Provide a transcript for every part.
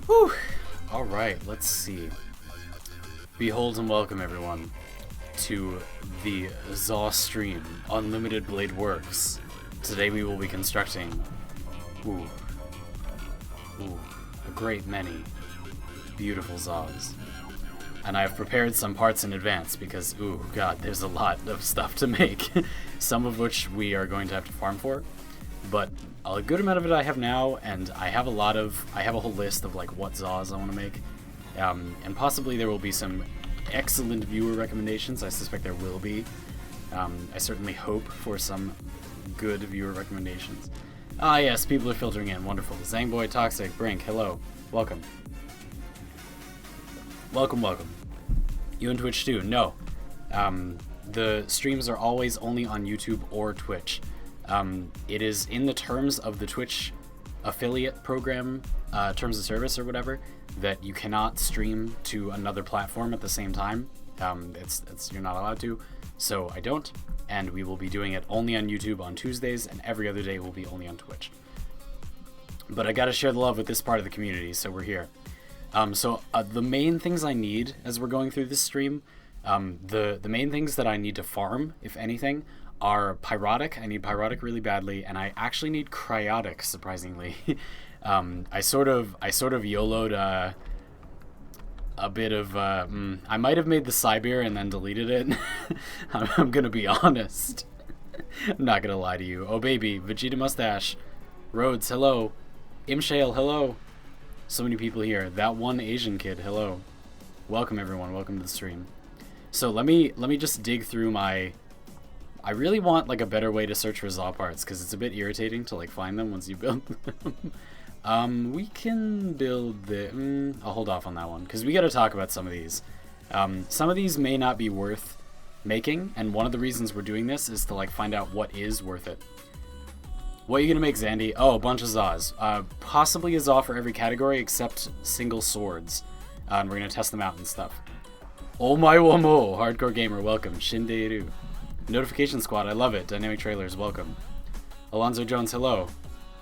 Whew. Alright, let's see. Behold and welcome everyone to the Zaw stream, Unlimited Blade Works. Today we will be constructing, a great many beautiful Zaws. And I've prepared some parts in advance because, god, there's a lot of stuff to make. Some of which we are going to have to farm for. But a good amount of it I have now, and I have a whole list of like what Zaws I want to make. And possibly there will be some excellent viewer recommendations. I suspect there will be. I certainly hope for some good viewer recommendations. Ah yes, people are filtering in, wonderful. Zangboy, Toxic, Brink, hello, welcome. Welcome. You on Twitch too? No. The streams are always only on YouTube or Twitch. It is in the terms of the Twitch affiliate program, terms of service or whatever, that you cannot stream to another platform at the same time. You're not allowed to, so I don't, and we will be doing it only on YouTube on Tuesdays, and every other day will be only on Twitch. But I gotta share the love with this part of the community, so we're here. The main things I need as we're going through this stream, the main things that I need to farm, if anything, are Pyrotic. I need Pyrotic really badly, and I actually need Cryotic, surprisingly. I sort of YOLO'd a bit of, I might have made the Cyber and then deleted it. I'm gonna be honest. I'm not gonna lie to you. Oh baby, Vegeta Mustache, Rhodes, hello. Imshale, hello. So many people here. That one Asian kid, hello. Welcome everyone, welcome to the stream. So let me just dig through my... I really want like a better way to search for Zaw parts because it's a bit irritating to like find them once you build them. We can build the... I'll hold off on that one because we got to talk about some of these. Some of these may not be worth making, and one of the reasons we're doing this is to like find out what is worth it. What are you gonna make, Xandy? Oh, a bunch of Zaws. Possibly a Zaw for every category except single swords. And we're gonna test them out and stuff. Oh my wamo, hardcore gamer, welcome. Shindeiru. Notification Squad, I love it. Dynamic Trailers, welcome. Alonzo Jones, hello.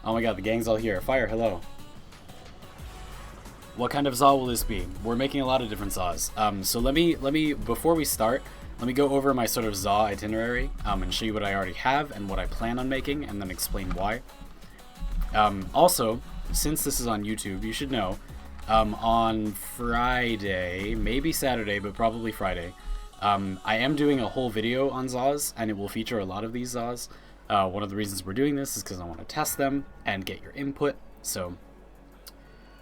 Oh my god, the gang's all here. Fire, hello. What kind of Zaw will this be? We're making a lot of different Zaws. So let me, before we start, let me go over my sort of Zaw itinerary and show you what I already have and what I plan on making, and then explain why. Also, since this is on YouTube, you should know, on Friday, maybe Saturday, but probably Friday, I am doing a whole video on Zaws, and it will feature a lot of these Zaws. One of the reasons we're doing this is because I want to test them and get your input, so...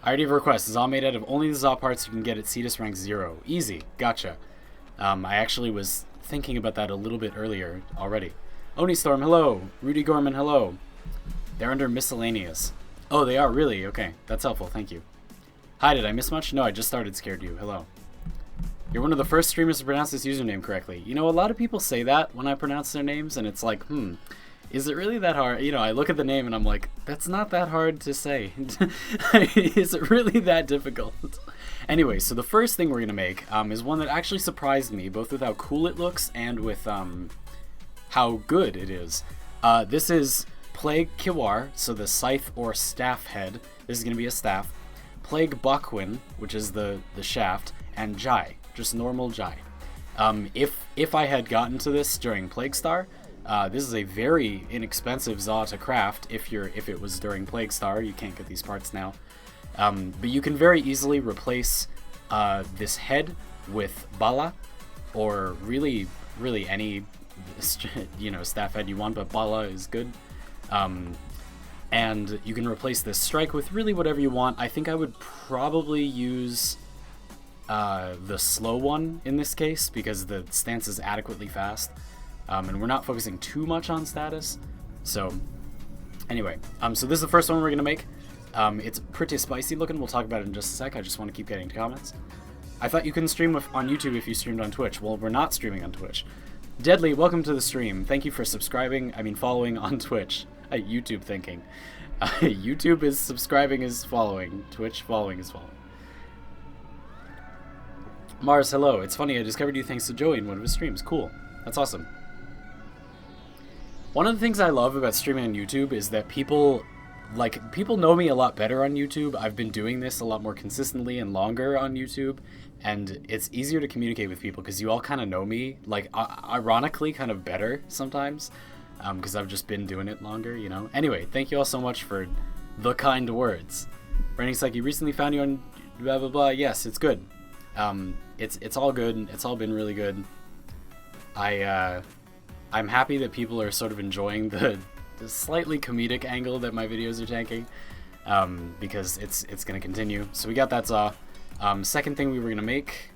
I already have a request. Zaw made out of only the Zaw parts you can get at Cetus rank 0. Easy. Gotcha. I actually was thinking about that a little bit earlier already. Onistorm, hello. Rudy Gorman, hello. They're under miscellaneous. Oh, they are, really? Okay, that's helpful, thank you. Hi, did I miss much? No, I just started Scared You. Hello. You're one of the first streamers to pronounce this username correctly. You know, a lot of people say that when I pronounce their names, and it's like, is it really that hard? You know, I look at the name and I'm like, that's not that hard to say. Is it really that difficult? Anyway, so the first thing we're going to make is one that actually surprised me, both with how cool it looks and with how good it is. This is Plague Kiwar, so the scythe or staff head. This is going to be a staff. Plague Bakwin, which is the shaft, and Jai, just normal Jai. If I had gotten to this during Plague Star, this is a very inexpensive Zaw to craft. If it was during Plague Star, you can't get these parts now. But you can very easily replace this head with Bala, or really any staff head you want, but Bala is good. And you can replace this strike with really whatever you want. I think I would probably use the slow one in this case because the stance is adequately fast, and we're not focusing too much on status. So anyway, so this is the first one we're gonna make. It's pretty spicy looking. We'll talk about it in just a sec. I just want to keep getting to comments. I thought you couldn't stream on YouTube if you streamed on Twitch. Well, we're not streaming on Twitch. Deadly, welcome to the stream. Thank you for following on Twitch. YouTube thinking. YouTube is subscribing is following. Twitch following is following. Mars, hello. It's funny, I discovered you thanks to Joey in one of his streams. Cool. That's awesome. One of the things I love about streaming on YouTube is that people like, people know me a lot better on YouTube. I've been doing this a lot more consistently and longer on YouTube, and it's easier to communicate with people because you all kind of know me, like, ironically, kind of better sometimes, because I've just been doing it longer, you know? Anyway, thank you all so much for the kind words. Branding's like, you recently found you on blah, blah, blah. Yes, it's good. It's all good. It's all been really good. I'm happy that people are sort of enjoying the slightly comedic angle that my videos are taking, because it's gonna continue. So we got that Zaw. Second thing we were gonna make,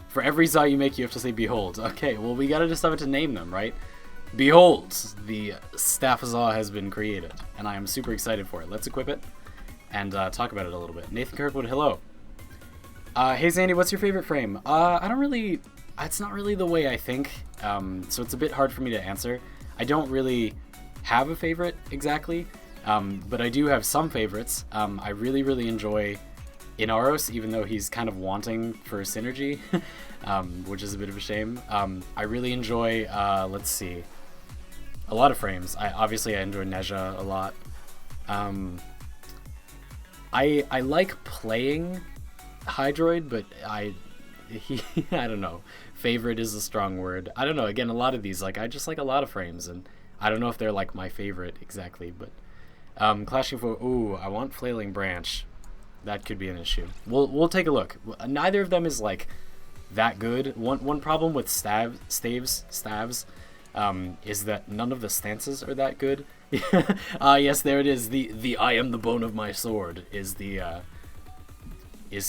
for every Zaw you make, you have to say behold. Okay, well, we gotta decide what to name them, right? Behold, the staff Zaw has been created, and I am super excited for it. Let's equip it and talk about it a little bit. Nathan Kirkwood, hello. Hey Xandy, what's your favorite frame? It's not really the way I think, so it's a bit hard for me to answer. I don't really have a favorite exactly, but I do have some favorites. I really enjoy Inaros, even though he's kind of wanting for synergy, which is a bit of a shame. I really enjoy, let's see, a lot of frames. Obviously I enjoy Neja a lot. I like playing Hydroid, but I don't know. Favorite is a strong word. I don't know. Again, a lot of these, like, I just like a lot of frames, and I don't know if they're like my favorite exactly, but clashing for. Ooh, I want Flailing Branch. That could be an issue. We'll take a look. Neither of them is like that good. One problem with staves is that none of the stances are that good. Yes, there it is. The I am the bone of my sword is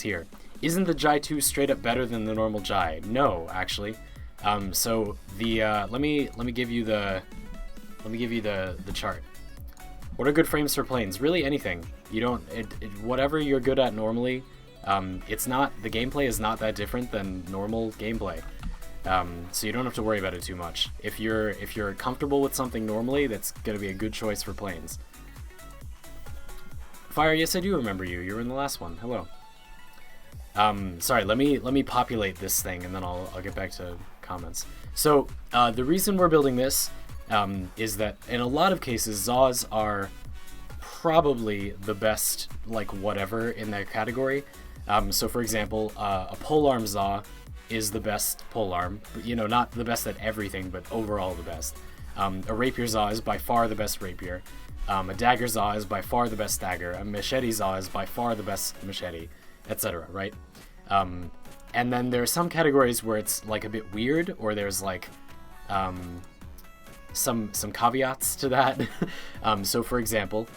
here. Isn't the Jai 2 straight up better than the normal Jai? No, actually. So the let me give you the chart. What are good frames for planes? Really anything. You don't whatever you're good at normally. It's not, the gameplay is not that different than normal gameplay. So you don't have to worry about it too much. If you're comfortable with something normally, that's gonna be a good choice for planes. Fire, yes I do remember you. You were in the last one. Hello. Sorry, let me populate this thing and then I'll get back to comments. So the reason we're building this is that in a lot of cases Zaws are probably the best, like, whatever in their category. So for example, a polearm Zaw is the best polearm, you know, not the best at everything, but overall the best. A rapier Zaw is by far the best rapier. A dagger Zaw is by far the best dagger. A machete Zaw is by far the best machete, etc. Right? And then there are some categories where it's like a bit weird, or there's like some caveats to that. So for example,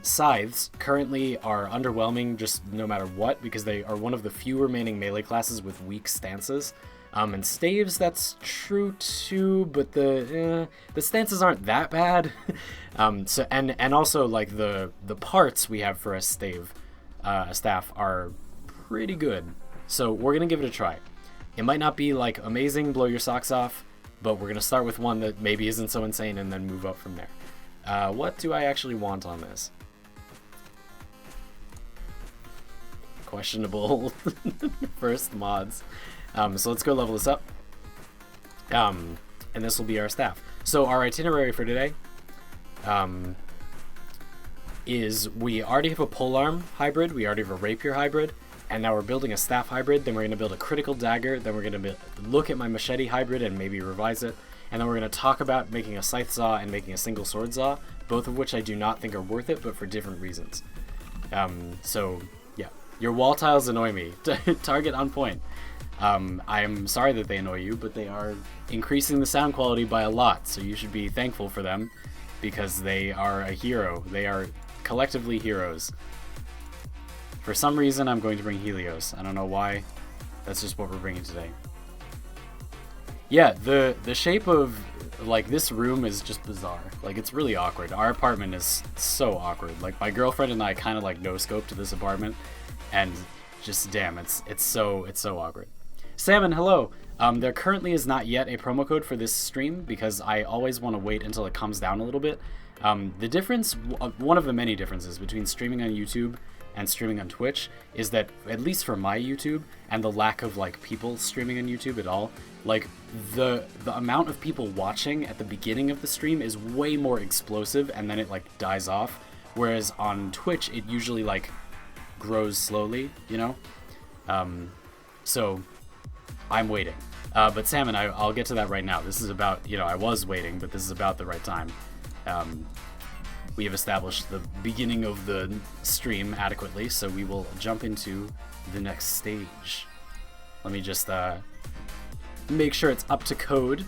scythes currently are underwhelming just no matter what, because they are one of the few remaining melee classes with weak stances. And staves, that's true too, but the stances aren't that bad. So and also, like, the parts we have for a staff are pretty good. So we're gonna give it a try. It might not be like amazing, blow your socks off, but we're gonna start with one that maybe isn't so insane and then move up from there. What do I actually want on this? Questionable first mods. So let's go level this up. And this will be our staff. So our itinerary for today is we already have a polearm hybrid, we already have a rapier hybrid, and now we're building a staff hybrid. Then we're going to build a critical dagger, then we're going to look at my machete hybrid and maybe revise it, and then we're going to talk about making a scythe Zaw and making a single sword Zaw, both of which I do not think are worth it, but for different reasons. So yeah, your wall tiles annoy me. Target on point. I'm sorry that they annoy you, but they are increasing the sound quality by a lot, so you should be thankful for them, because they are a hero. They are collectively heroes. For some reason, I'm going to bring Helios. I don't know why. That's just what we're bringing today. Yeah, the shape of, like, this room is just bizarre. Like, it's really awkward. Our apartment is so awkward. Like, my girlfriend and I kind of, like, no-scoped to this apartment, and just, damn, it's so awkward. Salmon, hello. There currently is not yet a promo code for this stream, because I always want to wait until it comes down a little bit. The difference, one of the many differences between streaming on YouTube and streaming on Twitch, is that, at least for my YouTube, and the lack of, like, people streaming on YouTube at all, like, the amount of people watching at the beginning of the stream is way more explosive, and then it, like, dies off. whereas on Twitch it usually like grows slowly, you know. So I'm waiting. But Salmon, I'll get to that right now. This is about, you know, I was waiting, but this is about the right time. We have established the beginning of the stream adequately, so we will jump into the next stage. Let me just make sure it's up to code.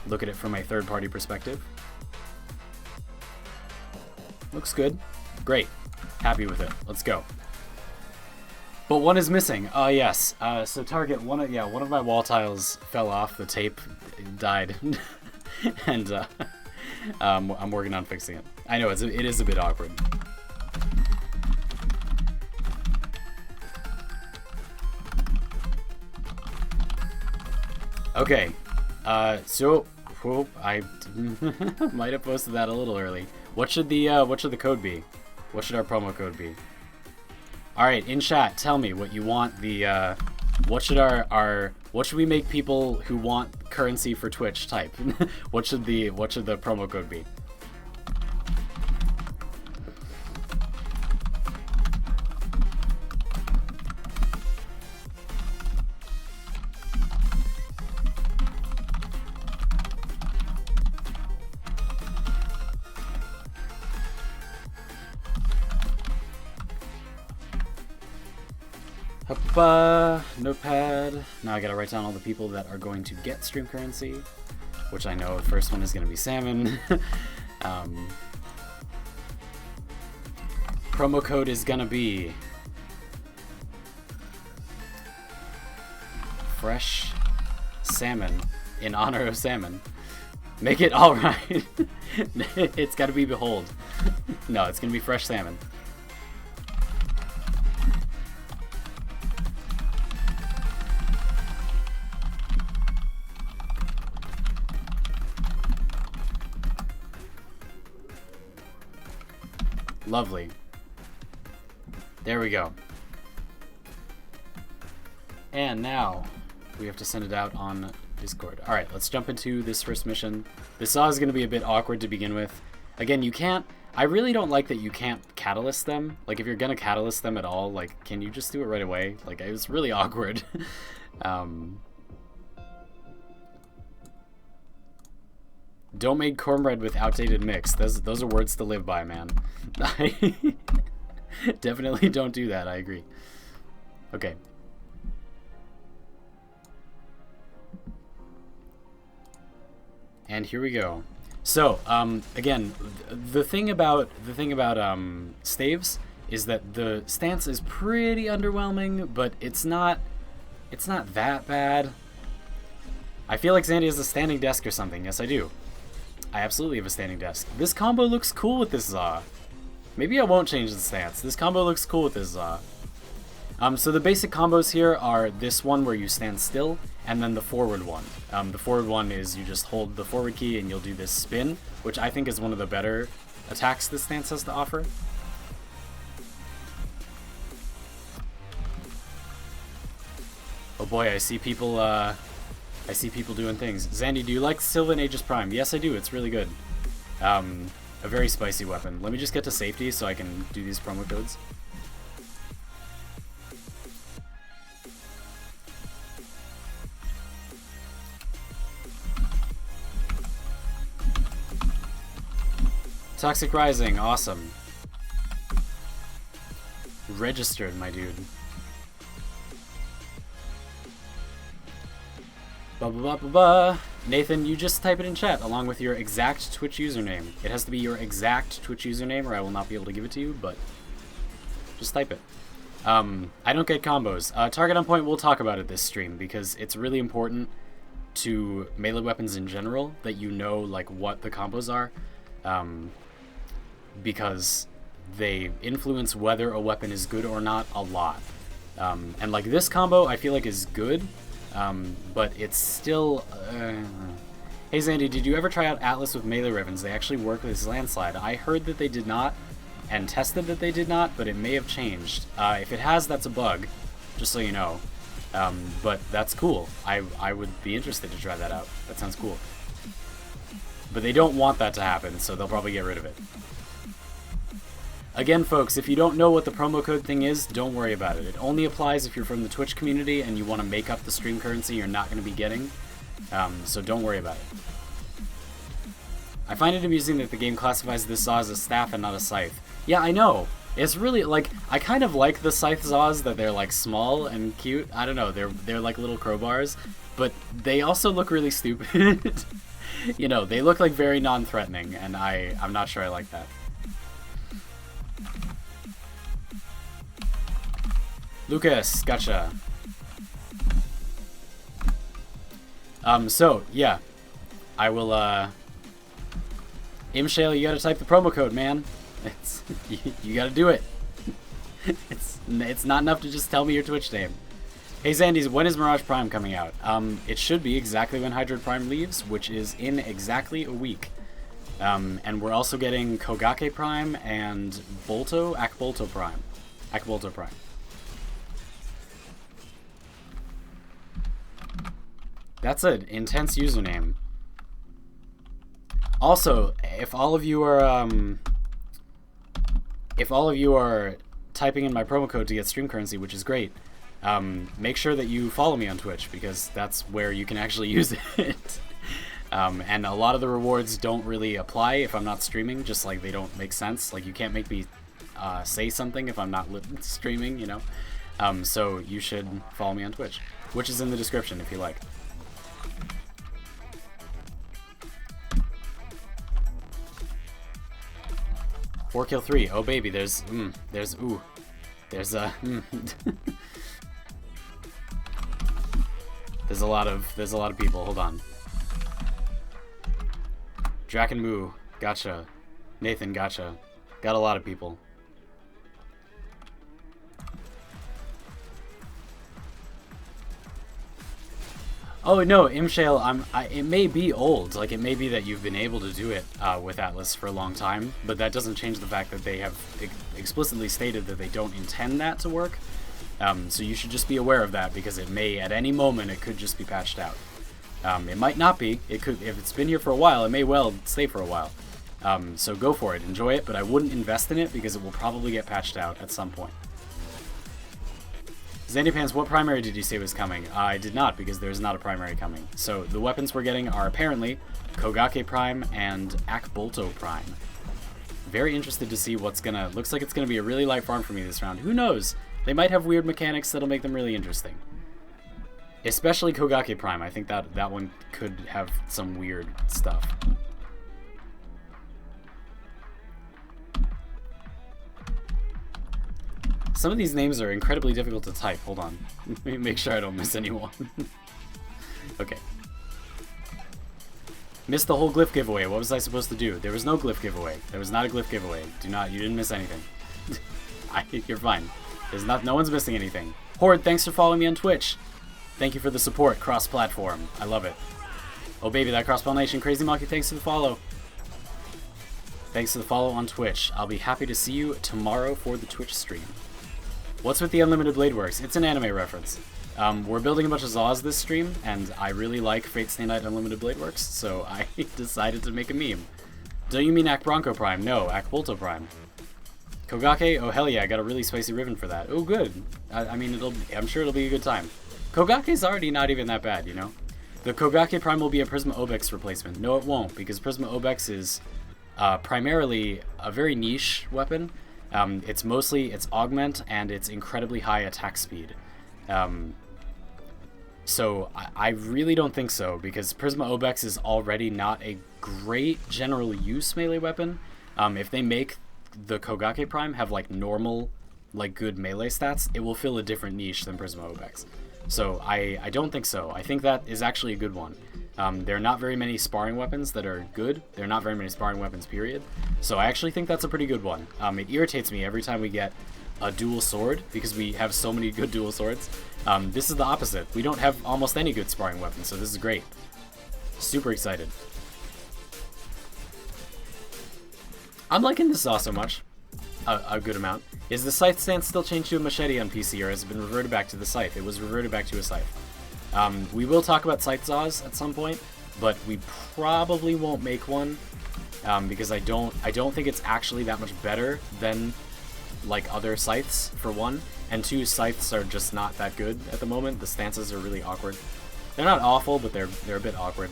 Look at it from a third-party perspective. Looks good. Great. Happy with it. Let's go. But one is missing. Oh yes. So target one of my wall tiles fell off. The tape died, and I'm working on fixing it. I know it is a bit awkward. Okay. So I might have posted that a little early. What should the code be? What should our promo code be? All right, in chat, tell me what you want. What should we make people who want currency for Twitch type? What should the promo code be? Notepad. Now I gotta write down all the people that are going to get stream currency, which I know the first one is gonna be Salmon. Promo code is gonna be Fresh Salmon in honor of Salmon. Make it alright. It's gotta be Behold. No, it's gonna be Fresh Salmon. Lovely. There we go. And now we have to send it out on Discord. Alright, let's jump into this first mission. This saw is going to be a bit awkward to begin with. Again, you can't... I really don't like that you can't catalyst them. Like, if you're going to catalyst them at all, like, can you just do it right away? Like, it was really awkward. Don't make cornbread with outdated mix. Those are words to live by, man. Definitely don't do that, I agree. Okay. And here we go. So, again, the thing about staves is that the stance is pretty underwhelming, but it's not that bad. I feel like Xandy has a standing desk or something. Yes, I do. I absolutely have a standing desk. This combo looks cool with this Za. Maybe I won't change the stance. This combo looks cool with this Za. So the basic combos here are this one where you stand still, and then the forward one. The forward one is you just hold the forward key and you'll do this spin, which I think is one of the better attacks this stance has to offer. Oh boy, I see people doing things. Xandy, do you like Sylvan Aegis Prime? Yes, I do. It's really good. A very spicy weapon. Let me just get to safety so I can do these promo codes. Toxic Rising, awesome. Registered, my dude. Nathan, you just type it in chat along with your exact Twitch username. It has to be your exact Twitch username or I will not be able to give it to you, but just type it. I don't get combos. Target on point, we'll talk about it this stream because it's really important to melee weapons in general that you know like what the combos are, because they influence whether a weapon is good or not a lot. And like this combo I feel like is good, but it's still... Hey Xandy, did you ever try out Atlas with melee ribbons? They actually work with this landslide. I heard that they did not, and tested that they did not, but it may have changed. If it has, that's a bug, just so you know. But that's cool. I would be interested to try that out. That sounds cool. But they don't want that to happen, so they'll probably get rid of it. Again, folks, if you don't know what the promo code thing is, don't worry about it. It only applies if you're from the Twitch community and you want to make up the stream currency you're not going to be getting. So don't worry about it. I find it amusing that the game classifies this Zaw as a staff and not a scythe. Yeah, I know. It's really, like, I kind of like the scythe Zaws, that they're, like, small and cute. I don't know, they're like little crowbars. But they also look really stupid. You know, they look, like, very non-threatening, and I'm not sure I like that. Lucas, gotcha. So, yeah. I will, Imshale, you gotta type the promo code, man. It's, you gotta do it. It's not enough to just tell me your Twitch name. Hey, Xandies, when is Mirage Prime coming out? It should be exactly when Hydroid Prime leaves, which is in exactly a week. And we're also getting Kogake Prime and Akbolto Prime. Akbolto Prime. That's an intense username. Also, if all of you are typing in my promo code to get stream currency, which is great, make sure that you follow me on Twitch, because that's where you can actually use it. And a lot of the rewards don't really apply if I'm not streaming, just like they don't make sense. Like, you can't make me say something if I'm not streaming, you know? So you should follow me on Twitch, which is in the description if you like. 4 kill 3. Oh baby, there's there's a there's a lot of people. Hold on. Draken Moo, gotcha. Nathan, gotcha. Got a lot of people. Oh no, Imshale, it may be old, like it may be that you've been able to do it with Atlas for a long time, but that doesn't change the fact that they have explicitly stated that they don't intend that to work. So you should just be aware of that, because it may, at any moment, it could just be patched out. It might not be. It could, if it's been here for a while, it may well stay for a while. So go for it, enjoy it, but I wouldn't invest in it because it will probably get patched out at some point. XandyPants, what primary did you say was coming? I did not, because there's not a primary coming. So the weapons we're getting are apparently Kogake Prime and Akbolto Prime. Very interested to see what's gonna... Looks like it's gonna be a really light farm for me this round. Who knows? They might have weird mechanics that'll make them really interesting. Especially Kogake Prime. I think that one could have some weird stuff. Some of these names are incredibly difficult to type. Hold on. Let me make sure I don't miss anyone. Okay. Missed the whole glyph giveaway. What was I supposed to do? There was no glyph giveaway. There was not a glyph giveaway. You didn't miss anything. You're fine. No one's missing anything. Horde, thanks for following me on Twitch. Thank you for the support, cross-platform. I love it. Oh baby, that cross-pollination. Crazy Monkey, thanks for the follow. Thanks for the follow on Twitch. I'll be happy to see you tomorrow for the Twitch stream. What's with the Unlimited Blade Works? It's an anime reference. We're building a bunch of Zaws this stream, and I really like Fate Stay Night Unlimited Blade Works, so I decided to make a meme. Don't you mean Ak Bronco Prime? No, Akbolto Prime. Kogake? Oh hell yeah, I got a really spicy ribbon for that. Oh good. I mean, I'm sure it'll be a good time. Kogake's already not even that bad, you know? The Kogake Prime will be a Prisma Obex replacement. No, it won't, because Prisma Obex is primarily a very niche weapon. It's augment, and it's incredibly high attack speed. So I really don't think so, because Prisma Obex is already not a great general use melee weapon. If they make the Kogake Prime have like normal, like good melee stats, it will fill a different niche than Prisma Obex. So I don't think so. I think that is actually a good one. There are not very many sparring weapons that are good. There are not very many sparring weapons, period. So I actually think that's a pretty good one. It irritates me every time we get a dual sword, because we have so many good dual swords. This is the opposite. We don't have almost any good sparring weapons, so this is great. Super excited. I'm liking this Zaw so much. A good amount. Is the scythe stance still changed to a machete on PC, or has it been reverted back to the scythe? It was reverted back to a scythe. We will talk about scythe Zaws at some point, but we probably won't make one, because I don't think it's actually that much better than like other scythes, for one, and two, scythes are just not that good at the moment. The stances are really awkward. They're not awful, but they're a bit awkward.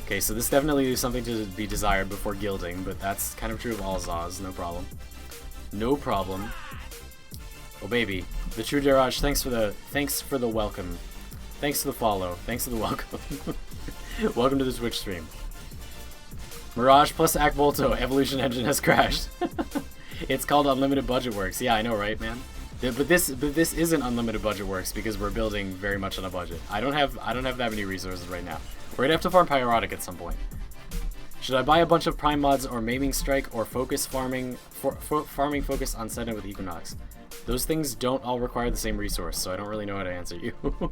Okay, so this definitely is something to be desired before gilding, but that's kind of true of all Zaws, no problem. No problem. Oh baby, the true Daraj, thanks for the welcome. Thanks for the follow. Thanks for the welcome. Welcome to the Twitch stream. Mirage plus Akvolto, Evolution Engine has crashed. It's called Unlimited Budget Works. Yeah, I know, right, man? But this isn't Unlimited Budget Works because we're building very much on a budget. I don't have that many resources right now. We're gonna have to farm Pyrotic at some point. Should I buy a bunch of Prime mods or Maiming Strike or focus farming focus on Senna with Equinox? Those things don't all require the same resource, so I don't really know how to answer you.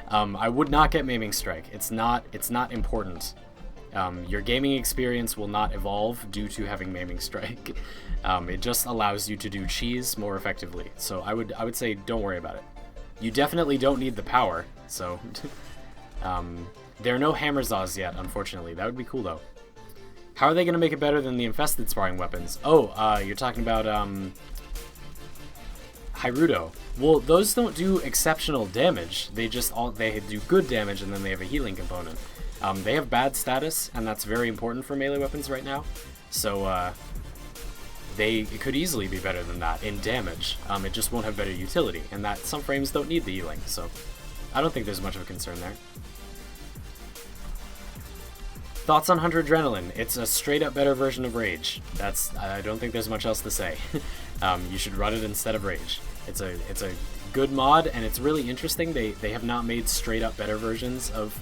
I would not get Maiming Strike. It's not important. Your gaming experience will not evolve due to having Maiming Strike. It just allows you to do cheese more effectively. So I would say don't worry about it. You definitely don't need the power. So there are no Hammer Zaws yet, unfortunately. That would be cool though. How are they gonna make it better than the infested sparring weapons? Oh, you're talking about Hyrudo. Well, those don't do exceptional damage. They do good damage, and then they have a healing component. They have bad status, and that's very important for melee weapons right now. So it could easily be better than that in damage. It just won't have better utility, and that some frames don't need the healing. So I don't think there's much of a concern there. Thoughts on Hunter Adrenaline? It's a straight up better version of Rage. I don't think there's much else to say. You should run it instead of Rage. It's a good mod, and it's really interesting. They have not made straight up better versions of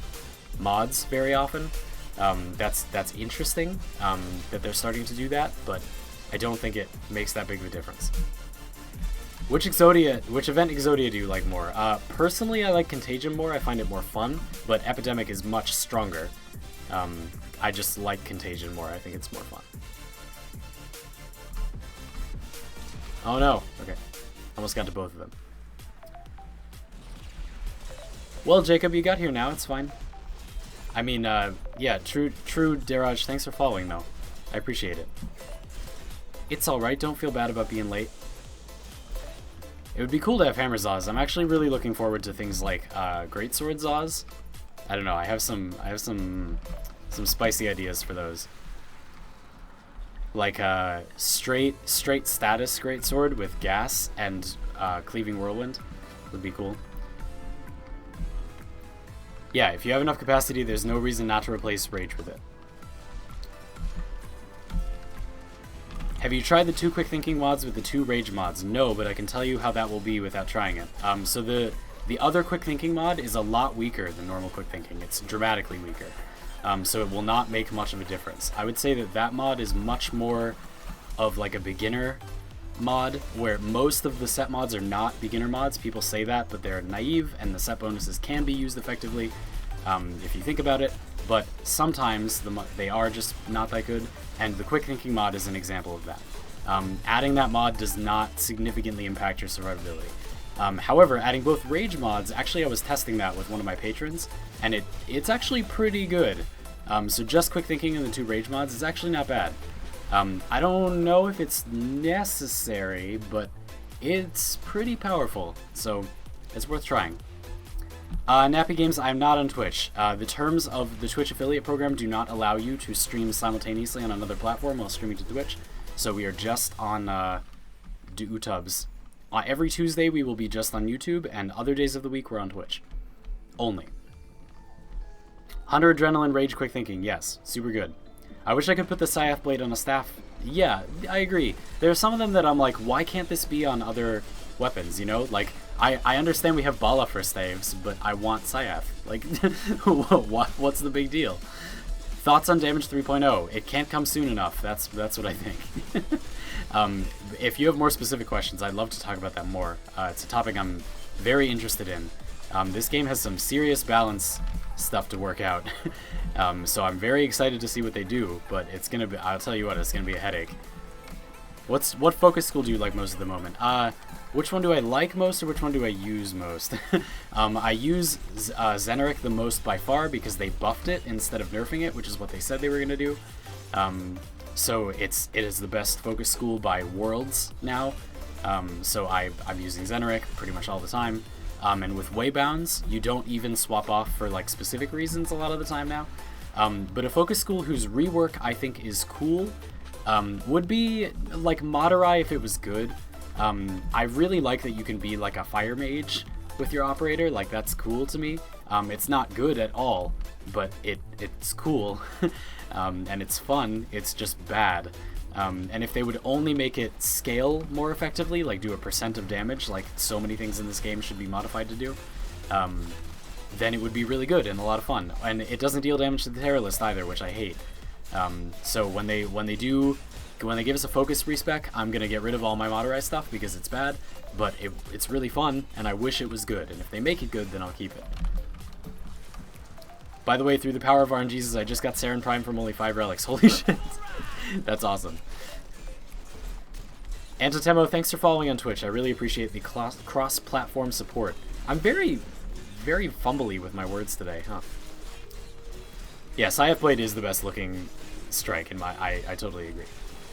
mods very often. That's interesting that they're starting to do that, but I don't think it makes that big of a difference. Which event Exodia do you like more? Personally, I like Contagion more. I find it more fun, but Epidemic is much stronger. I just like Contagion more. I think it's more fun. Oh no. Okay. Almost got to both of them. Well, Jacob, you got here now. It's fine. I mean, yeah, true Daraj, thanks for following, though. I appreciate it. It's alright. Don't feel bad about being late. It would be cool to have Hammer Zaws. I'm actually really looking forward to things like Greatsword Zaws. I don't know. I have some spicy ideas for those. Like straight status Greatsword with gas and Cleaving Whirlwind would be cool. Yeah, if you have enough capacity, there's no reason not to replace Rage with it. Have you tried the 2 quick thinking mods with the 2 Rage mods? No, but I can tell you how that will be without trying it. So the other quick thinking mod is a lot weaker than normal quick thinking. It's dramatically weaker. So it will not make much of a difference. I would say that mod is much more of like a beginner mod, where most of the set mods are not beginner mods. People say that, but they're naive, and the set bonuses can be used effectively if you think about it, but sometimes they are just not that good, and the quick thinking mod is an example of that. Adding that mod does not significantly impact your survivability. However, adding both Rage mods, actually I was testing that with one of my patrons, and it's actually pretty good. So just quick thinking and the 2 Rage mods is actually not bad. I don't know if it's necessary, but it's pretty powerful, so it's worth trying. Nappy Games, I'm not on Twitch. The terms of the Twitch affiliate program do not allow you to stream simultaneously on another platform while streaming to Twitch, so we are just on YouTubes. Every Tuesday we will be just on YouTube, and other days of the week we're on Twitch. Only. Hunter Adrenaline Rage Quick Thinking, yes, super good. I wish I could put the Scythe Blade on a staff. Yeah, I agree. There are some of them that I'm like, why can't this be on other weapons, you know? Like, I understand we have Bala for staves, but I want Scythe. Like, what's the big deal? Thoughts on Damage 3.0? It can't come soon enough. That's what I think. If you have more specific questions, I'd love to talk about that more. It's a topic I'm very interested in. This game has some serious balance stuff to work out. So I'm very excited to see what they do, but it's gonna be, I'll tell you what, it's gonna be a headache. What focus school do you like most at the moment? Which one do I like most, or which one do I use most? I use Zeneric the most by far because they buffed it instead of nerfing it, which is what they said they were gonna do. So it is the best focus school by worlds now. So I'm using Xeneric pretty much all the time. And with Waybounds, you don't even swap off for like specific reasons a lot of the time now. But a focus school whose rework I think is cool would be like Madurai if it was good. I really like that you can be like a fire mage with your operator. Like, that's cool to me. It's not good at all, but it's cool. And it's fun. It's just bad. And if they would only make it scale more effectively, like do a % of damage, like so many things in this game should be modified to do, then it would be really good and a lot of fun. And it doesn't deal damage to the Terror List either, which I hate. So when they give us a focus respec, I'm gonna get rid of all my Madurai stuff because it's bad, but it's really fun, and I wish it was good. And if they make it good, then I'll keep it. By the way, through the power of RNGesus, I just got Saren Prime from only 5 relics. Holy shit. That's awesome. Antitemo, thanks for following on Twitch. I really appreciate the cross-platform support. I'm very, very fumbly with my words today, huh? Yeah, Scythe Blade is the best looking strike in my... I totally agree.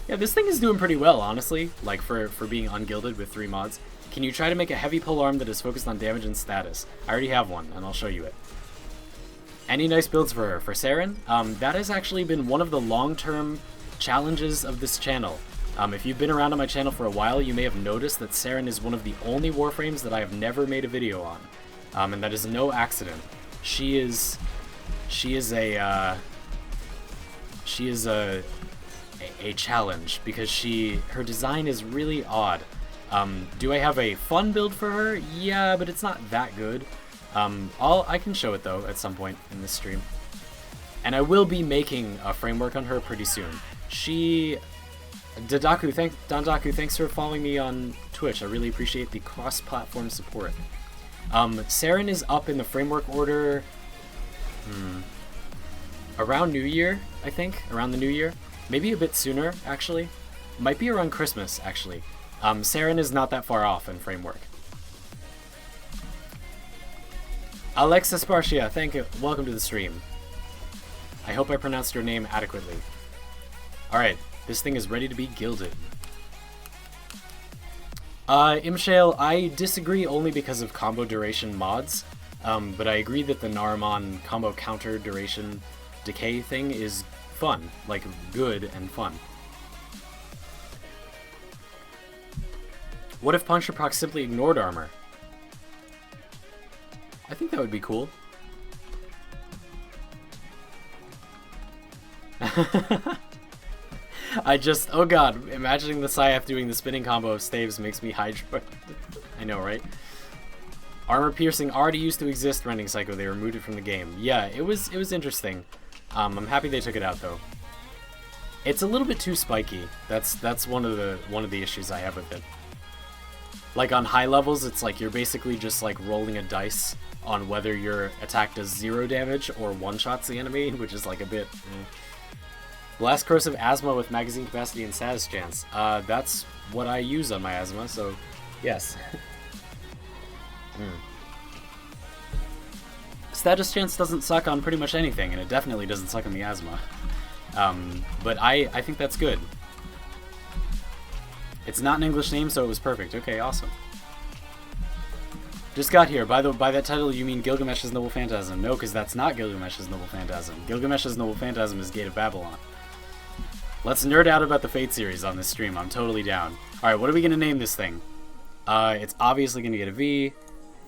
Yeah, this thing is doing pretty well, honestly, like for being ungilded with 3 mods. Can you try to make a heavy pole arm that is focused on damage and status? I already have one, and I'll show you it. Any nice builds for her? For Saren? That has actually been one of the long-term challenges of this channel. If you've been around on my channel for a while, you may have noticed that Saren is one of the only Warframes that I have never made a video on. And that is no accident. She is a challenge because her design is really odd. Do I have a fun build for her? Yeah, but it's not that good. I can show it though at some point in this stream. And I will be making a framework on her pretty soon. Dandaku, thanks for following me on Twitch. I really appreciate the cross-platform support. Saren is up in the framework order around New Year, I think. Around the New Year. Maybe a bit sooner, actually. Might be around Christmas, actually. Saren is not that far off in framework. Alexa Spartia, thank you. Welcome to the stream. I hope I pronounced your name adequately. Alright, this thing is ready to be gilded. Imshale, I disagree only because of combo duration mods, but I agree that the Naramon combo counter duration decay thing is fun, like good and fun. What if Puncture Proc simply ignored armor? I think that would be cool. Oh god, imagining the Scythe doing the spinning combo of staves makes me Hydra. I know, right? Armor piercing already used to exist, Rending Psycho. They removed it from the game. Yeah, it was interesting. I'm happy they took it out though. It's a little bit too spiky. That's one of the issues I have with it. Like on high levels, it's like you're basically just like rolling a dice on whether your attack does 0 damage or one-shots the enemy, which is like a bit... Blast Corrosive Asthma with magazine capacity and status chance. That's what I use on my asthma, so yes. Status chance doesn't suck on pretty much anything, and it definitely doesn't suck on the asthma. But I think that's good. It's not an English name, so it was perfect. Okay, awesome. Just got here. By that title, you mean Gilgamesh's Noble Phantasm. No, because that's not Gilgamesh's Noble Phantasm. Gilgamesh's Noble Phantasm is Gate of Babylon. Let's nerd out about the Fate series on this stream. I'm totally down. Alright, what are we going to name this thing? It's obviously going to get a V.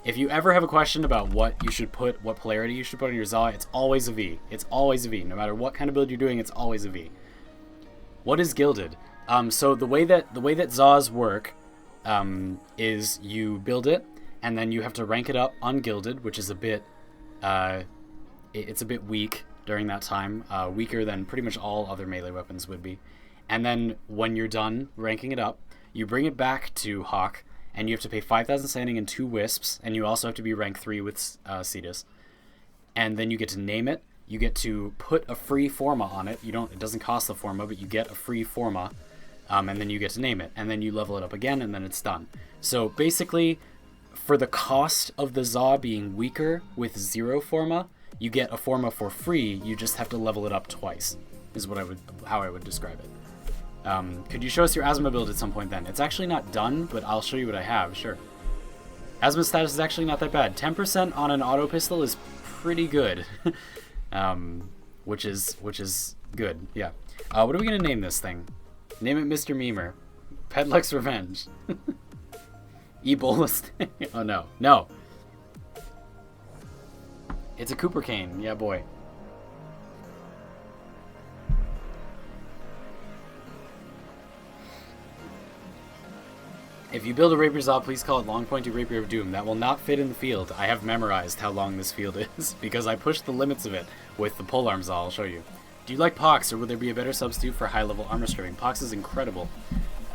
If you ever have a question about what polarity you should put on your Za, it's always a V. It's always a V. No matter what kind of build you're doing, it's always a V. What is Gilded? So the way that Zas work is you build it, and then you have to rank it up ungilded, which is a bit, it's a bit weak during that time, weaker than pretty much all other melee weapons would be. And then when you're done ranking it up, you bring it back to Hawk, and you have to pay 5,000 standing and 2 wisps, and you also have to be rank 3 with Cetus. And then you get to name it. You get to put a free Forma on it. It doesn't cost the Forma, but you get a free Forma, and then you get to name it. And then you level it up again, and then it's done. So basically, for the cost of the Za being weaker with 0 Forma, you get a Forma for free. You just have to level it up twice, is how I would describe it. Could you show us your Asthma build at some point then? It's actually not done, but I'll show you what I have, sure. Asthma status is actually not that bad. 10% on an auto pistol is pretty good. Which is good, yeah. What are we gonna name this thing? Name it Mr. Memer. Pedluck's Revenge. Ebola Oh no, no. It's a Cooper cane, yeah boy. If you build a Rapier Zaw, please call it Long Pointy Rapier of Doom. That will not fit in the field. I have memorized how long this field is, because I pushed the limits of it with the polearm Zaw. I'll show you. Do you like Pox, or would there be a better substitute for high-level armor stripping? Pox is incredible.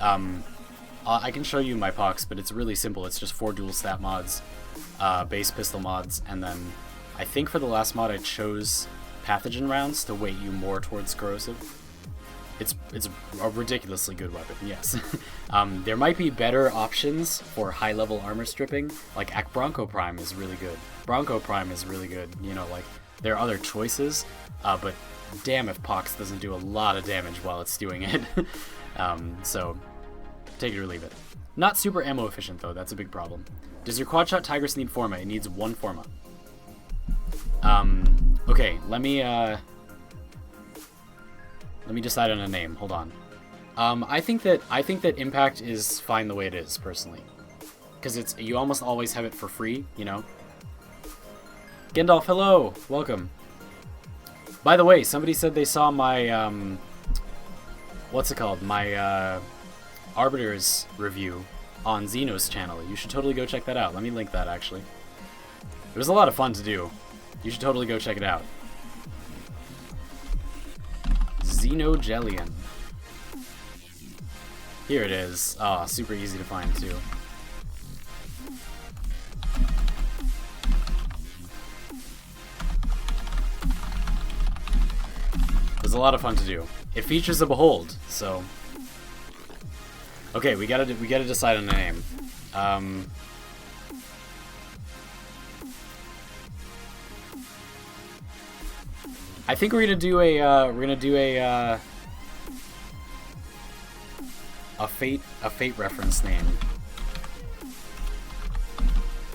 I can show you my Pox, but it's really simple. It's just 4 dual stat mods, base pistol mods, and then I think for the last mod I chose pathogen rounds to weight you more towards corrosive. It's a ridiculously good weapon, yes. There might be better options for high-level armor stripping, like Bronco Prime is really good. Bronco Prime is really good, you know, like, there are other choices, but damn if Pox doesn't do a lot of damage while it's doing it. So, take it or leave it. Not super ammo efficient, though, that's a big problem. Does your quad-shot Tigress need Forma? It needs 1 Forma. Okay, let me decide on a name. Hold on. I think that Impact is fine the way it is, personally, because you almost always have it for free, you know. Gendalf, hello, welcome. By the way, somebody said they saw my what's it called? My Arbiter's review on Xeno's channel. You should totally go check that out. Let me link that actually. It was a lot of fun to do. You should totally go check it out. Xenogellion. Here it is. Ah, super easy to find too. It was a lot of fun to do. It features a behold, so. Okay, we gotta decide on a name. I think we're gonna do a fate reference name.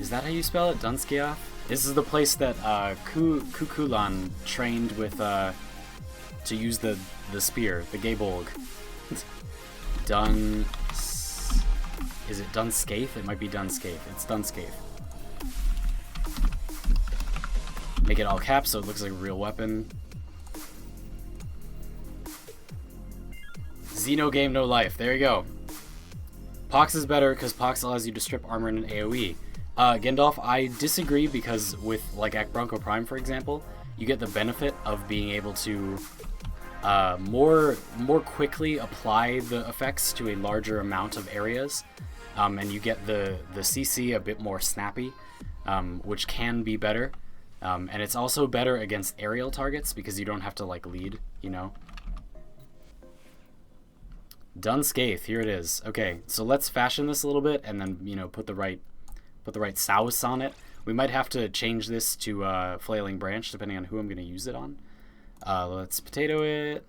Is that how you spell it? Dunskioff? This is the place that Kukulan trained with to use the spear, the Gabolg. Is it Dunscaith? It might be Dunscaith. It's Dunscaith. Make it all caps so it looks like a real weapon. Xeno game, no life. There you go. Pox is better because Pox allows you to strip armor in an AoE. Gendalf, I disagree because with like Bronco Prime, for example, you get the benefit of being able to more quickly apply the effects to a larger amount of areas, and you get the CC a bit more snappy, which can be better. And it's also better against aerial targets because you don't have to like lead, you know. Dunscaith, here it is. Okay, so let's fashion this a little bit and then, you know, put the right sauce on it. We might have to change this to Flailing Branch depending on who I'm going to use it on. Let's potato it.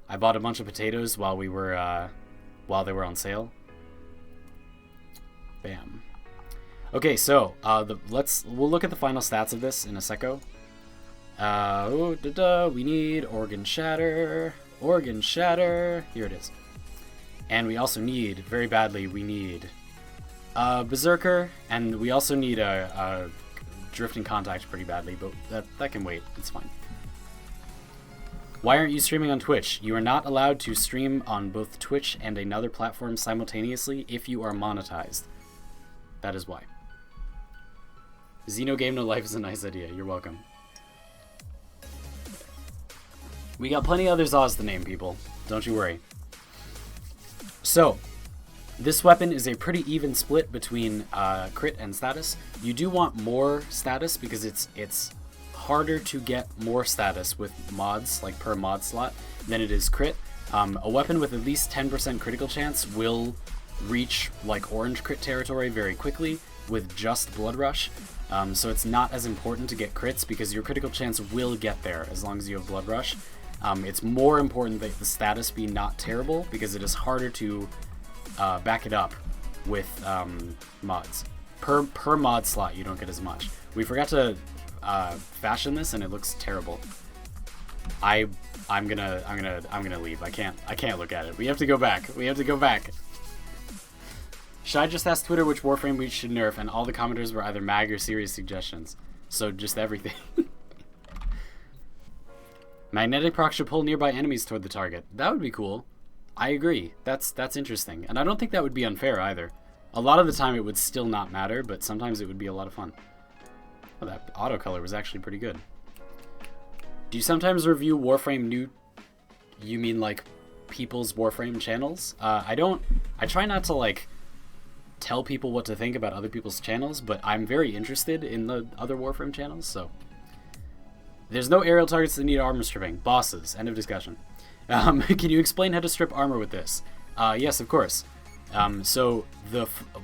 I bought a bunch of potatoes while they were on sale. Bam. Okay, so we'll look at the final stats of this in a secco. We need Organ Shatter. Organ Shatter. Here it is. And we also need, very badly, we need Berserker, and we also need a Drifting Contact pretty badly, but that can wait. It's fine. Why aren't you streaming on Twitch? You are not allowed to stream on both Twitch and another platform simultaneously if you are monetized. That is why. Xeno game, no life is a nice idea. You're welcome. We got plenty of other Zaws to name, people. Don't you worry. So, this weapon is a pretty even split between crit and status. You do want more status because it's harder to get more status with mods, like per mod slot, than it is crit. A weapon with at least 10% critical chance will reach like orange crit territory very quickly with just Blood Rush. So it's not as important to get crits because your critical chance will get there as long as you have Blood Rush. It's more important that the status be not terrible, because it is harder to back it up with mods. Per mod slot, you don't get as much. We forgot to fashion this, and it looks terrible. I'm gonna leave. I can't look at it. We have to go back. We have to go back. Shai just asked Twitter which Warframe we should nerf, and all the commenters were either mag or serious suggestions. So just everything. Magnetic proc should pull nearby enemies toward the target. That would be cool. I agree. That's interesting. And I don't think that would be unfair either. A lot of the time it would still not matter, but sometimes it would be a lot of fun. Oh, that auto color was actually pretty good. Do you sometimes review Warframe new... You mean like people's Warframe channels? I don't... I try not to like tell people what to think about other people's channels, but I'm very interested in the other Warframe channels, so... There's no aerial targets that need armor stripping. Bosses. End of discussion. Can you explain how to strip armor with this? Yes, of course. So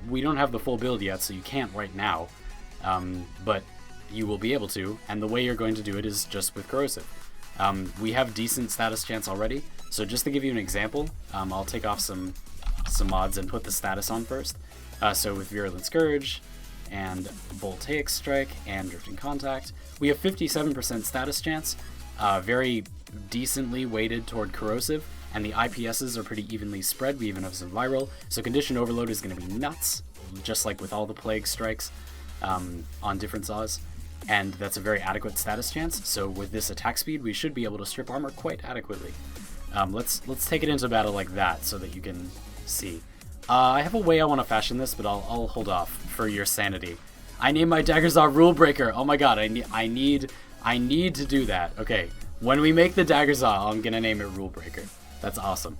we don't have the full build yet, so you can't right now. But you will be able to, and the way you're going to do it is just with corrosive. We have decent status chance already, so just to give you an example, I'll take off some mods and put the status on first. So with Virulent Scourge, and Voltaic Strike, and Drifting Contact, we have 57% status chance, very decently weighted toward corrosive, and the IPSs are pretty evenly spread. We even have some viral, so Condition Overload is going to be nuts, just like with all the Plague Strikes on different saws, and that's a very adequate status chance, so with this attack speed, we should be able to strip armor quite adequately. Let's take it into battle like that, so that you can see. I have a way I want to fashion this, but I'll hold off for your sanity. I named my Daggerzaw Rule Breaker. Oh my god, I need to do that. Okay, when we make the Daggerzaw, I'm gonna name it Rule Breaker. That's awesome.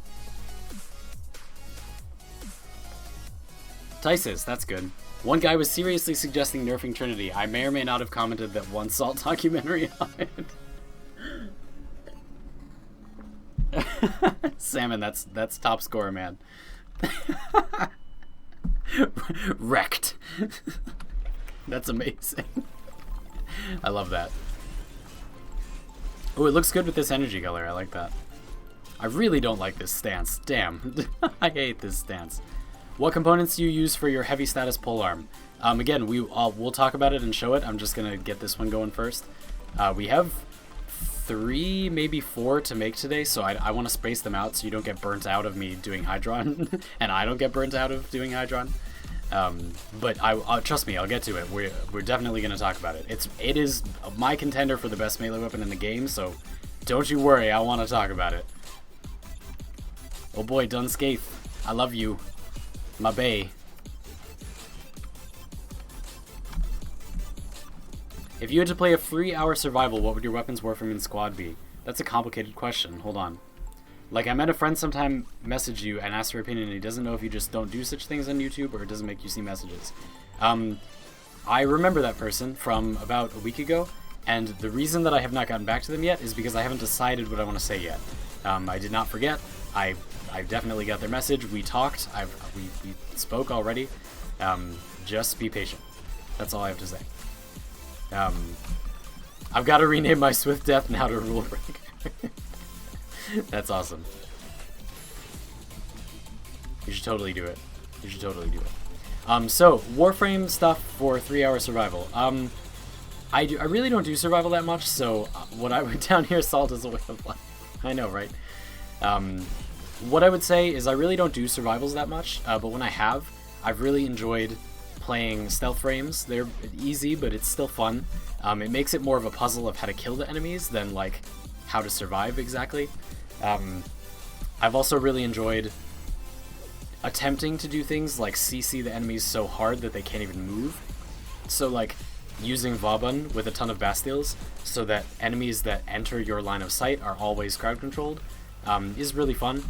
Tysis, that's good. One guy was seriously suggesting nerfing Trinity. I may or may not have commented that one Salt documentary on it. Salmon, that's top scorer, man. Wrecked. That's amazing. I love that. Oh, it looks good with this energy color. I like that. I really don't like this stance. Damn. I hate this stance. What components do you use for your heavy status polearm? Again, we'll talk about it and show it. I'm just gonna get this one going first. We have 3, maybe 4 to make today, so I want to space them out so you don't get burnt out of me doing Hydron, and I don't get burnt out of doing Hydron. But trust me, I'll get to it. We're definitely going to talk about it. It is my contender for the best melee weapon in the game, so don't you worry, I want to talk about it. Oh boy, Dunscape, I love you, my bae. If you had to play a 3-hour survival, what would your weapons, Warframe, and squad be? That's a complicated question. Hold on. Like, I met a friend sometime message you and asked her opinion, and he doesn't know if you just don't do such things on YouTube or it doesn't make you see messages. I remember that person from about a week ago, and the reason that I have not gotten back to them yet is because I haven't decided what I want to say yet. I did not forget. I definitely got their message. We talked. We spoke already. Just be patient. That's all I have to say. I've got to rename my Swift Death now to Rule Breaker. That's awesome. You should totally do it. You should totally do it. So, Warframe stuff for 3-hour survival. I really don't do survival that much, so what I went down here, Salt is a way of life. I know, right? What I would say is I really don't do survivals that much, but when I have, I've really enjoyed playing stealth frames. They're easy, but it's still fun. It makes it more of a puzzle of how to kill the enemies than like how to survive exactly. I've also really enjoyed attempting to do things like CC the enemies so hard that they can't even move. So like using Vauban with a ton of Bastilles so that enemies that enter your line of sight are always crowd controlled is really fun.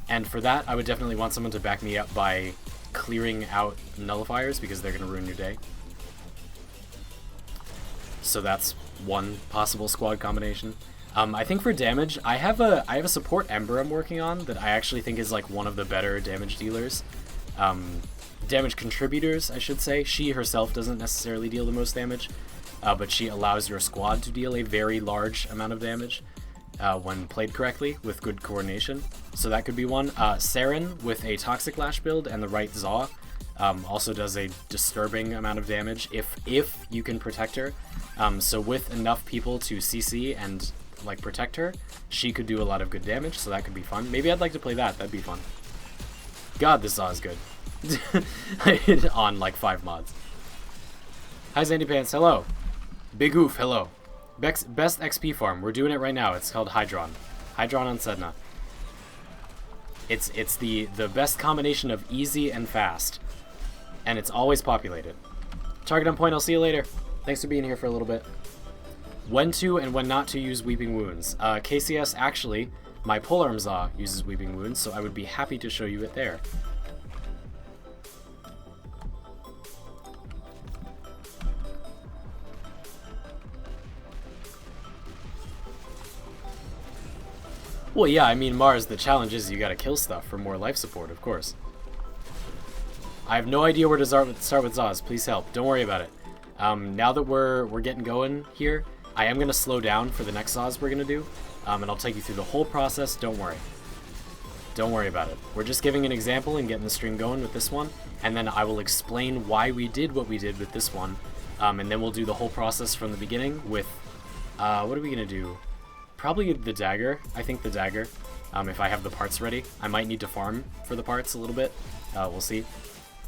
And for that, I would definitely want someone to back me up by clearing out nullifiers because they're going to ruin your day. So that's one possible squad combination. I think for damage, I have a support Ember I'm working on that I actually think is like one of the better damage dealers. Damage contributors, I should say. She herself doesn't necessarily deal the most damage, but she allows your squad to deal a very large amount of damage. when played correctly with good coordination. So that could be one. Saren with a Toxic Lash build and the right Zaw also does a disturbing amount of damage if you can protect her. So with enough people to CC and like protect her, she could do a lot of good damage, so that could be fun. Maybe I'd like to play that. That'd be fun. God, this Zaw is good. On like 5 mods. Hi XandyPants, hello. Big Oof, hello. Best XP farm. We're doing it right now. It's called Hydron. Hydron on Sedna. It's the best combination of easy and fast. And it's always populated. Target on point, I'll see you later. Thanks for being here for a little bit. When to and when not to use Weeping Wounds. KCS, actually, my polearm Zaw uses Weeping Wounds, so I would be happy to show you it there. Well, yeah, I mean, Mars, the challenge is you gotta kill stuff for more life support, of course. I have no idea where to start with Zaws. Please help. Don't worry about it. Now that we're getting going here, I am gonna slow down for the next Zaws we're gonna do, and I'll take you through the whole process. Don't worry. Don't worry about it. We're just giving an example and getting the stream going with this one, and then I will explain why we did what we did with this one, and then we'll do the whole process from the beginning with, what are we gonna do? Probably the dagger. I think the dagger. If I have the parts ready, I might need to farm for the parts a little bit. We'll see.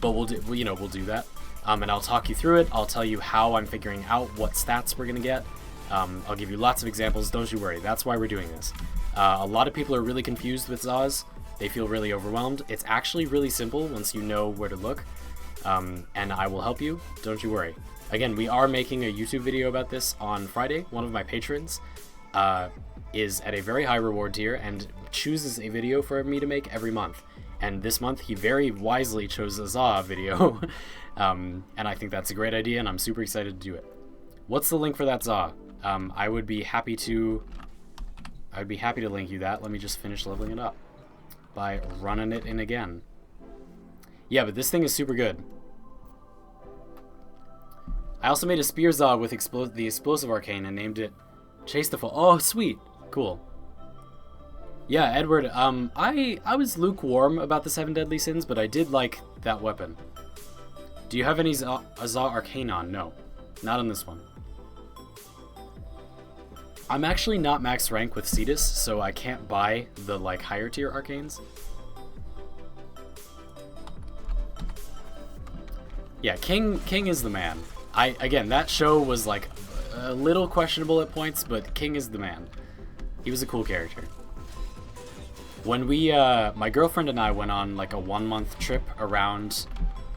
But we'll do that. And I'll talk you through it. I'll tell you how I'm figuring out what stats we're gonna get. I'll give you lots of examples. Don't you worry. That's why we're doing this. A lot of people are really confused with Zaws. They feel really overwhelmed. It's actually really simple once you know where to look. And I will help you. Don't you worry. Again, we are making a YouTube video about this on Friday. One of my patrons is at a very high reward tier and chooses a video for me to make every month. And this month he very wisely chose a Zaw video. And I think that's a great idea and I'm super excited to do it. What's the link for that Zaw? I would be happy to link you that. Let me just finish leveling it up by running it in again. Yeah, but this thing is super good. I also made a spear Zaw with the explosive arcane and named it Chase the Fall. Oh, sweet. Cool. Yeah, Edward, I was lukewarm about the 7 Deadly Sins, but I did like that weapon. Do you have any Zaw Arcane on? No. Not on this one. I'm actually not max rank with Cetus, so I can't buy the, like, higher tier Arcanes. Yeah, King is the man. Again, that show was, like, a little questionable at points, but King is the man. He was a cool character. When we, my girlfriend and I went on like a 1-month trip around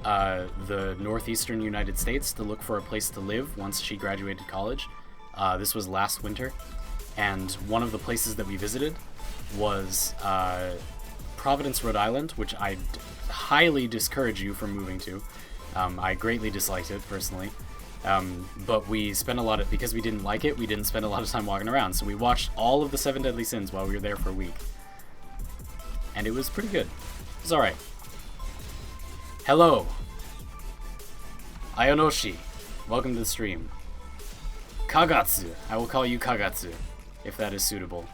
the northeastern United States to look for a place to live once she graduated college. This was last winter, and one of the places that we visited was Providence, Rhode Island, which I highly discourage you from moving to. I greatly disliked it personally. But we spent because we didn't like it, we didn't spend a lot of time walking around, so we watched all of the 7 Deadly Sins while we were there for a week. And it was pretty good. It was alright. Hello. Ayonoshi. Welcome to the stream. Kagatsu. I will call you Kagatsu, if that is suitable.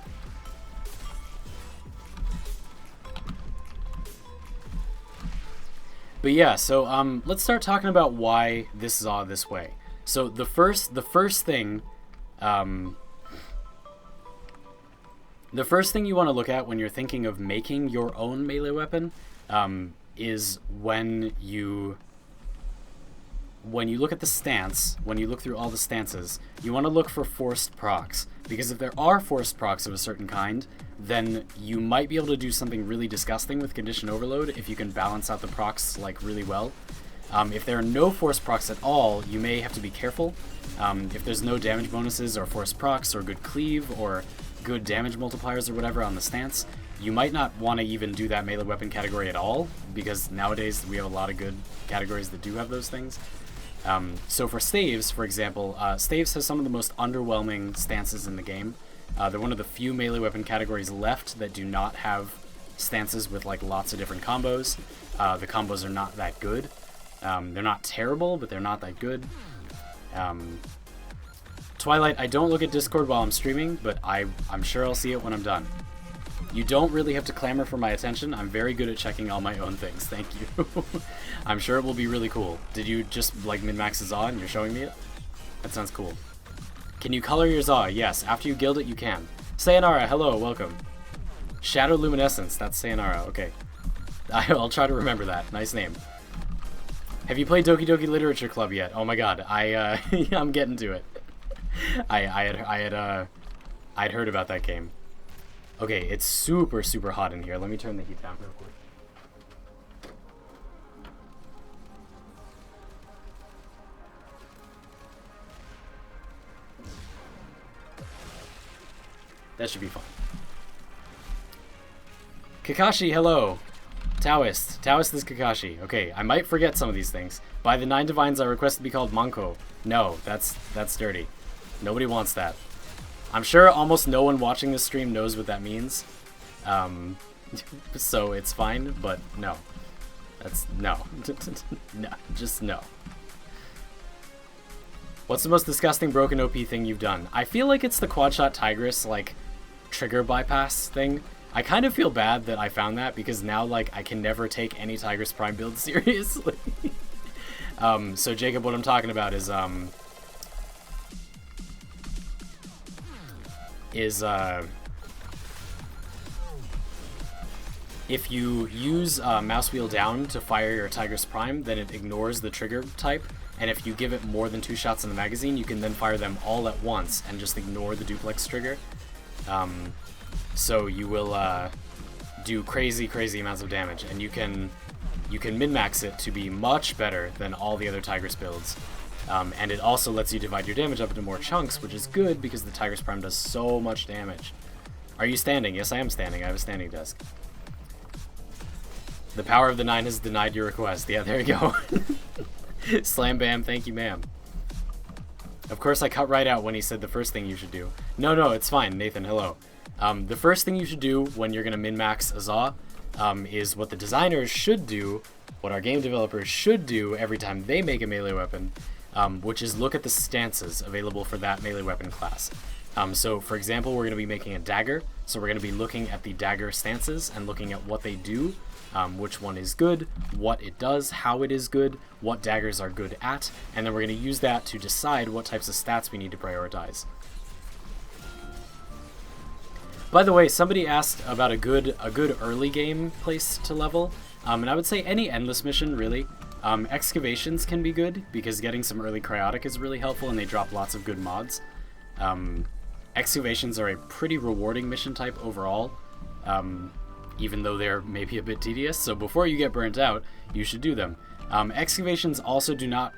But yeah, so let's start talking about why this Zaw this way. So the first thing you want to look at when you're thinking of making your own melee weapon is when you look at the stance, when you look through all the stances, you want to look for forced procs. Because if there are forced procs of a certain kind, then you might be able to do something really disgusting with condition overload if you can balance out the procs like really well. If there are no forced procs at all, you may have to be careful. If there's no damage bonuses or forced procs or good cleave or good damage multipliers or whatever on the stance, you might not want to even do that melee weapon category at all, because nowadays we have a lot of good categories that do have those things. So for Staves, for example, Staves has some of the most underwhelming stances in the game. They're one of the few melee weapon categories left that do not have stances with like lots of different combos. The combos are not that good. They're not terrible, but they're not that good. Twilight, I don't look at Discord while I'm streaming, but I'm sure I'll see it when I'm done. You don't really have to clamor for my attention. I'm very good at checking all my own things. Thank you. I'm sure it will be really cool. Did you just, like, min-max a Zaw and you're showing me it? That sounds cool. Can you color your Zaw? Yes. After you guild it, you can. Sayonara, hello, welcome. Shadow Luminescence, that's Sayonara, okay. I'll try to remember that. Nice name. Have you played Doki Doki Literature Club yet? Oh my god, I'm getting to it. I'd heard about that game. Okay, it's super, super hot in here. Let me turn the heat down real quick. That should be fun. Kakashi, hello. Taoist. Taoist is Kakashi. Okay, I might forget some of these things. By the 9 divines, I request to be called Manko. No, that's dirty. Nobody wants that. I'm sure almost no one watching this stream knows what that means. So it's fine, but no. That's no. No, just no. What's the most disgusting broken OP thing you've done? I feel like it's the quad-shot Tigress, like, trigger bypass thing. I kind of feel bad that I found that, because now, like, I can never take any Tigress Prime build seriously. So Jacob, what I'm talking about is if you use mouse wheel down to fire your Tigress Prime, then it ignores the trigger type, and if you give it more than 2 shots in the magazine, you can then fire them all at once and just ignore the duplex trigger. So you will do crazy amounts of damage, and you can min-max it to be much better than all the other Tigress builds. And it also lets you divide your damage up into more chunks, which is good because the Tigress Prime does so much damage. Are you standing? Yes, I am standing. I have a standing desk. The power of the 9 has denied your request. Yeah, there you go. Slam bam, thank you, ma'am. Of course, I cut right out when he said the first thing you should do. No, it's fine, Nathan, hello. The first thing you should do when you're going to min-max a Zaw is what the designers should do, what our game developers should do every time they make a melee weapon, which is look at the stances available for that melee weapon class. So, for example, we're going to be making a dagger, so we're going to be looking at the dagger stances and looking at what they do, which one is good, what it does, how it is good, what daggers are good at, and then we're going to use that to decide what types of stats we need to prioritize. By the way, somebody asked about a good early game place to level, and I would say any endless mission, really. Excavations can be good, because getting some early cryotic is really helpful, and they drop lots of good mods. Excavations are a pretty rewarding mission type overall, even though they're maybe a bit tedious, so before you get burnt out, you should do them. Excavations also do not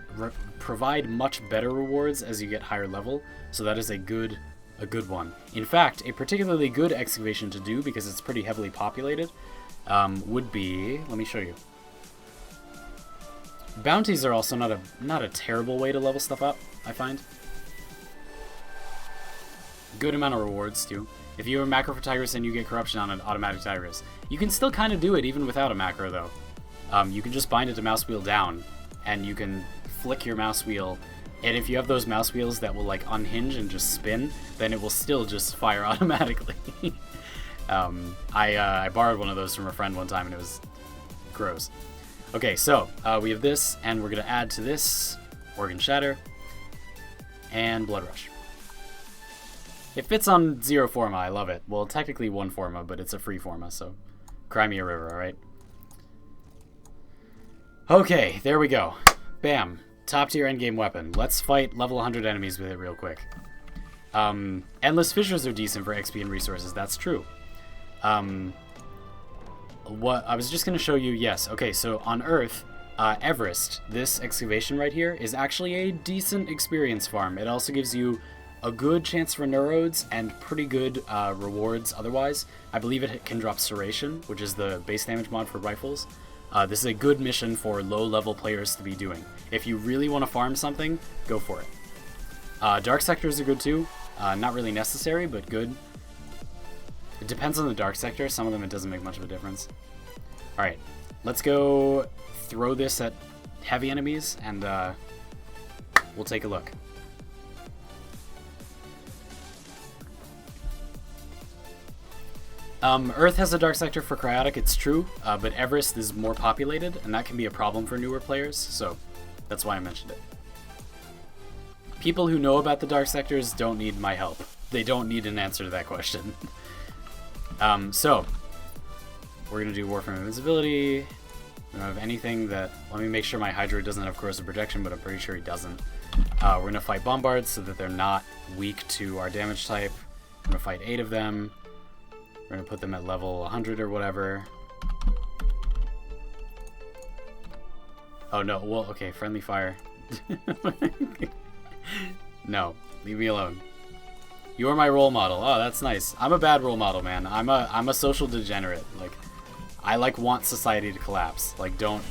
provide much better rewards as you get higher level, so that is a good one. In fact, a particularly good excavation to do, because it's pretty heavily populated, would be, let me show you. Bounties are also not a terrible way to level stuff up, I find. Good amount of rewards, too. If you have a macro for Tigress and you get corruption on an automatic Tigress. You can still kind of do it even without a macro, though. You can just bind it to mouse wheel down, and you can flick your mouse wheel, and if you have those mouse wheels that will, like, unhinge and just spin, then it will still just fire automatically. I borrowed one of those from a friend one time, and it was gross. Okay, so we have this, and we're going to add to this Organ Shatter and Blood Rush. It fits on 0 Forma, I love it. Well, technically 1 Forma, but it's a free Forma, so cry me a river, alright? Okay, there we go. Bam. Top tier endgame weapon. Let's fight level 100 enemies with it real quick. Endless fissures are decent for XP and resources, that's true. What I was just going to show you, yes. Okay, so on Earth, Everest, this excavation right here, is actually a decent experience farm. It also gives you a good chance for neurodes and pretty good rewards otherwise. I believe it can drop Serration, which is the base damage mod for rifles. This is a good mission for low-level players to be doing. If you really want to farm something, go for it. Dark sectors are good too. Not really necessary, but good. It depends on the dark sector. Some of them it doesn't make much of a difference. Alright, let's go throw this at heavy enemies, and we'll take a look. Earth has a dark sector for Cryotic, it's true, but Everest is more populated, and that can be a problem for newer players, so that's why I mentioned it. People who know about the dark sectors don't need my help. They don't need an answer to that question. So, we're going to do Warframe Invincibility. We don't have anything that... Let me make sure my Hydra doesn't have Corrosive Protection, but I'm pretty sure he doesn't. We're going to fight Bombards so that they're not weak to our damage type. We're going to fight 8 of them. We're going to put them at level 100 or whatever. Oh no, well, okay, friendly fire. No, leave me alone. You are my role model. Oh, that's nice. I'm a bad role model, man. I'm a social degenerate. Like, I want society to collapse. Like, don't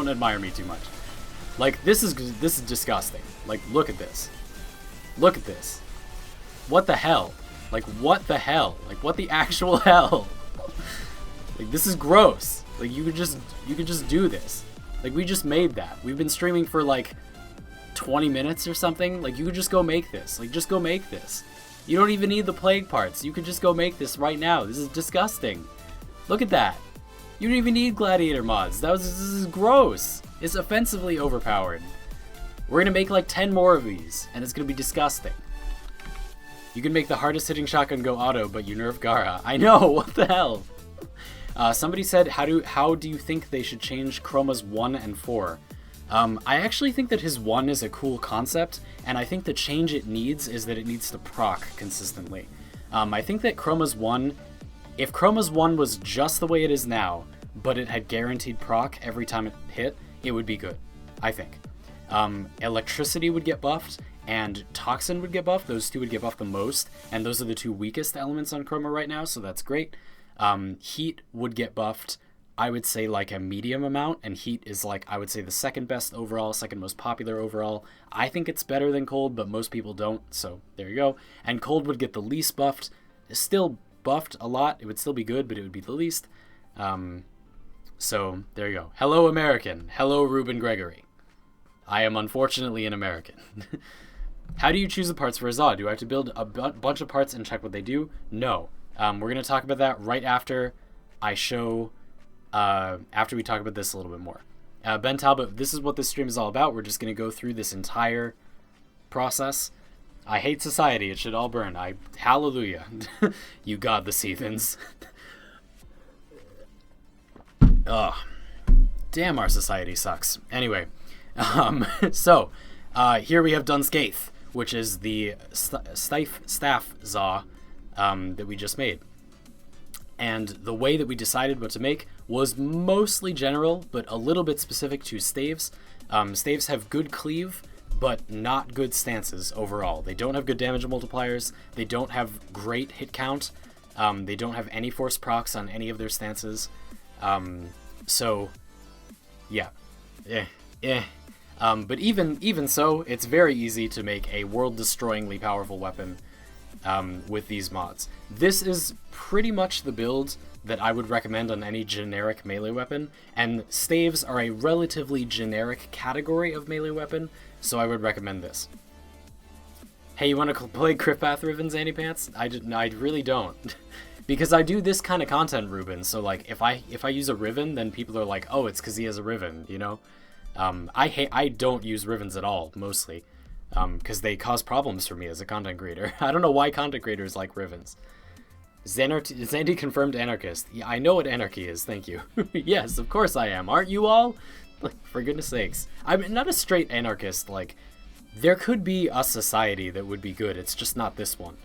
admire me too much. Like, this is disgusting. Like, look at this. Look at this. What the hell? Like, what the hell? Like, what the actual hell? Like, this is gross. Like, you could just do this. Like, we just made that. We've been streaming for like 20 minutes or something. Like, you could just go make this. Like, just go make this. You don't even need the plague parts. You could just go make this right now. This is disgusting. Look at that. You don't even need gladiator mods. This is gross. It's offensively overpowered. We're gonna make like 10 more of these, and it's gonna be disgusting. You can make the hardest hitting shotgun go auto, but you nerf Gara. I know, what the hell? Somebody said, how do you think they should change Chroma's 1 and 4? I actually think that his 1 is a cool concept, and I think the change it needs is that it needs to proc consistently. I think that Chroma's 1, if Chroma's 1 was just the way it is now, but it had guaranteed proc every time it hit, it would be good, I think. Electricity would get buffed, and Toxin would get buffed. Those two would get buffed the most, and those are the two weakest elements on Chroma right now, so that's great. Heat would get buffed, I would say like a medium amount, and Heat is like, I would say the second best overall, second most popular overall. I think it's better than Cold, but most people don't, so there you go. And Cold would get the least buffed. It's still buffed a lot, it would still be good, but it would be the least. So there you go. Hello American, hello Ruben Gregory. I am unfortunately an American. How do you choose the parts for a Zod? Do I have to build a bunch of parts and check what they do? No. We're going to talk about that right after I show, after we talk about this a little bit more. Ben Talbot, this is what this stream is all about. We're just going to go through this entire process. I hate society. It should all burn. Hallelujah. You godless heathens. Ugh. Damn, our society sucks. Anyway, so, here we have Dunscaith, which is the staff Zaw that we just made. And the way that we decided what to make was mostly general, but a little bit specific to staves. Staves have good cleave, but not good stances overall. They don't have good damage multipliers, they don't have great hit count, they don't have any force procs on any of their stances. So, yeah. But even so, it's very easy to make a world-destroyingly powerful weapon with these mods. This is pretty much the build that I would recommend on any generic melee weapon, and staves are a relatively generic category of melee weapon, so I would recommend this. Hey, you want to play Cryptpath Riven, XandyPants? I really don't. Because I do this kind of content, Ruben, so like, if I use a Riven, then people are like, oh, it's because he has a Riven, you know? I don't use Rivens at all, mostly, because they cause problems for me as a content creator. I don't know why content creators like Rivens. Xandy confirmed anarchist. Yeah, I know what anarchy is, thank you. Yes, of course I am. Aren't you all? Like, for goodness sakes. I'm not a straight anarchist, like, there could be a society that would be good, it's just not this one.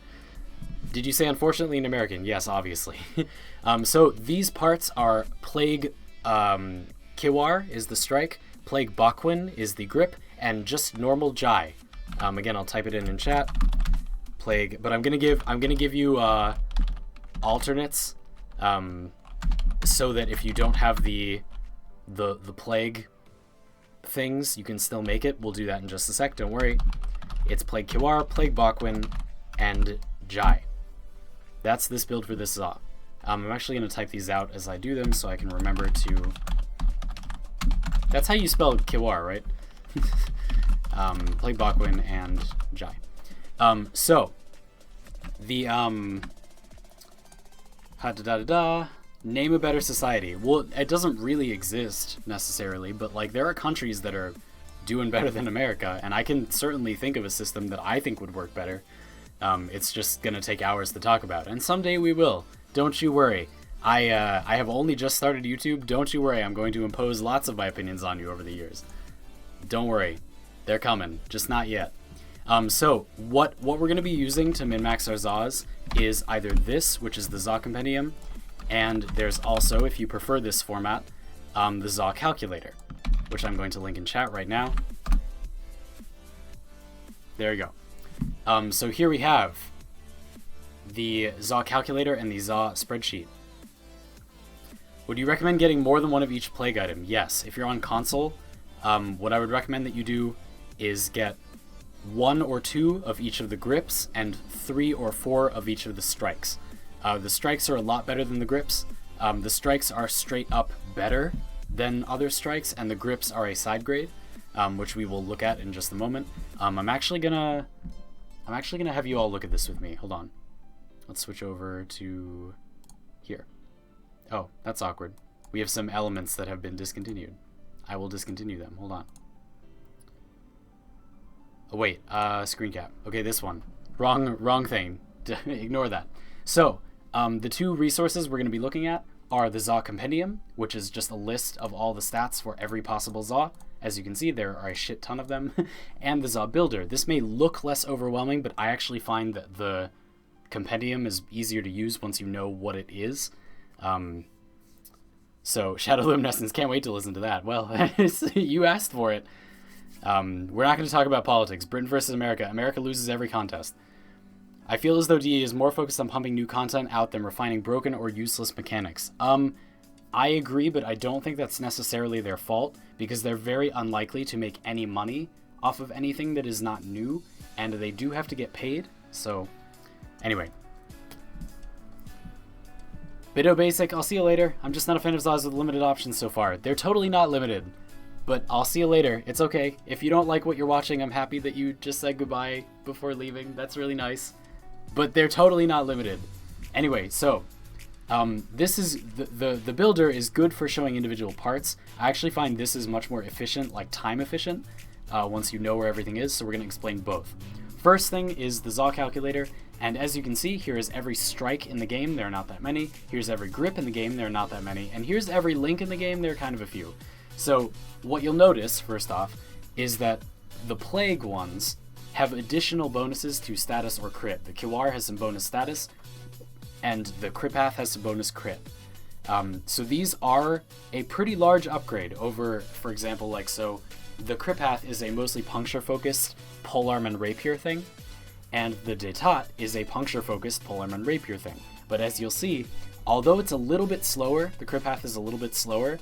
Did you say unfortunately an American? Yes, obviously. So these parts are Plague Kiwar is the strike, Plague Bakwin is the grip, and just normal Jai. Again, I'll type it in chat. Plague, but I'm gonna give you alternates, so that if you don't have the plague things, you can still make it. We'll do that in just a sec. Don't worry. It's Plague Kiwar, Plague Bakwin, and Jai. That's this build for this Zaw. I'm actually gonna type these out as I do them so I can remember to. That's how you spell Kiwar, right? Plague Bakwin and Jai. So the Ha da da da da. Name a better society. Well, it doesn't really exist necessarily, but like there are countries that are doing better than America, and I can certainly think of a system that I think would work better. It's just gonna take hours to talk about, and someday we will. Don't you worry. I have only just started YouTube. Don't you worry. I'm going to impose lots of my opinions on you over the years. Don't worry. They're coming, just not yet. So what we're gonna be using to min-max our ZAs is either this, which is the ZA compendium, and there's also, if you prefer this format, the ZA calculator, which I'm going to link in chat right now. There you go. So here we have the ZA calculator and the ZA spreadsheet. Would you recommend getting more than one of each plague item? Yes. If you're on console, what I would recommend that you do is get 1 or 2 of each of the grips and 3 or 4 of each of the strikes. The strikes are a lot better than the grips. The strikes are straight up better than other strikes, and the grips are a side grade, which we will look at in just a moment. I'm actually gonna have you all look at this with me. Hold on. Let's switch over to here. Oh, that's awkward. We have some elements that have been discontinued. I will discontinue them. Hold on. Oh wait, screen cap. Okay, this one. Wrong thing. Ignore that. So, the 2 resources we're going to be looking at are the ZA compendium, which is just a list of all the stats for every possible ZA. As you can see, there are a shit ton of them. And the ZA builder. This may look less overwhelming, but I actually find that the compendium is easier to use once you know what it is. So, Shadowluminescence, can't wait to listen to that. Well, you asked for it. We're not going to talk about politics. Britain versus America. America loses every contest. I feel as though DE is more focused on pumping new content out than refining broken or useless mechanics. I agree, but I don't think that's necessarily their fault, because they're very unlikely to make any money off of anything that is not new, and they do have to get paid. So, anyway. Bido Basic, I'll see you later. I'm just not a fan of ZAs with limited options so far. They're totally not limited. But I'll see you later. It's okay. If you don't like what you're watching, I'm happy that you just said goodbye before leaving. That's really nice. But they're totally not limited. Anyway, so this is the builder is good for showing individual parts. I actually find this is much more efficient, like time efficient, once you know where everything is. So we're going to explain both. First thing is the ZA calculator. And as you can see, here is every strike in the game. There are not that many. Here's every grip in the game. There are not that many. And here's every link in the game. There are kind of a few. So what you'll notice, first off, is that the plague ones have additional bonuses to status or crit. The Kiwar has some bonus status, and the Kripath has some bonus crit. So these are a pretty large upgrade over, for example, like so, the Kripath is a mostly puncture-focused polearm and rapier thing, and the Detat is a puncture-focused polearm and rapier thing. But as you'll see, although it's a little bit slower, the Kripath is a little bit slower,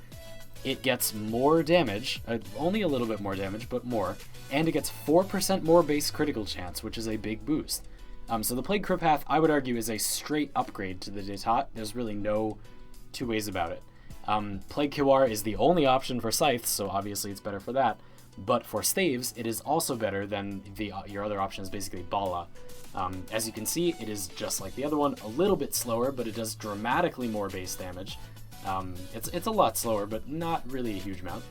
it gets more damage, only a little bit more damage, but more, and it gets 4% more base critical chance, which is a big boost. So the Plague Kripath, I would argue, is a straight upgrade to the Detat. There's really no two ways about it. Plague Kiwar is the only option for Scythes, so obviously it's better for that. But for Staves, it is also better than your other option is basically Bala. As you can see, it is just like the other one, a little bit slower, but it does dramatically more base damage. It's a lot slower, but not really a huge amount.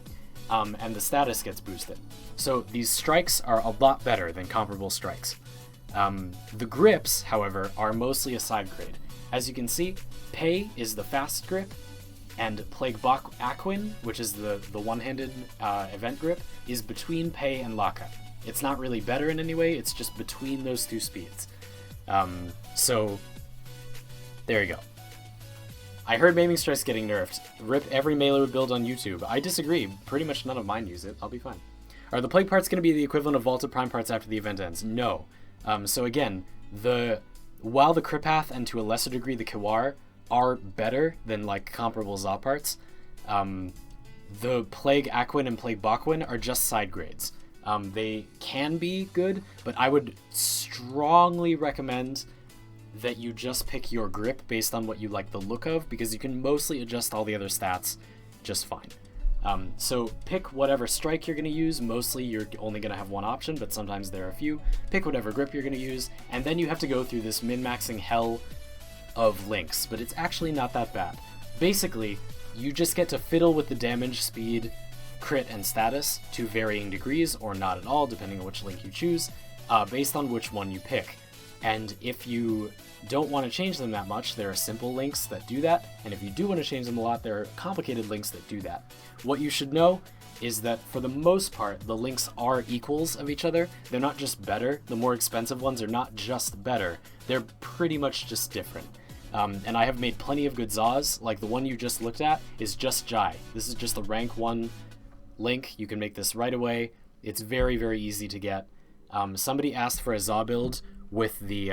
And the status gets boosted. So these strikes are a lot better than comparable strikes. The grips, however, are mostly a side grade. As you can see, Pei is the fast grip, and Plague Aquin, which is the one-handed event grip, is between Pei and Laka. It's not really better in any way, it's just between those two speeds. So, there you go. I heard Maiming Stress getting nerfed. Rip every melee build on YouTube. I disagree. Pretty much none of mine use it. I'll be fine. Are the plague parts going to be the equivalent of vaulted prime parts after the event ends? No. So again, while the Kripath and to a lesser degree the Kiwar are better than like comparable ZA parts, the Plague Aquin and Plague Bakwin are just side grades. They can be good, but I would strongly recommend that you just pick your grip based on what you like the look of, because you can mostly adjust all the other stats just fine. So pick whatever strike you're going to use. Mostly you're only going to have one option, but sometimes there are a few. Pick whatever grip you're going to use, and then you have to go through this min-maxing hell of links, but it's actually not that bad. Basically, you just get to fiddle with the damage, speed, crit, and status to varying degrees, or not at all, depending on which link you choose, based on which one you pick. And if you don't want to change them that much, there are simple links that do that, and if you do want to change them a lot, there are complicated links that do that. What you should know is that for the most part, the links are equals of each other. They're not just better. The more expensive ones are not just better. They're pretty much just different. And I have made plenty of good Zaws. Like the one you just looked at is just Jai. This is just the rank 1 link. You can make this right away. It's very, very easy to get. Somebody asked for a Zaw build with the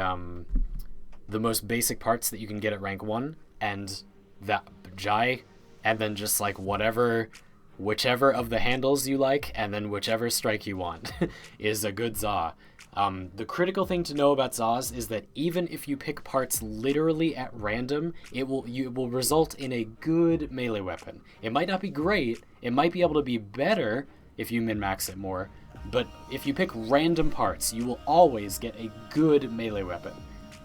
most basic parts that you can get at rank 1, and that Jai, and then just like whichever of the handles you like, and then whichever strike you want is a good Zaw. The critical thing to know about Zaws is that even if you pick parts literally at random, it will result in a good melee weapon. It might not be great, it might be able to be better if you min-max it more, but if you pick random parts, you will always get a good melee weapon.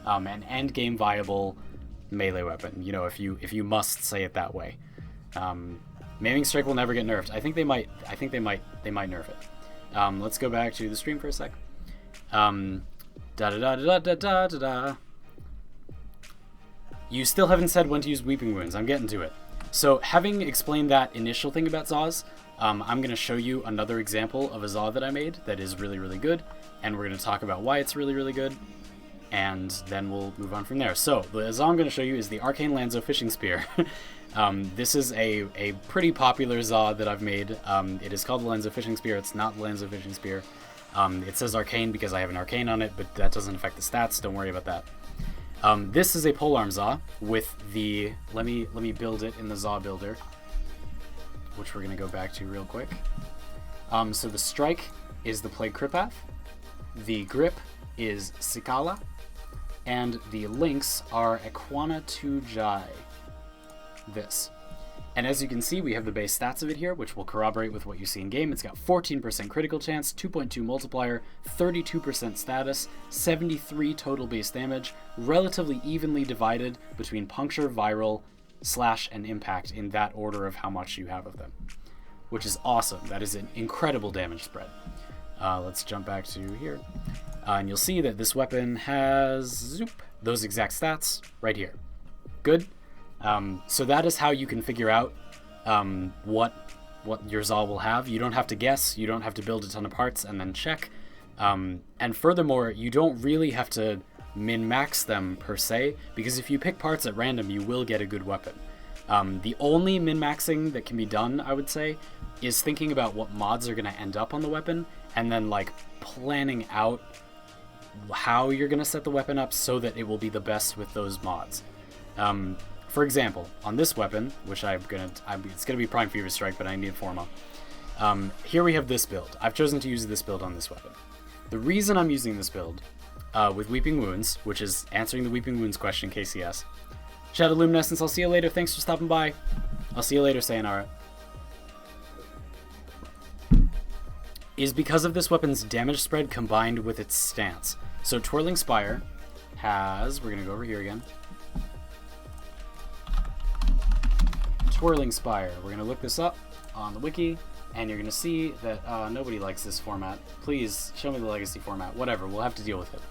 An end game viable melee weapon, you know, if you must say it that way. Maiming Strike will never get nerfed. I think they might nerf it. Let's go back to the stream for a sec. You still haven't said when to use Weeping Wounds. I'm getting to it. So having explained that initial thing about Zaws, I'm going to show you another example of a Zaw that I made that is really, really good, and we're going to talk about why it's really, really good, and then we'll move on from there. So the Zaw I'm going to show you is the Arcane Lanzo Fishing Spear. This is a pretty popular Zaw that I've made. It is called the Lanzo Fishing Spear. It's not the Lanzo Fishing Spear. It says Arcane because I have an Arcane on it, but that doesn't affect the stats. Don't worry about that. This is a polearm Zaw with the... Let me build it in the Zaw builder, which we're going to go back to real quick. So the strike is the Plague Kripath. The grip is Sikala. And the links are Equana to Jai. This. And as you can see, we have the base stats of it here, which will corroborate with what you see in game. It's got 14% critical chance, 2.2 multiplier, 32% status, 73 total base damage, relatively evenly divided between puncture, viral, slash, and impact in that order of how much you have of them, which is awesome. That is an incredible damage spread. Let's jump back to here. And you'll see that this weapon has those exact stats right here. Good. So that is how you can figure out what your Zaw will have. You don't have to guess, you don't have to build a ton of parts and then check. And furthermore, you don't really have to min-max them per se, because if you pick parts at random, you will get a good weapon. The only min-maxing that can be done, I would say, is thinking about what mods are going to end up on the weapon, and then like planning out how you're going to set the weapon up so that it will be the best with those mods. For example, on this weapon, which it's gonna be Prime Fever Strike, but I need Forma. Here we have this build. I've chosen to use this build on this weapon. The reason I'm using this build with Weeping Wounds, which is answering the Weeping Wounds question, KCS. Shadow Luminescence, I'll see you later. Thanks for stopping by. I'll see you later, Sayonara. Is because of this weapon's damage spread combined with its stance. So Twirling Spire has... We're gonna go over here again. Twirling Spire. We're going to look this up on the wiki, and you're going to see that nobody likes this format. Please show me the legacy format. Whatever, we'll have to deal with it.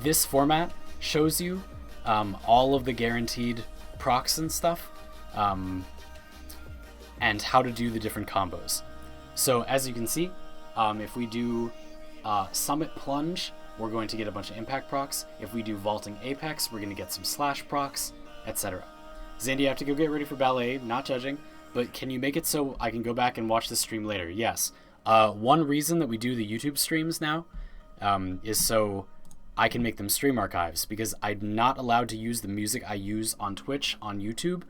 This format shows you all of the guaranteed procs and stuff, and how to do the different combos. So as you can see, if we do Summit Plunge, we're going to get a bunch of impact procs. If we do Vaulting Apex, we're going to get some slash procs, etc. Xandy, I have to go get ready for ballet, not judging, but can you make it so I can go back and watch this stream later? Yes. One reason that we do the YouTube streams now is so I can make them stream archives, because I'm not allowed to use the music I use on Twitch on YouTube.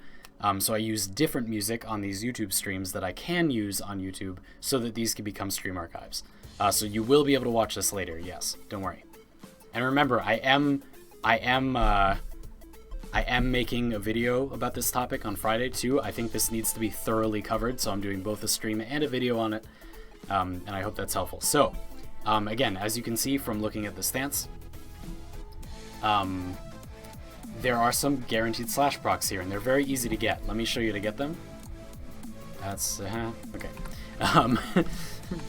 So I use different music on these YouTube streams that I can use on YouTube so that these can become stream archives. So you will be able to watch this later, yes, don't worry. And remember, I am making a video about this topic on Friday too. I think this needs to be thoroughly covered, so I'm doing both a stream and a video on it, and I hope that's helpful. So, again, as you can see from looking at the stance, there are some guaranteed slash procs here, and they're very easy to get. Let me show you to get them. That's, okay.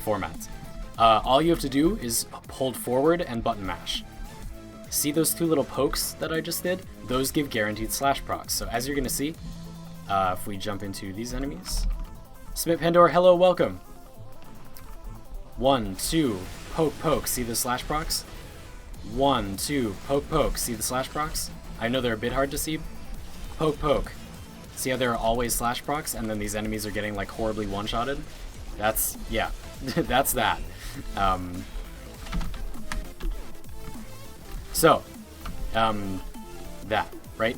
Formats. All you have to do is hold forward and button mash. See those two little pokes that I just did? Those give guaranteed slash procs. So as you're going to see, if we jump into these enemies. Smith Pandora, hello, welcome. 1, 2, poke, poke. See the slash procs? 1, 2, poke, poke. See the slash procs? I know they're a bit hard to see. Poke, poke. See how there are always slash procs, and then these enemies are getting like horribly one-shotted? That's, yeah, that's that. That, right?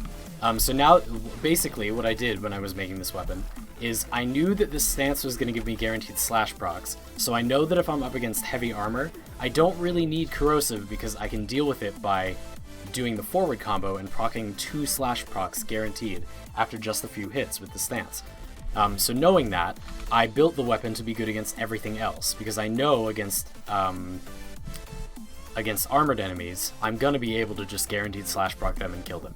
So now, basically, what I did when I was making this weapon is I knew that this stance was going to give me guaranteed slash procs, so I know that if I'm up against heavy armor, I don't really need corrosive because I can deal with it by doing the forward combo and proccing 2 slash procs guaranteed after just a few hits with the stance. So knowing that, I built the weapon to be good against everything else, because I know against armored enemies, I'm gonna be able to just guaranteed slash proc them and kill them.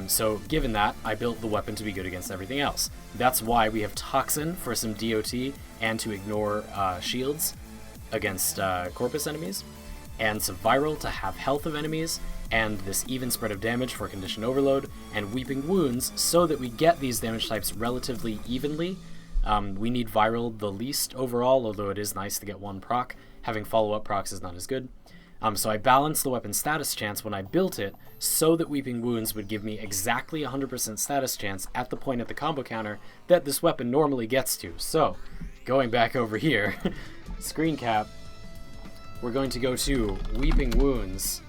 So given that, I built the weapon to be good against everything else. That's why we have Toxin for some DOT and to ignore shields against Corpus enemies, and some Viral to have health of enemies, and this even spread of damage for Condition Overload, and Weeping Wounds so that we get these damage types relatively evenly. We need Viral the least overall, although it is nice to get 1 proc. Having follow-up procs is not as good. So I balanced the weapon status chance when I built it so that Weeping Wounds would give me exactly 100% status chance at the point at the combo counter that this weapon normally gets to. So, going back over here, screen cap, we're going to go to Weeping Wounds,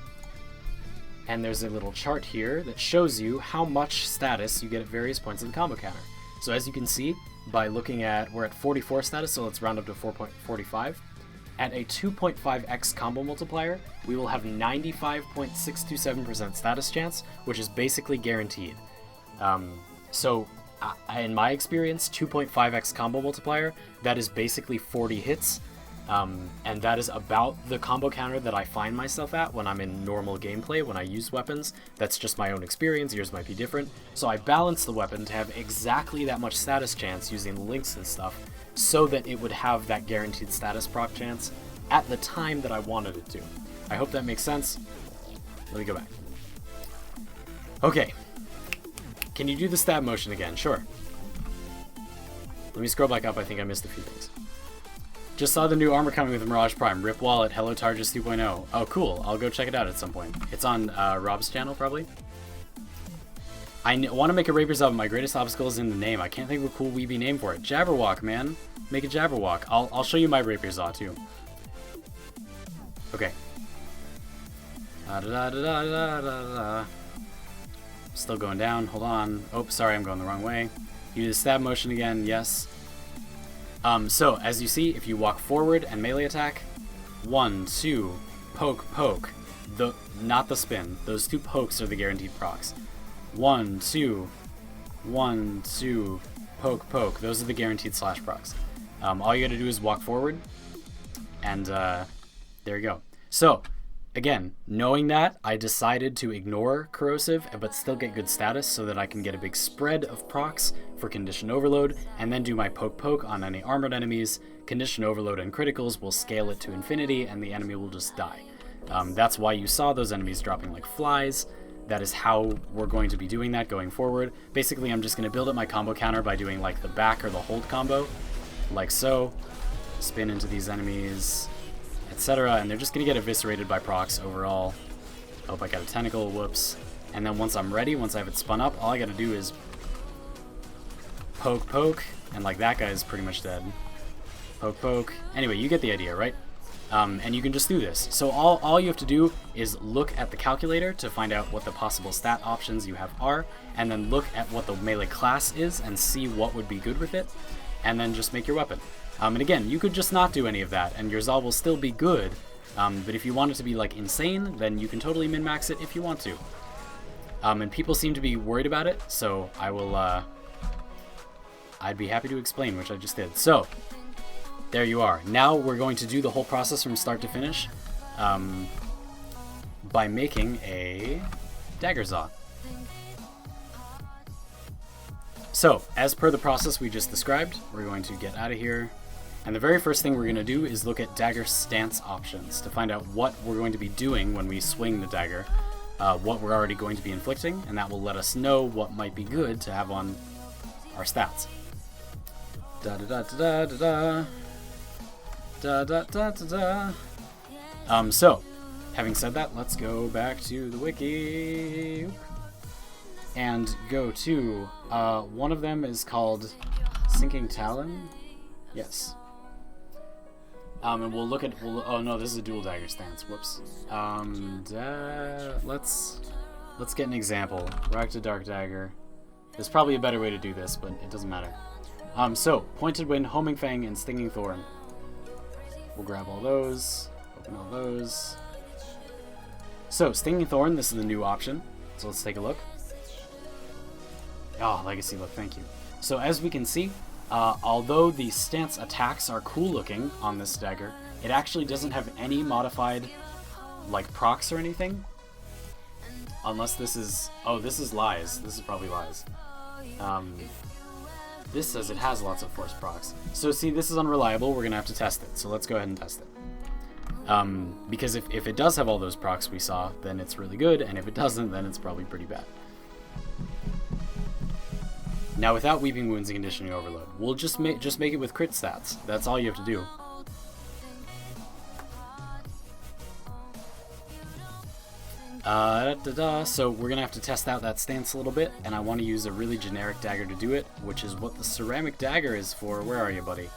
and there's a little chart here that shows you how much status you get at various points of the combo counter. So as you can see, by looking at, we're at 44 status, so let's round up to 4.45. At a 2.5x combo multiplier, we will have 95.627% status chance, which is basically guaranteed. In my experience, 2.5x combo multiplier, that is basically 40 hits, and that is about the combo counter that I find myself at when I'm in normal gameplay, when I use weapons. That's just my own experience, yours might be different. So I balanced the weapon to have exactly that much status chance using links and stuff, so that it would have that guaranteed status proc chance at the time that I wanted it to. I hope that makes sense. Let me go back. Okay. Can you do the stab motion again? Sure. Let me scroll back up. I think I missed a few things. Just saw the new armor coming with Mirage Prime. Rip Wallet, Hello Targus 2.0. Oh, cool. I'll go check it out at some point. It's on Rob's channel, probably. I want to make a Rapier Saw, but my greatest obstacle is in the name. I can't think of a cool weeby name for it. Jabberwock, man. Make a Jabberwock. I'll show you my Rapier Saw, too. Okay. Still going down. Hold on. Oh, sorry, I'm going the wrong way. You do the stab motion again. Yes. So, as you see, if you walk forward and melee attack, 1, 2, poke, poke. Not the spin. Those 2 pokes are the guaranteed procs. 1, 2, 1, 2, poke, poke. Those are the guaranteed slash procs. All you gotta do is walk forward, and there you go. So, again, knowing that, I decided to ignore corrosive, but still get good status so that I can get a big spread of procs for Condition Overload, and then do my poke, poke on any armored enemies. Condition Overload and criticals will scale it to infinity, and the enemy will just die. That's why you saw those enemies dropping like flies. That is how we're going to be doing that going forward. Basically, I'm just going to build up my combo counter by doing like the back or the hold combo, like so. Spin into these enemies, etc. And they're just going to get eviscerated by procs overall. Oh, I got a tentacle, whoops. And then once I'm ready, once I have it spun up, all I got to do is poke, poke, and like that guy is pretty much dead. Poke, poke. Anyway, you get the idea, right? And you can just do this. So all you have to do is look at the calculator to find out what the possible stat options you have are, and then look at what the melee class is and see what would be good with it, and then just make your weapon. And again, you could just not do any of that, and your Zal will still be good, but if you want it to be like insane, then you can totally min-max it if you want to. And people seem to be worried about it, so I will, I'd be happy to explain, which I just did. So, there you are. Now we're going to do the whole process from start to finish by making a dagger saw. So, as per the process we just described, we're going to get out of here. And the very first thing we're going to do is look at dagger stance options to find out what we're going to be doing when we swing the dagger, what we're already going to be inflicting, and that will let us know what might be good to have on our stats. Da da da da da da da da da da da. So, having said that, let's go back to the wiki and go to one of them is called Sinking Talon. Yes. And we'll look at. Oh no, this is a dual dagger stance. Whoops. Let's get an example. Rock to dark dagger. There's probably a better way to do this, but it doesn't matter. So pointed wind, homing fang, and stinging thorn. We'll grab all those. Open all those. So stinging thorn. This is the new option. So let's take a look. Oh, legacy look. Thank you. So as we can see. Although the stance attacks are cool looking on this dagger, it actually doesn't have any modified, like, procs or anything. Unless this is... Oh, this is lies. This is probably lies. This says it has lots of force procs. So see, this is unreliable. We're going to have to test it. So let's go ahead and test it. Because if it does have all those procs we saw, then it's really good. And if it doesn't, then it's probably pretty bad. Now, without Weeping Wounds and Conditioning Overload, we'll just make it with crit stats. That's all you have to do. So we're gonna have to test out that stance a little bit, and I want to use a really generic dagger to do it, which is what the ceramic dagger is for. Where are you, buddy?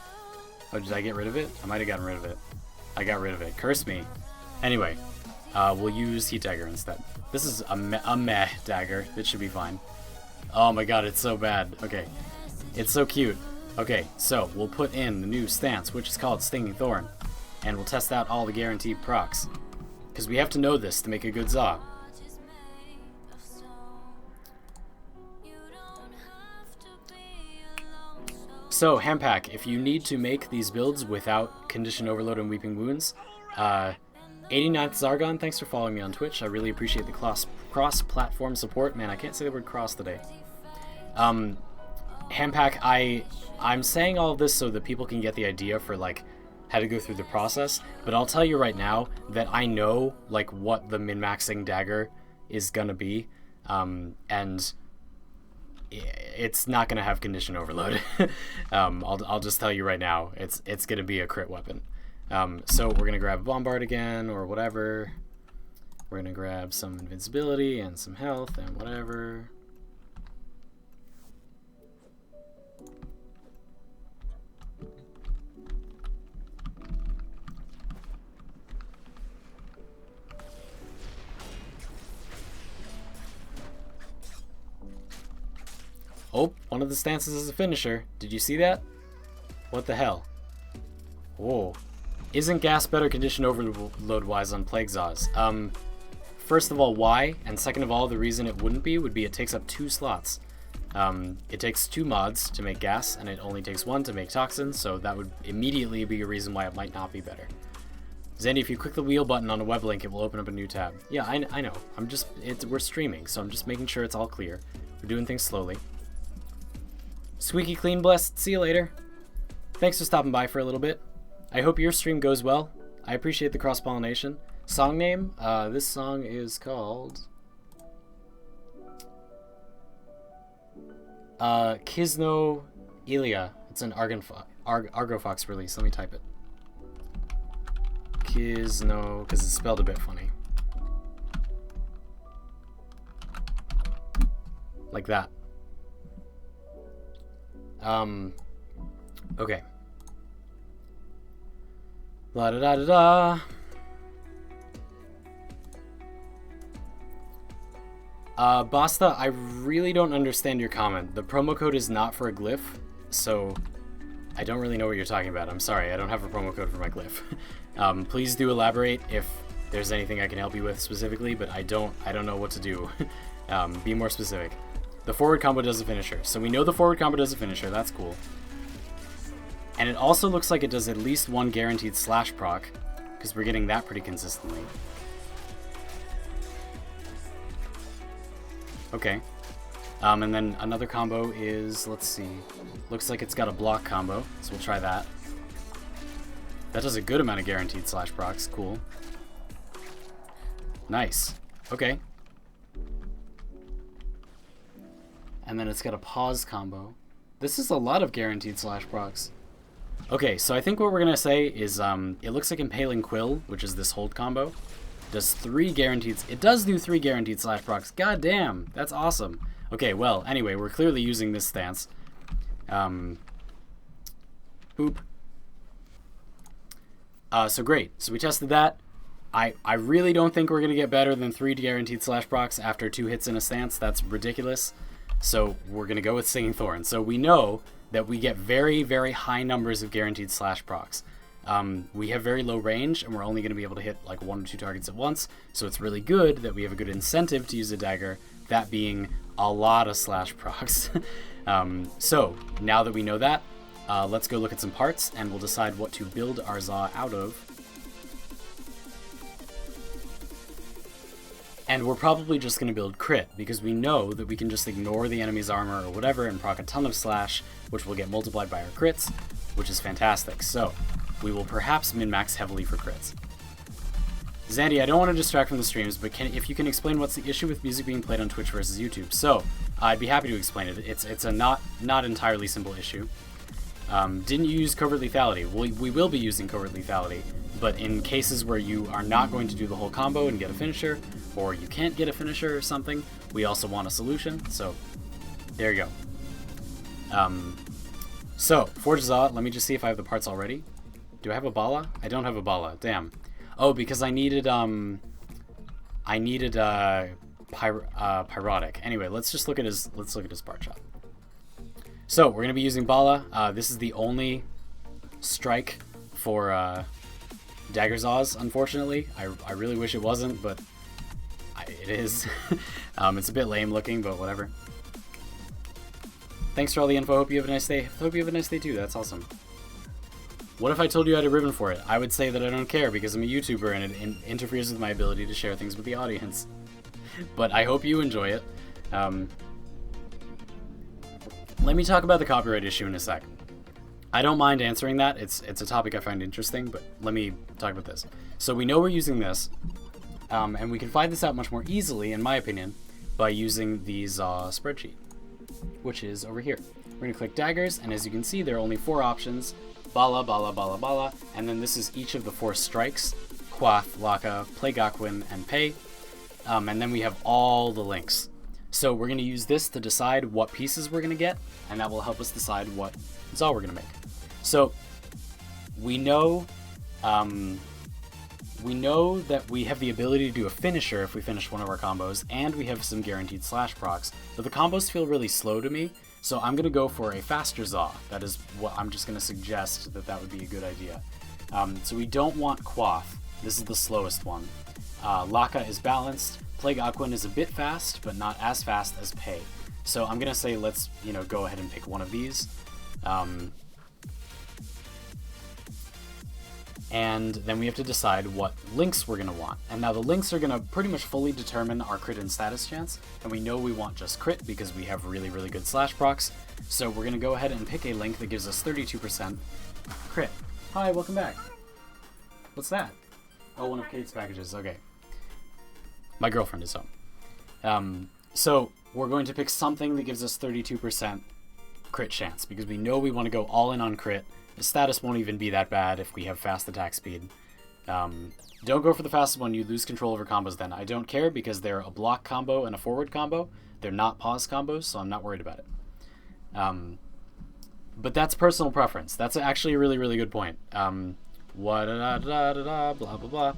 Oh, did I get rid of it? I might have gotten rid of it. I got rid of it. Curse me. Anyway, we'll use Heat Dagger instead. This is a meh dagger. It should be fine. Oh my god, it's so bad. Okay. It's so cute. Okay, so we'll put in the new stance, which is called Stinging Thorn. And we'll test out all the guaranteed procs. Because we have to know this to make a good Za. So, Hampack, if you need to make these builds without Condition Overload and Weeping Wounds, 89th Zargon, thanks for following me on Twitch. I really appreciate the cross-platform support. Man, I can't say the word cross today. Hampack, I'm saying all of this so that people can get the idea for, like, how to go through the process, but I'll tell you right now that I know, like, what the min-maxing dagger is gonna be, and it's not gonna have Condition Overload. I'll just tell you right now, it's gonna be a crit weapon. So we're gonna grab Bombard again, or whatever. We're gonna grab some invincibility and some health and whatever. Oh, one of the stances is a finisher. Did you see that? What the hell? Whoa. Isn't gas better condition overload-wise on Plague Zaws? First of all, why? And second of all, the reason it wouldn't be would be it takes up 2 slots. It takes 2 mods to make gas, and it only takes 1 to make toxin, so that would immediately be a reason why it might not be better. Zandy, if you click the wheel button on a web link, it will open up a new tab. Yeah, I know. We're streaming, so I'm just making sure it's all clear. We're doing things slowly. Squeaky clean, blessed. See you later. Thanks for stopping by for a little bit. I hope your stream goes well. I appreciate the cross-pollination. Song name? This song is called... Kisno Ilia. It's an Argo Fox release. Let me type it. Kisno, because it's spelled a bit funny. Like that. Okay. La da da da da. Basta, I really don't understand your comment. The promo code is not for a glyph, so I don't really know what you're talking about. I'm sorry, I don't have a promo code for my glyph. Please do elaborate if there's anything I can help you with specifically, but I don't know what to do. Be more specific. The forward combo does a finisher. So we know the forward combo does a finisher. That's cool. And it also looks like it does at least 1 guaranteed slash proc, because we're getting that pretty consistently. Okay. And then another combo is, let's see, looks like it's got a block combo, so we'll try that. That does a good amount of guaranteed slash procs. Cool. Nice. Okay. And then it's got a pause combo. This is a lot of guaranteed slash procs. Okay, so I think what we're going to say is it looks like Impaling Quill, which is this hold combo, does 3 guaranteed... It does do 3 guaranteed slash procs. God damn, that's awesome. Okay, well, anyway, we're clearly using this stance. Boop. So great. So we tested that. I really don't think we're going to get better than 3 guaranteed slash procs after 2 hits in a stance. That's ridiculous. So we're going to go with Singing Thorn. So we know that we get very, very high numbers of guaranteed slash procs. We have very low range, and we're only going to be able to hit like 1 or 2 targets at once. So it's really good that we have a good incentive to use a dagger, that being a lot of slash procs. So now that we know that, let's go look at some parts, and we'll decide what to build our Zaw out of. And we're probably just going to build crit, because we know that we can just ignore the enemy's armor or whatever and proc a ton of slash, which will get multiplied by our crits, which is fantastic. So we will perhaps min-max heavily for crits. Xandy, I don't want to distract from the streams, but if you can explain what's the issue with music being played on Twitch versus YouTube. So I'd be happy to explain it. It's a not entirely simple issue. Didn't you use Covert Lethality? We will be using Covert Lethality, but in cases where you are not going to do the whole combo and get a finisher, or you can't get a finisher or something, we also want a solution. So there you go. So Forge Zaw, let me just see if I have the parts already. Do I have a Bala? I don't have a Bala. Damn. Oh, because I needed Pyrotic. Anyway, let's look at his part shot. So we're gonna be using Bala. This is the only strike for Dagger Zaws, unfortunately. I really wish it wasn't, but it is. It's a bit lame looking, but whatever. Thanks for all the info. Hope you have a nice day. Hope you have a nice day too. That's awesome. What if I told you I had a ribbon for it? I would say that I don't care because I'm a YouTuber and it interferes with my ability to share things with the audience. But I hope you enjoy it. Let me talk about the copyright issue in a sec. I don't mind answering that. It's a topic I find interesting, but let me talk about this. So we know we're using this, and we can find this out much more easily, in my opinion, by using the Zaw spreadsheet, which is over here. We're going to click daggers, and as you can see, there are only 4 options. Bala, Bala, Bala, Bala, and then this is each of the 4 strikes, Quath, Laka, Plague-Aquin, and Pei, and then we have all the links. So we're going to use this to decide what pieces we're going to get, and that will help us decide what Zaw we're going to make. So we know that we have the ability to do a finisher if we finish one of our combos, and we have some guaranteed slash procs, but the combos feel really slow to me, so I'm going to go for a faster Zaw. That is what I'm just going to suggest that would be a good idea. So we don't want Quath. This is the slowest one. Laka is balanced. Plague-Aquin is a bit fast, but not as fast as Pei. So I'm going to say let's go ahead and pick one of these. And then we have to decide what links we're going to want. And now the links are going to pretty much fully determine our crit and status chance, and we know we want just crit because we have really, really good slash procs. So we're going to go ahead and pick a link that gives us 32% crit. Hi, welcome back. What's that? Oh, one of Kate's packages. Okay. My girlfriend is home. So we're going to pick something that gives us 32% crit chance because we know we want to go all in on crit. The status won't even be that bad if we have fast attack speed. Don't go for the fastest one, you lose control over combos then. I don't care because they're a block combo and a forward combo. They're not pause combos, so I'm not worried about it. But that's personal preference. That's actually a really, really good point. Blah, blah, blah.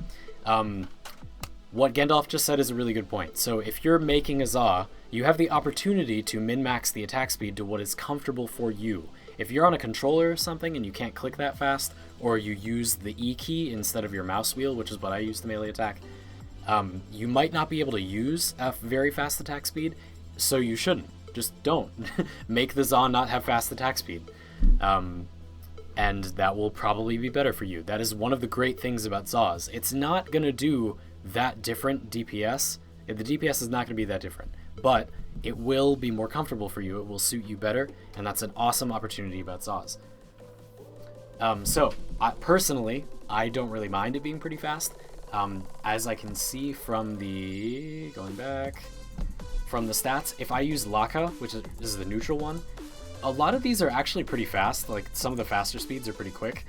What Gandalf just said is a really good point. So if you're making a Zaw, you have the opportunity to min-max the attack speed to what is comfortable for you. If you're on a controller or something and you can't click that fast, or you use the E key instead of your mouse wheel, which is what I use to melee attack, you might not be able to use a very fast attack speed, so you shouldn't. Just don't. Make the Zaw not have fast attack speed. And that will probably be better for you. That is one of the great things about Zaws. It's not going to do that different DPS. The DPS is not going to be that different. But it will be more comfortable for you. It will suit you better, and that's an awesome opportunity about saws. So, personally, I don't really mind it being pretty fast. As I can see from the... going back... from the stats, if I use Laka, which is the neutral one, a lot of these are actually pretty fast. Like, some of the faster speeds are pretty quick.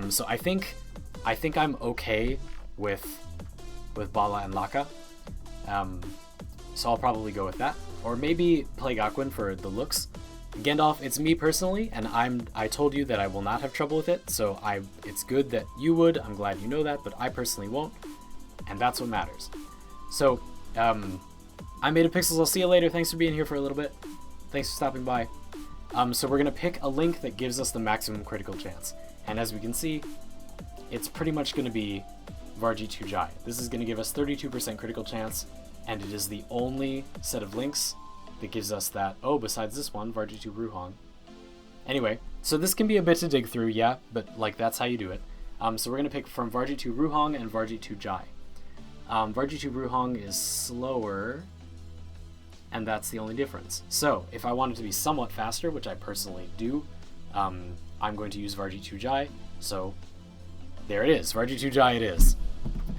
So I think I'm okay with Bala and Laka. So I'll probably go with that. Or maybe play Gakuin for the looks. Gandalf, it's me personally, and I told you that I will not have trouble with it, so it's good that you would. I'm glad you know that, but I personally won't, and that's what matters. So, I made a Pixels. I'll see you later. Thanks for being here for a little bit. Thanks for stopping by. So we're gonna pick a link that gives us the maximum critical chance, and as we can see, it's pretty much gonna be Vargi 2 Jai. This is gonna give us 32% critical chance, and it is the only set of links that gives us that. Oh, besides this one, Vargi 2 Ruhong. Anyway, so this can be a bit to dig through, yeah, but like that's how you do it. So we're gonna pick from Vargi 2 Ruhong and Vargi 2 Jai. Vargi 2 Ruhong is slower, and that's the only difference. So if I want it to be somewhat faster, which I personally do, I'm going to use Vargi 2 Jai. So there it is, Vargi 2 Jai it is.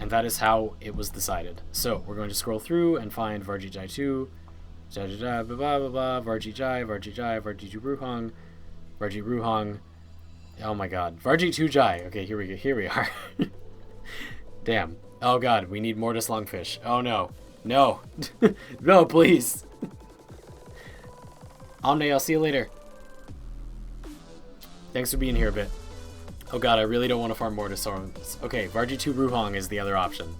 And that is how it was decided. So we're going to scroll through and find Vargi Jai 2, Vargi Jai, Vargi 2 Ruhong, Vargi Ruhong. Oh my god, Vargi 2 Jai. Okay, here we are. Damn. Oh god, we need Mortis Lungfish. Oh no. No. No, please. Omne, I'll see you later. Thanks for being here a bit. Oh god, I really don't want to farm Mortis. Okay, Vargi 2 Ruhong is the other option.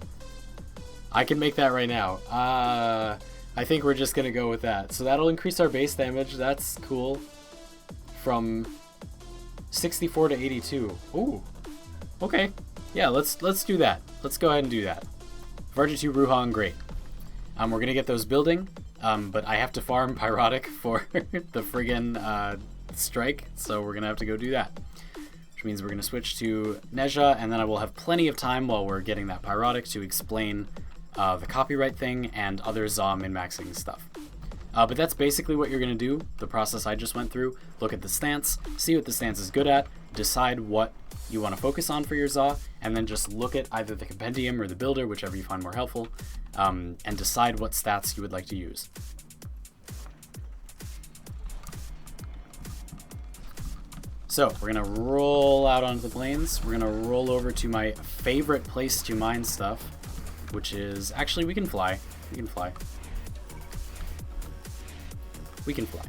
I can make that right now. I think we're just gonna go with that. So that'll increase our base damage. That's cool. From 64 to 82. Ooh. Okay. Yeah, let's do that. Let's go ahead and do that. Vargi 2 Ruhong, great. We're gonna get those building, but I have to farm Pyrotic for the friggin' strike, so we're gonna have to go do that. Which means we're gonna switch to Nezha, and then I will have plenty of time while we're getting that Pyrotic to explain the copyright thing and other ZA min-maxing stuff. But that's basically what you're gonna do, the process I just went through. Look at the stance, see what the stance is good at, decide what you want to focus on for your ZA, and then just look at either the compendium or the builder, whichever you find more helpful, and decide what stats you would like to use. So we're gonna roll out onto the plains. We're gonna roll over to my favorite place to mine stuff, which is, actually we can fly. We can fly. We can fly.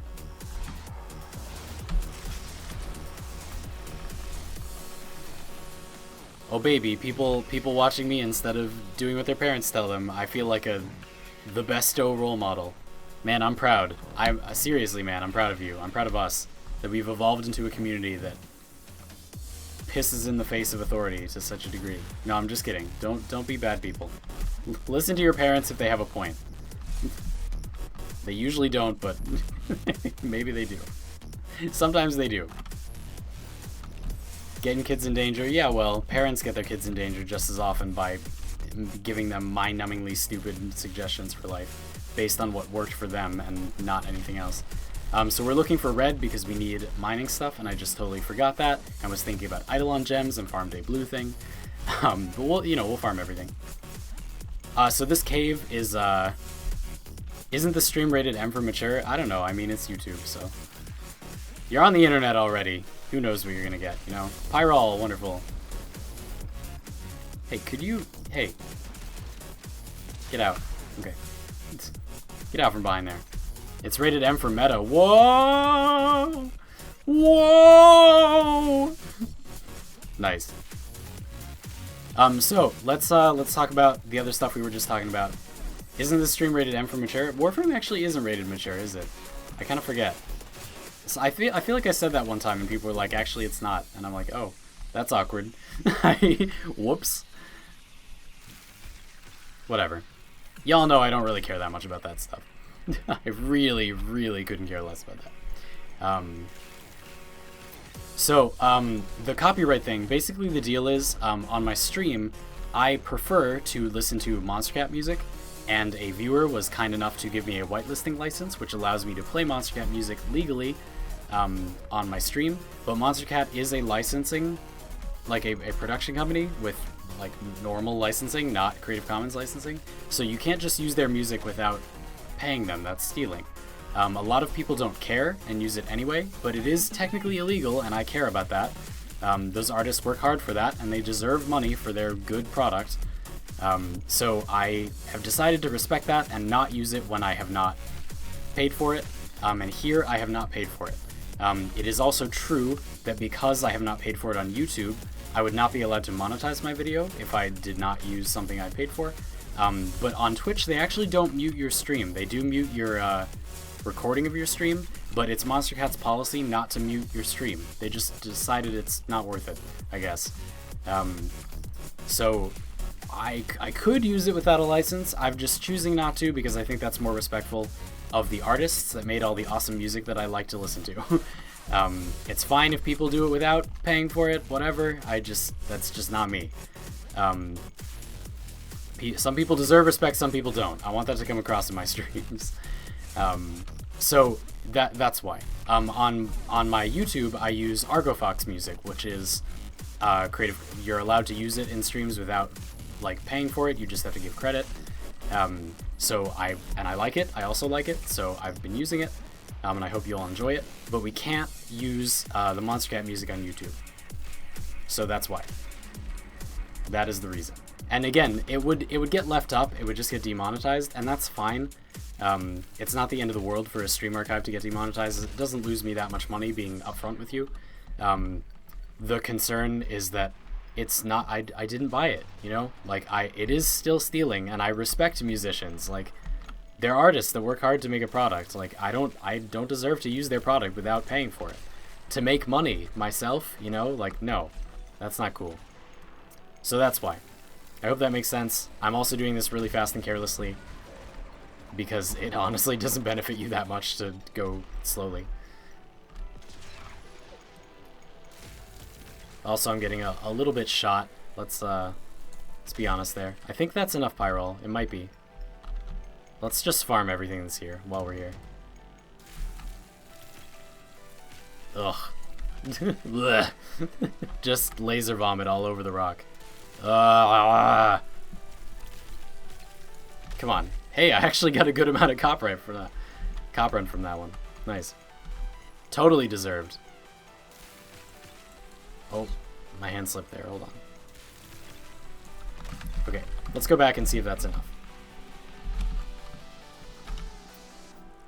Oh baby, people watching me instead of doing what their parents tell them. I feel like the besto role model. Man, I'm proud. Seriously, man, I'm proud of you. I'm proud of us that we've evolved into a community that pisses in the face of authority to such a degree. No, I'm just kidding. Don't be bad people. Listen to your parents if they have a point. They usually don't, but maybe they do. Sometimes they do. Getting kids in danger? Yeah, well, parents get their kids in danger just as often by giving them mind-numbingly stupid suggestions for life based on what worked for them and not anything else. So we're looking for red because we need mining stuff, and I just totally forgot that and was thinking about Eidolon gems and farmed a blue thing. But we'll farm everything. So this cave is, isn't the stream rated M for mature? I don't know. I mean, it's YouTube, so. You're on the internet already. Who knows what you're gonna get, you know? Pyrol, wonderful. Hey, could you... Hey. Get out. Okay. Get out from behind there. It's rated M for meta. Whoa! Whoa! Nice. So, let's talk about the other stuff we were just talking about. Isn't this stream rated M for mature? Warframe actually isn't rated mature, is it? I kind of forget. So I feel like I said that one time and people were like, actually it's not. And I'm like, oh, that's awkward. Whoops. Whatever. Y'all know I don't really care that much about that stuff. I really, really couldn't care less about that. So, the copyright thing, basically the deal is, on my stream, I prefer to listen to Monster Cat music, and a viewer was kind enough to give me a whitelisting license, which allows me to play Monstercat music legally on my stream. But Monstercat is a licensing, like a production company with like normal licensing, not Creative Commons licensing. So you can't just use their music without paying them. That's stealing. A lot of people don't care and use it anyway, but it is technically illegal, and I care about that. Those artists work hard for that, and they deserve money for their good product. So I have decided to respect that and not use it when I have not paid for it. And here I have not paid for it. It is also true that because I have not paid for it on YouTube, I would not be allowed to monetize my video if I did not use something I paid for. But on Twitch, they actually don't mute your stream. They do mute your recording of your stream, but it's Monstercat's policy not to mute your stream. They just decided it's not worth it, I guess. So I could use it without a license. I'm just choosing not to because I think that's more respectful of the artists that made all the awesome music that I like to listen to. It's fine if people do it without paying for it, whatever. That's just not me. Some people deserve respect, some people don't. I want that to come across in my streams. So that's why. On my YouTube, I use ArgoFox music, which is creative. You're allowed to use it in streams without like paying for it. You just have to give credit. So I like it. I also like it. So I've been using it, and I hope you all enjoy it. But we can't use the Monstercat music on YouTube. So that's why. That is the reason. And again, it would get left up. It would just get demonetized, and that's fine. It's not the end of the world for a stream archive to get demonetized. It doesn't lose me that much money, being upfront with you. The concern is that it's not. I didn't buy it. You know, like it is still stealing, and I respect musicians. Like they're artists that work hard to make a product. Like I don't deserve to use their product without paying for it. To make money myself, you know, like no, that's not cool. So that's why. I hope that makes sense. I'm also doing this really fast and carelessly because it honestly doesn't benefit you that much to go slowly. Also, I'm getting a little bit shot. Let's be honest there. I think that's enough pyrol. It might be. Let's just farm everything that's here while we're here. Ugh. Blech. Just laser vomit all over the rock. Come on. Hey, I actually got a good amount of copyright for that. Copyright from that one. Nice. Totally deserved. Oh, my hand slipped there. Hold on. Okay, let's go back and see if that's enough.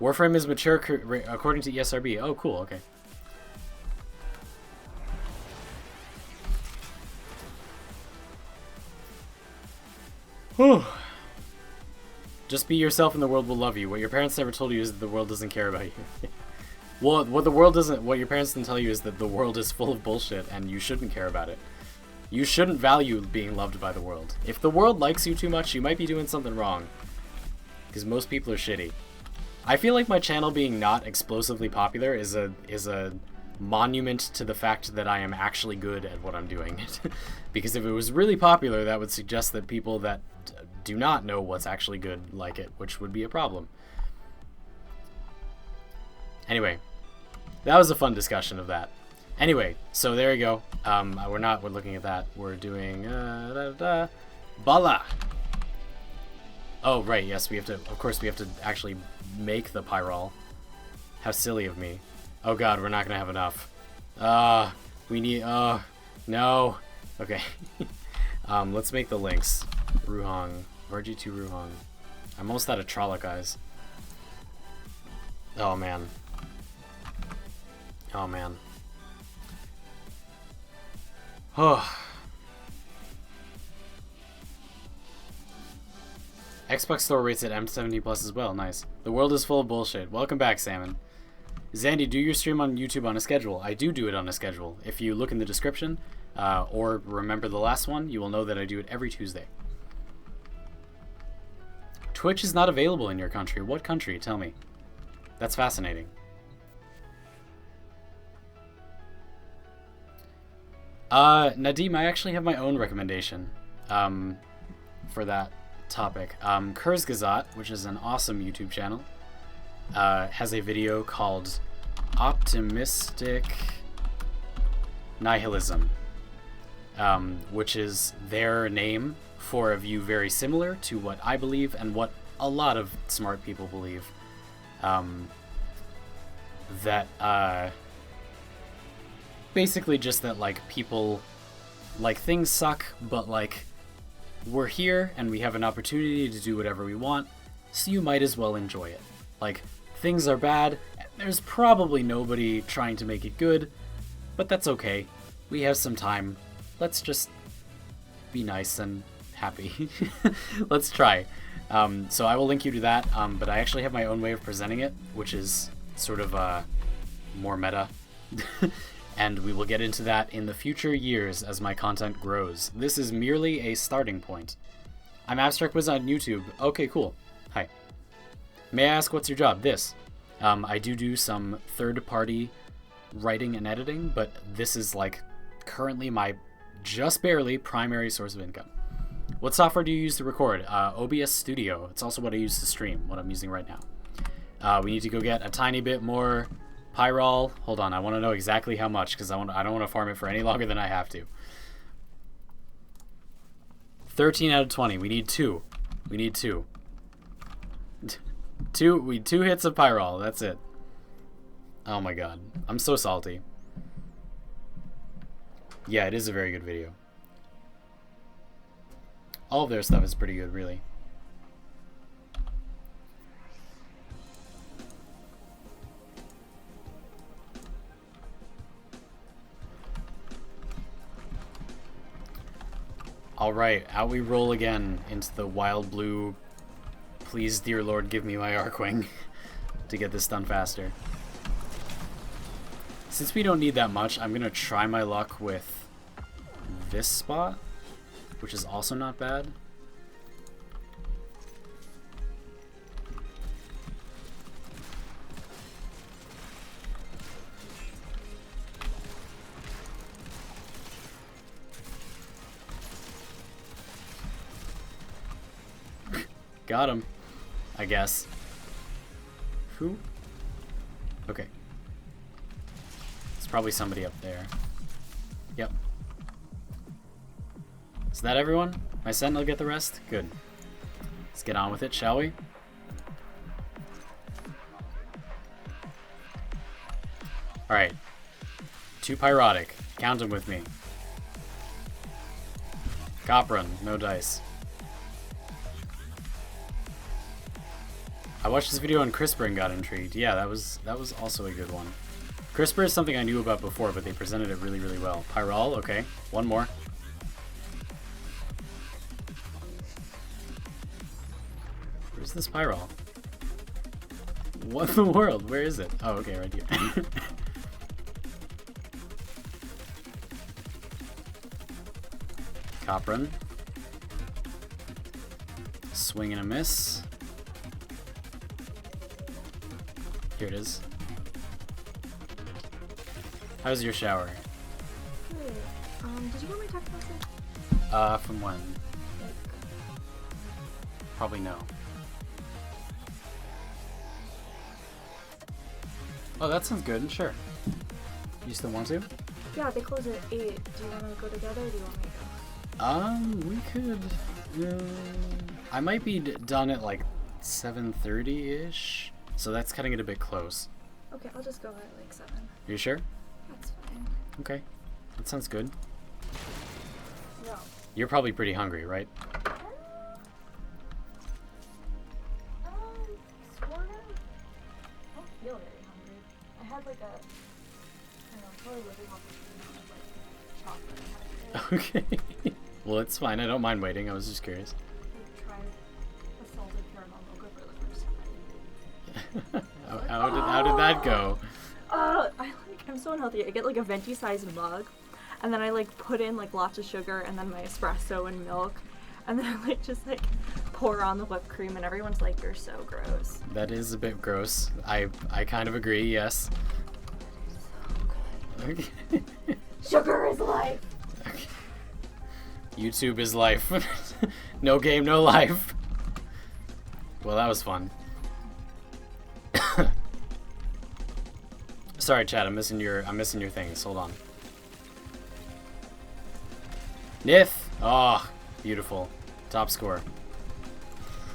Warframe is mature according to ESRB. Oh, cool. Okay. Whew. Just be yourself and the world will love you. What your parents never told you is that the world doesn't care about you. Well, what your parents didn't tell you is that the world is full of bullshit and you shouldn't care about it. You shouldn't value being loved by the world. If the world likes you too much, you might be doing something wrong. Because most people are shitty. I feel like my channel being not explosively popular is a monument to the fact that I am actually good at what I'm doing. Because if it was really popular, that would suggest that people that do not know what's actually good like it, which would be a problem. Anyway, that was a fun discussion of that. Anyway, so there you go. We're looking at that. We're doing Bala. Oh right, yes, of course we have to actually make the pyrol. How silly of me. Oh god, we're not gonna have enough. We need, no. Okay. Let's make the links. Ruhong. RG2 Ruhong. I'm almost out of Trolloc eyes. Oh man. Oh man. Oh. Xbox Store rates at M70 Plus as well. Nice. The world is full of bullshit. Welcome back, Salmon. Xandy, do your stream on YouTube on a schedule. I do it on a schedule. If you look in the description, or remember the last one, you will know that I do it every Tuesday. Twitch is not available in your country. What country? Tell me. That's fascinating. Nadim, I actually have my own recommendation for that. topic. Kurzgesagt, which is an awesome YouTube channel, has a video called Optimistic Nihilism, which is their name for a view very similar to what I believe and what a lot of smart people believe. That basically just that, like, people, like, things suck, but, like, we're here and we have an opportunity to do whatever we want, so you might as well enjoy it. Like, things are bad, there's probably nobody trying to make it good, but that's okay. We have some time. Let's just be nice and happy. Let's try. So I will link you to that, but I actually have my own way of presenting it, which is sort of more meta. And we will get into that in the future years as my content grows. This is merely a starting point. I'm Abstract Wiz on YouTube. Okay, cool. Hi. May I ask what's your job? This. I do some third-party writing and editing, but this is, like, currently my just barely primary source of income. What software do you use to record? OBS Studio. It's also what I use to stream, what I'm using right now. We need to go get a tiny bit more Pyrol. Hold on, I want to know exactly how much, because I don't want to farm it for any longer than I have to. 13 out of 20. We need 2. We need 2. Two hits of Pyrol. That's it. Oh my god. I'm so salty. Yeah, it is a very good video. All of their stuff is pretty good, really. Alright, out we roll again into the wild blue. Please, dear Lord, give me my Arcwing to get this done faster. Since we don't need that much, I'm going to try my luck with this spot, which is also not bad. Got him, I guess. Who? Okay. It's probably somebody up there. Yep. Is that everyone? My sentinel get the rest? Good. Let's get on with it, shall we? Alright. 2 pyrotic. Count them with me. Copron, no dice. I watched this video on CRISPR and got intrigued. Yeah, that was also a good one. CRISPR is something I knew about before, but they presented it really, really well. Pyrol, okay. One more. Where's this Pyrol? What in the world? Where is it? Oh, okay, right here. Copron. Swing and a miss. Here it is. How's your shower? Good. Did you get my text message? From when? Probably no. Oh, that sounds good. Sure. You still want to? Yeah, they close at 8. Do you want to go together or do you want me to go? We could... I might be done at like 7:30-ish. So that's cutting it a bit close. Okay, I'll just go at like 7. Are you sure? That's fine. Okay. That sounds good. No. You're probably pretty hungry, right? Sort of. I don't feel very hungry. I had like a, I don't know, probably living off of chocolate. Okay. Well, it's fine. I don't mind waiting. I was just curious. I tried a salted caramel mocha for the first time. How did that go? I'm so unhealthy. I get like a venti sized mug, and then I like put in like lots of sugar and then my espresso and milk, and then I like just like pour on the whipped cream, and everyone's like, "You're so gross." That is a bit gross. I kind of agree. Yes. So good. Okay. Sugar is life. Okay. YouTube is life. No game, no life. Well, that was fun. Sorry, Chad. I'm missing your things. Hold on. Nith. Oh, beautiful. Top score.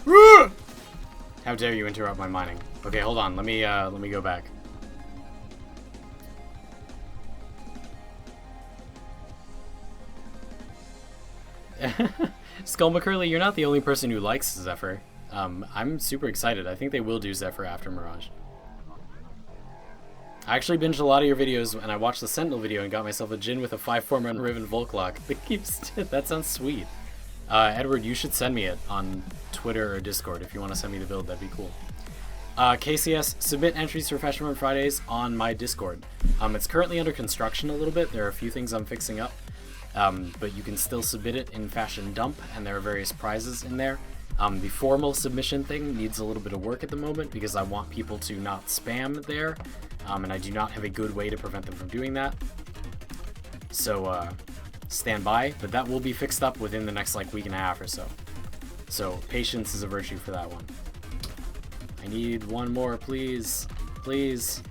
How dare you interrupt my mining? Okay, hold on. Let me go back. Skull McCurley, you're not the only person who likes Zephyr. I'm super excited. I think they will do Zephyr after Mirage. I actually binged a lot of your videos, and I watched the Sentinel video and got myself a Jin with a 5-form Riven Volklock. That sounds sweet. Edward, you should send me it on Twitter or Discord if you want to send me the build. That'd be cool. KCS, submit entries for Fashion Run Fridays on my Discord. It's currently under construction a little bit. There are a few things I'm fixing up. But you can still submit it in Fashion Dump, and there are various prizes in there. The formal submission thing needs a little bit of work at the moment because I want people to not spam there, and I do not have a good way to prevent them from doing that. So stand by, but that will be fixed up within the next like week and a half or so. So patience is a virtue for that one. I need one more, please. Please.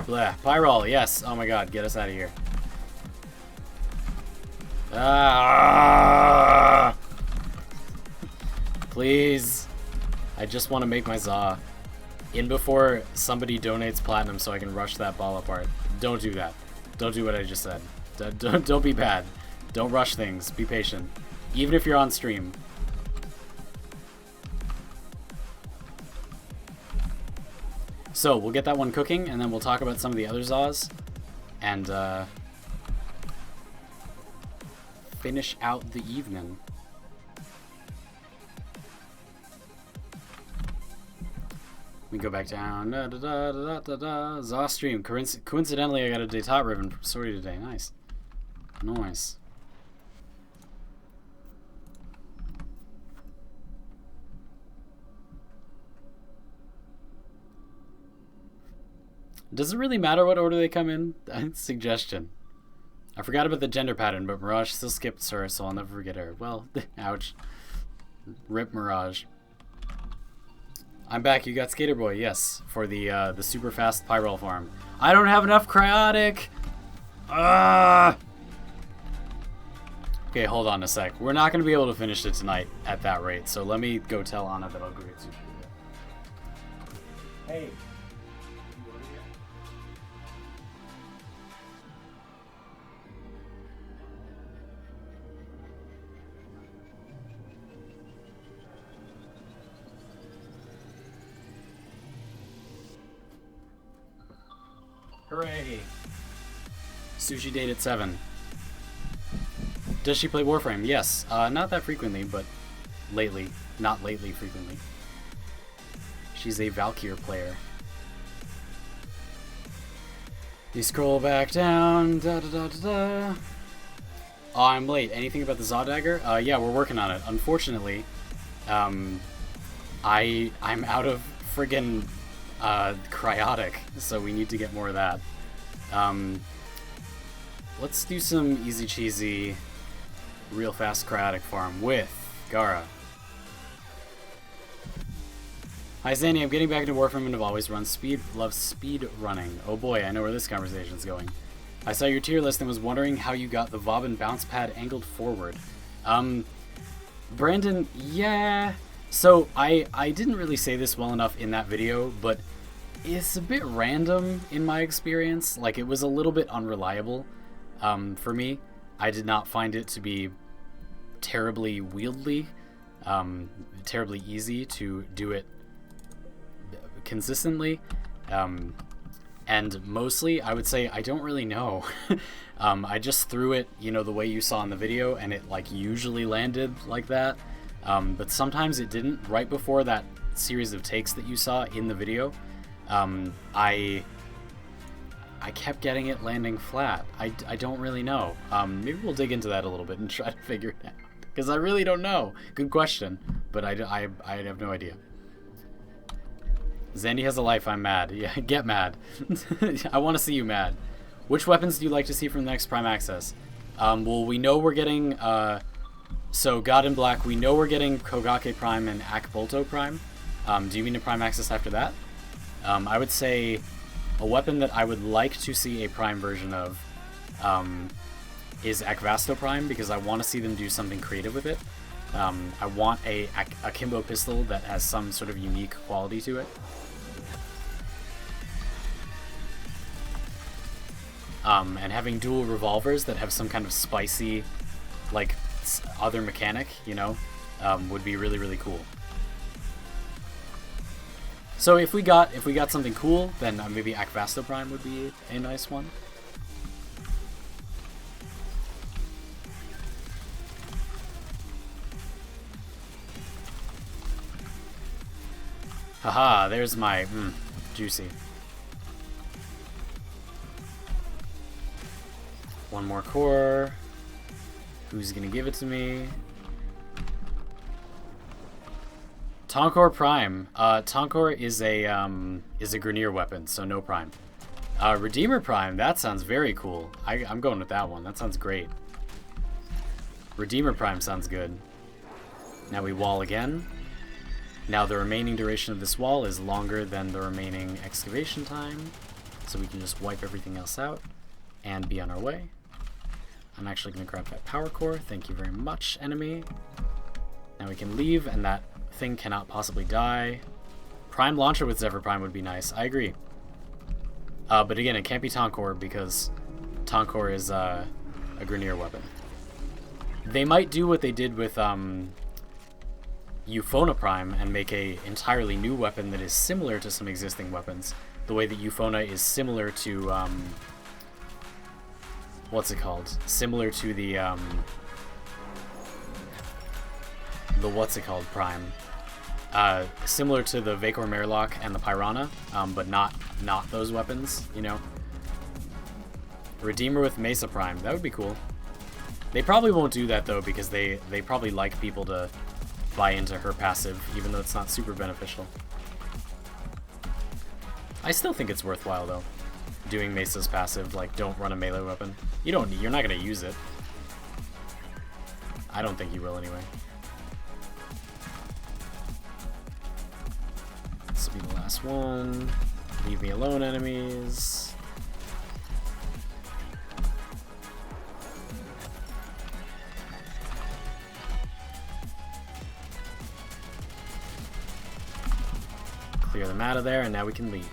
Blah. Pyrol, yes. Oh my god, get us out of here. Ah! Please. I just want to make my Za in before somebody donates platinum so I can rush that ball apart. Don't do that. Don't do what I just said. Don't be bad. Don't rush things. Be patient. Even if you're on stream. So, we'll get that one cooking, and then we'll talk about some of the other Zas, and finish out the evening. We go back down. Za stream. Coincidentally, I got a Detente Ribbon story today. Nice. Nice. Does it really matter what order they come in? Suggestion. I forgot about the gender pattern, but Mirage still skips her, so I'll never forget her. Well, ouch. Rip Mirage. I'm back. You got Skater Boy, yes, for the super fast Pyrol farm. I don't have enough cryotic. Okay, hold on a sec. We're not going to be able to finish it tonight at that rate, so let me go tell Anna that I'll go get sushi. Hey. Hooray! Sushi date at 7. Does she play Warframe? Yes. Not that frequently, but lately. Not lately frequently. She's a Valkyr player. You scroll back down. Da da da da da. Oh, I'm late. Anything about the Zaw Dagger? Yeah, we're working on it. Unfortunately, I'm out of friggin' cryotic, so we need to get more of that. Let's do some easy cheesy, real fast cryotic farm with Gara. Hi Zandy, I'm getting back into Warframe and have always love speed running. Oh boy, I know where this conversation's going. I saw your tier list and was wondering how you got the Vauban bounce pad angled forward. Brandon, yeah. So I didn't really say this well enough in that video, but it's a bit random in my experience. Like, it was a little bit unreliable for me. I did not find it to be terribly wieldy, terribly easy to do it consistently. And mostly, I would say I don't really know. I just threw it, you know, the way you saw in the video, and it like usually landed like that. But sometimes it didn't. Right before that series of takes that you saw in the video, I kept getting it landing flat. I don't really know. Maybe we'll dig into that a little bit and try to figure it out, because I really don't know. Good question, but I have no idea. Zandy has a life, I'm mad. Yeah, get mad. I want to see you mad. Which weapons do you like to see from the next Prime Access? Well, we know we're getting, so God in Black, we know we're getting Kogake Prime and Akbolto Prime. Do you mean to Prime Access after that? I would say a weapon that I would like to see a Prime version of is Akvasto Prime, because I want to see them do something creative with it. I want a Akimbo pistol that has some sort of unique quality to it. And having dual revolvers that have some kind of spicy, like, other mechanic, you know, would be really, really cool. So if we got something cool, then maybe Akvasto Prime would be a nice one. Haha, there's my juicy. One more core. Who's gonna give it to me? Tonkor Prime. Tonkor is a Grineer weapon, so no Prime. Redeemer Prime, that sounds very cool. I'm going with that one. That sounds great. Redeemer Prime sounds good. Now we wall again. Now the remaining duration of this wall is longer than the remaining excavation time, so we can just wipe everything else out and be on our way. I'm actually going to grab that power core. Thank you very much, enemy. Now we can leave, and that thing cannot possibly die. Prime launcher with Zephyr Prime would be nice. I agree. But again, it can't be Tonkor, because Tonkor is a Grineer weapon. They might do what they did with Euphona Prime and make a entirely new weapon that is similar to some existing weapons. The way that Euphona is similar to what's it called? Similar to the what's it called Prime. Similar to the Vacor Merlock and the Piranha, but not those weapons, you know. Redeemer with Mesa Prime, that would be cool. They probably won't do that though, because they probably like people to buy into her passive, even though it's not super beneficial. I still think it's worthwhile though, doing Mesa's passive. Like, don't run a melee weapon. You're not gonna use it. I don't think you will anyway. This will be the last one. Leave me alone, enemies. Clear them out of there, and now we can leave.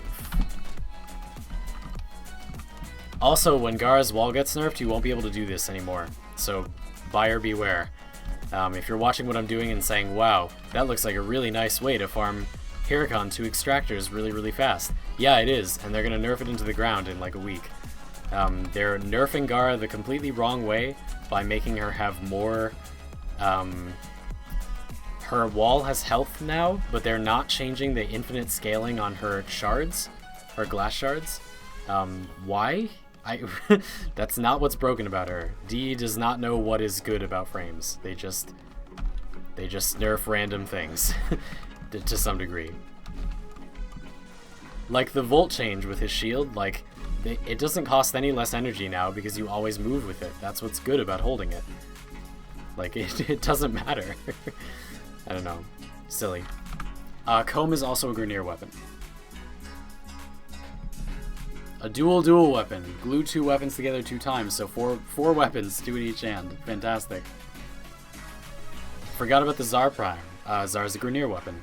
Also, when Gara's wall gets nerfed, you won't be able to do this anymore. So, buyer beware. If you're watching what I'm doing and saying, wow, that looks like a really nice way to farm Hiracon 2 extractors really, really fast. Yeah, it is, and they're going to nerf it into the ground in like a week. They're nerfing Gara the completely wrong way by making her have more... her wall has health now, but they're not changing the infinite scaling on her shards, her glass shards. Why? That's not what's broken about her. D does not know what is good about frames. They just nerf random things to some degree. Like the volt change with his shield, like it doesn't cost any less energy now because you always move with it. That's what's good about holding it. Like it doesn't matter. I don't know. Silly. Comb is also a Grineer weapon. A dual weapon. Glue 2 weapons together 2 times, so four weapons, 2 in each hand. Fantastic. Forgot about the Zar Prime. Zar's a Grineer weapon.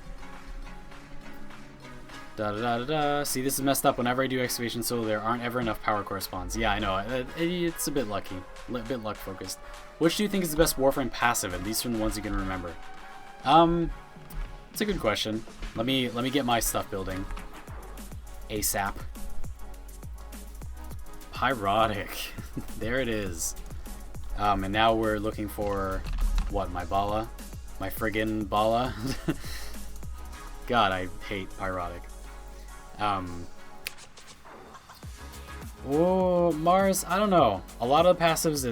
See, this is messed up. Whenever I do excavation solo, there aren't ever enough power core spawns. Yeah, I know. It's a bit lucky. A bit luck focused. Which do you think is the best Warframe passive, at least from the ones you can remember? It's a good question. Let me get my stuff building. ASAP. Pyrotic. There it is. And now we're looking for what, my Bala? My friggin' Bala? God, I hate Pyrotic. Oh, Mars, I don't know. A lot of the passives,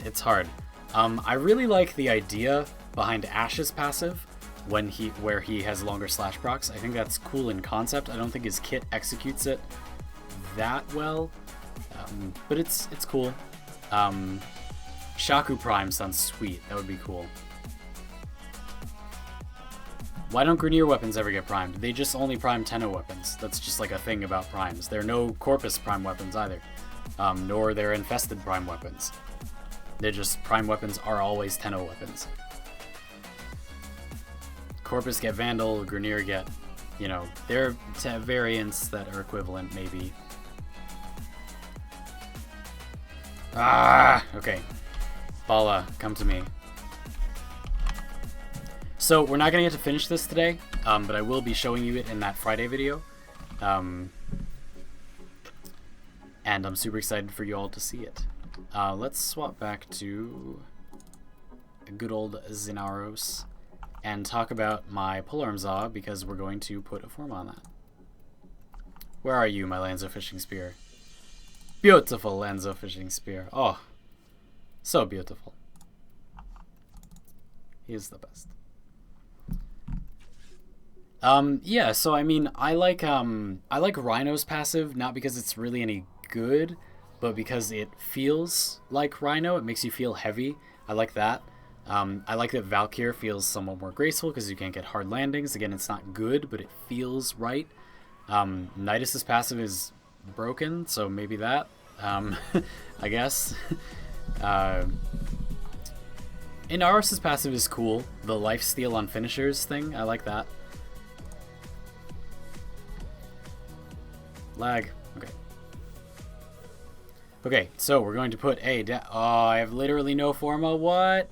it's hard. I really like the idea behind Ash's passive where he has longer slash procs. I think that's cool in concept. I don't think his kit executes it that well, but it's cool. Shaku Prime sounds sweet. That would be cool. Why don't Grineer weapons ever get primed? They just only prime Tenno weapons. That's just like a thing about primes. There are no Corpus prime weapons either. Nor their infested prime weapons. They're just, prime weapons are always Tenno weapons. Corpus get Vandal, Grineer get, you know, there are variants that are equivalent, maybe. Ah, okay. Bala, come to me. So, we're not going to get to finish this today, but I will be showing you it in that Friday video. And I'm super excited for you all to see it. Let's swap back to good old Xenaros and talk about my polearm Zaw, because we're going to put a form on that. Where are you, my Lanzo fishing spear? Beautiful Lanzo fishing spear. Oh, so beautiful. He is the best. Yeah, so I mean, I like Rhino's passive, not because it's really any good, but because it feels like Rhino. It makes you feel heavy. I like that. I like that Valkyr feels somewhat more graceful because you can't get hard landings. Again, it's not good, but it feels right. Nidus's passive is broken, so maybe that. I guess. Inaros's passive is cool. The lifesteal on finishers thing, I like that. Lag. Okay. Okay, so we're going to put a... Oh, I have literally no forma. What?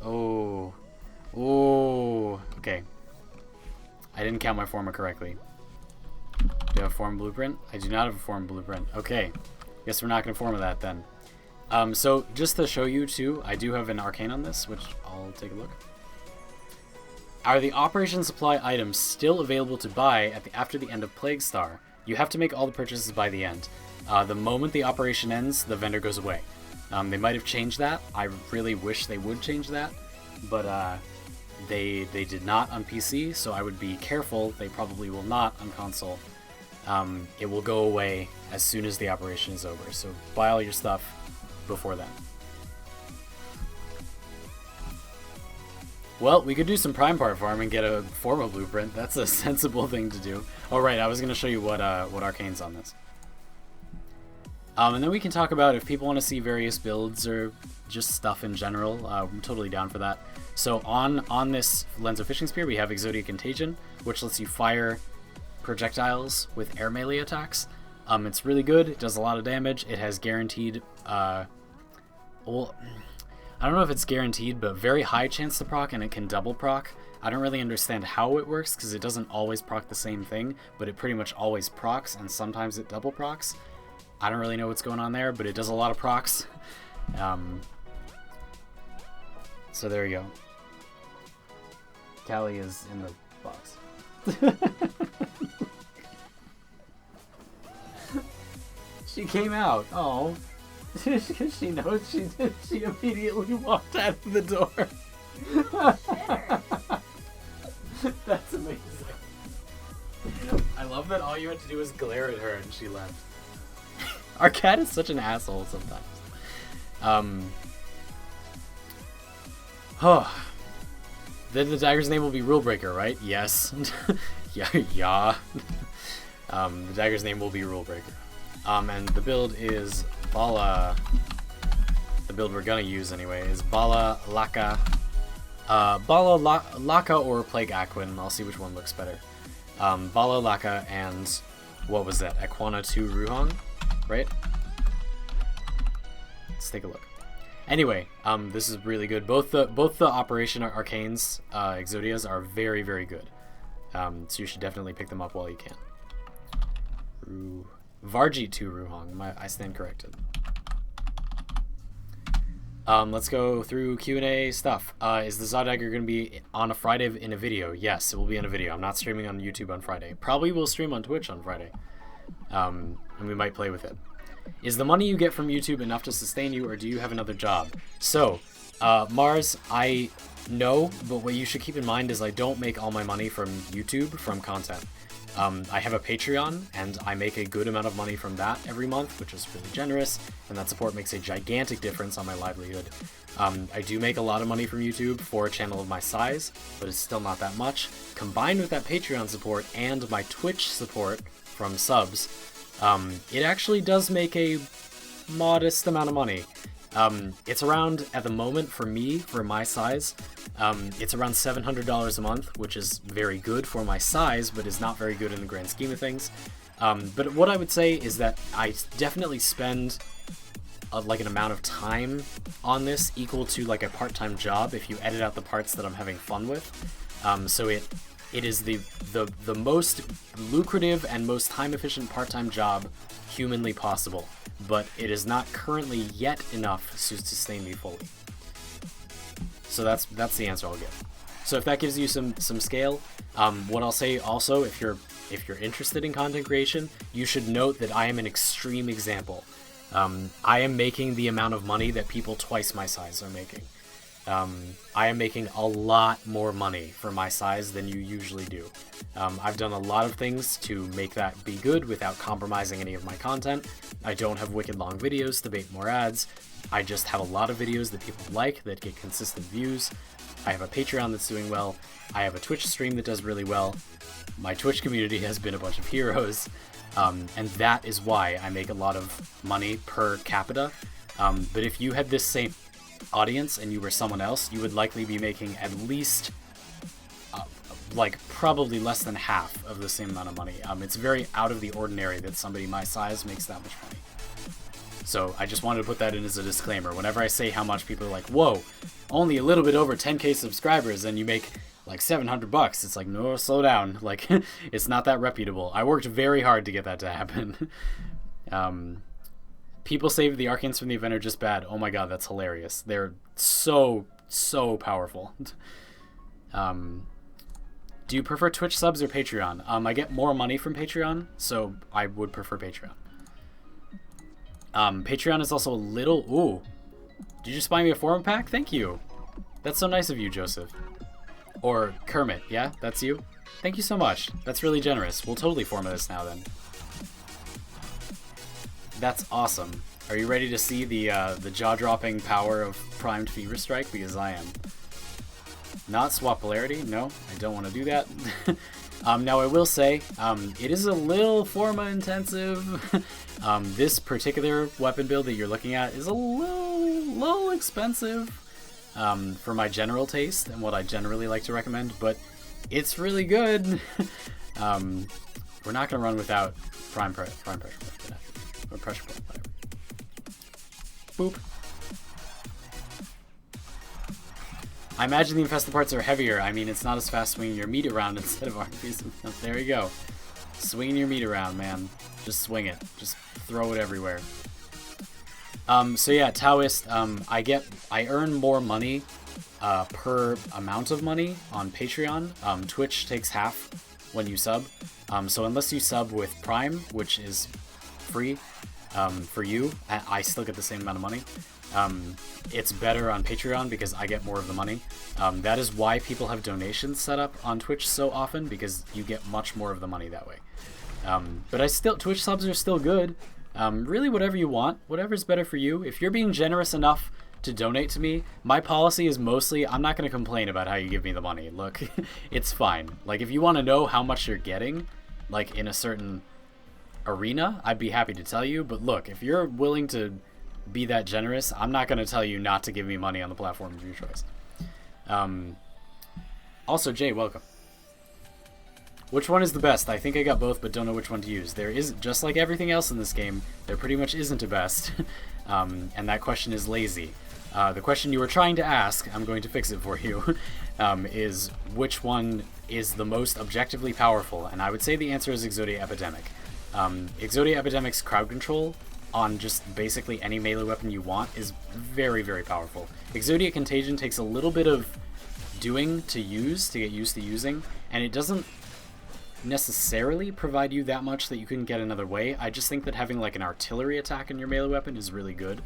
Oh. Oh. Okay. I didn't count my forma correctly. Do I have a form blueprint? I do not have a form blueprint. Okay. Guess we're not going to forma that then. So just to show you too, I do have an arcane on this, which I'll take a look. Are the operation supply items still available to buy after the end of Plague Star? You have to make all the purchases by the end. The moment the operation ends, the vendor goes away. They might have changed that. I really wish they would change that, but they did not on PC, so I would be careful. They probably will not on console. It will go away as soon as the operation is over, so buy all your stuff before then. Well, we could do some prime part farm and get a formal blueprint. That's a sensible thing to do. Oh right, I was going to show you what arcane's on this. And then we can talk about if people want to see various builds or just stuff in general. I'm totally down for that. So on this Lenzo Fishing Spear, we have Exodia Contagion, which lets you fire projectiles with air melee attacks. It's really good. It does a lot of damage. It has guaranteed... well, I don't know if it's guaranteed, but very high chance to proc, and it can double proc. I don't really understand how it works, because it doesn't always proc the same thing, but it pretty much always procs, and sometimes it double procs. I don't really know what's going on there, but it does a lot of procs. So there you go. Callie is in the box. She came out. Oh. She knows she did. She immediately walked out of the door. That's amazing. I love that all you had to do was glare at her and she left. Our cat is such an asshole sometimes. Oh. Then the dagger's name will be Rule Breaker, right? Yes. yeah. The dagger's name will be Rule Breaker. And the build is Bala. The build we're gonna use anyway is Bala Laka. Laka or Plague Aquin. I'll see which one looks better. Bala Laka and what was that? Aquana 2 Ruhong, right? Let's take a look. Anyway, this is really good. Both the Operation Arcanes Exodias are very, very good. So you should definitely pick them up while you can. Varji 2 Ruhong. I stand corrected. Let's go through Q&A stuff. Is the Zodagger going to be on a Friday in a video? Yes, it will be in a video. I'm not streaming on YouTube on Friday. Probably will stream on Twitch on Friday. And we might play with it. Is the money you get from YouTube enough to sustain you, or do you have another job? So, Mars, I know, but what you should keep in mind is I don't make all my money from YouTube, from content. I have a Patreon, and I make a good amount of money from that every month, which is really generous, and that support makes a gigantic difference on my livelihood. I do make a lot of money from YouTube for a channel of my size, but it's still not that much. Combined with that Patreon support and my Twitch support from subs, it actually does make a modest amount of money. It's around, at the moment, for me, for my size, it's around $700 a month, which is very good for my size, but is not very good in the grand scheme of things. But what I would say is that I definitely spend like an amount of time on this equal to like a part-time job if you edit out the parts that I'm having fun with. So it is the most lucrative and most time-efficient part-time job humanly possible, but it is not currently yet enough to sustain me fully. So that's the answer I'll give. So if that gives you some scale, what I'll say also, if you're interested in content creation, you should note that I am an extreme example. I am making the amount of money that people twice my size are making. I am making a lot more money for my size than you usually do. I've done a lot of things to make that be good without compromising any of my content. I don't have wicked long videos to bait more ads. I just have a lot of videos that people like, that get consistent views. I have a Patreon that's doing well. I have a Twitch stream that does really well. My Twitch community has been a bunch of heroes. And that is why I make a lot of money per capita. But if you had this same audience and you were someone else, you would likely be making at least like probably less than half of the same amount of money. It's very out of the ordinary that somebody my size makes that much money. So I just wanted to put that in as a disclaimer. Whenever I say how much, people are like, whoa, only a little bit over 10k subscribers and you make like $700. It's like, no, slow down. Like, it's not that reputable. I worked very hard to get that to happen. People say the arcanes from the event are just bad. Oh my god, that's hilarious. They're so powerful. Do you prefer Twitch subs or Patreon? I get more money from Patreon, so I would prefer Patreon. Patreon is also a little... Ooh. Did you just buy me a forum pack? Thank you. That's so nice of you, Joseph. Or Kermit, yeah? That's you? Thank you so much. That's really generous. We'll totally format this now, then. That's awesome. Are you ready to see the jaw-dropping power of Primed Fever Strike? Because I am. Not swap polarity. No, I don't want to do that. Now I will say, it is a little forma intensive. This particular weapon build that you're looking at is a little expensive for my general taste and what I generally like to recommend, but it's really good. We're not going to run without prime pressure point, or pressure point, whatever. Boop. I imagine the infested parts are heavier. I mean, it's not as fast swinging your meat around instead of RPs. There you go. Swinging your meat around, man. Just swing it. Just throw it everywhere. So yeah, Taoist, I earn more money per amount of money on Patreon. Twitch takes half when you sub. So unless you sub with Prime, which is free for you, I still get the same amount of money. It's better on Patreon because I get more of the money. That is why people have donations set up on Twitch so often, because you get much more of the money that way. But Twitch subs are still good. Really, whatever you want, whatever's better for you. If you're being generous enough to donate to me, my policy is mostly, I'm not going to complain about how you give me the money. Look, it's fine. Like, if you want to know how much you're getting, like, in a certain arena, I'd be happy to tell you. But look, if you're willing to be that generous, I'm not going to tell you not to give me money on the platform of your choice. Also, Jay, welcome. Which one is the best? I think I got both, but don't know which one to use. There is, just like everything else in this game, there pretty much isn't a best. And that question is lazy. The question you were trying to ask, I'm going to fix it for you, is which one is the most objectively powerful? And I would say the answer is Exodia Epidemic. Exodia Epidemic's crowd control on just basically any melee weapon you want is very, very powerful. Exodia Contagion takes a little bit of doing to use, to get used to using, and it doesn't necessarily provide you that much that you couldn't get another way. I just think that having like an artillery attack in your melee weapon is really good.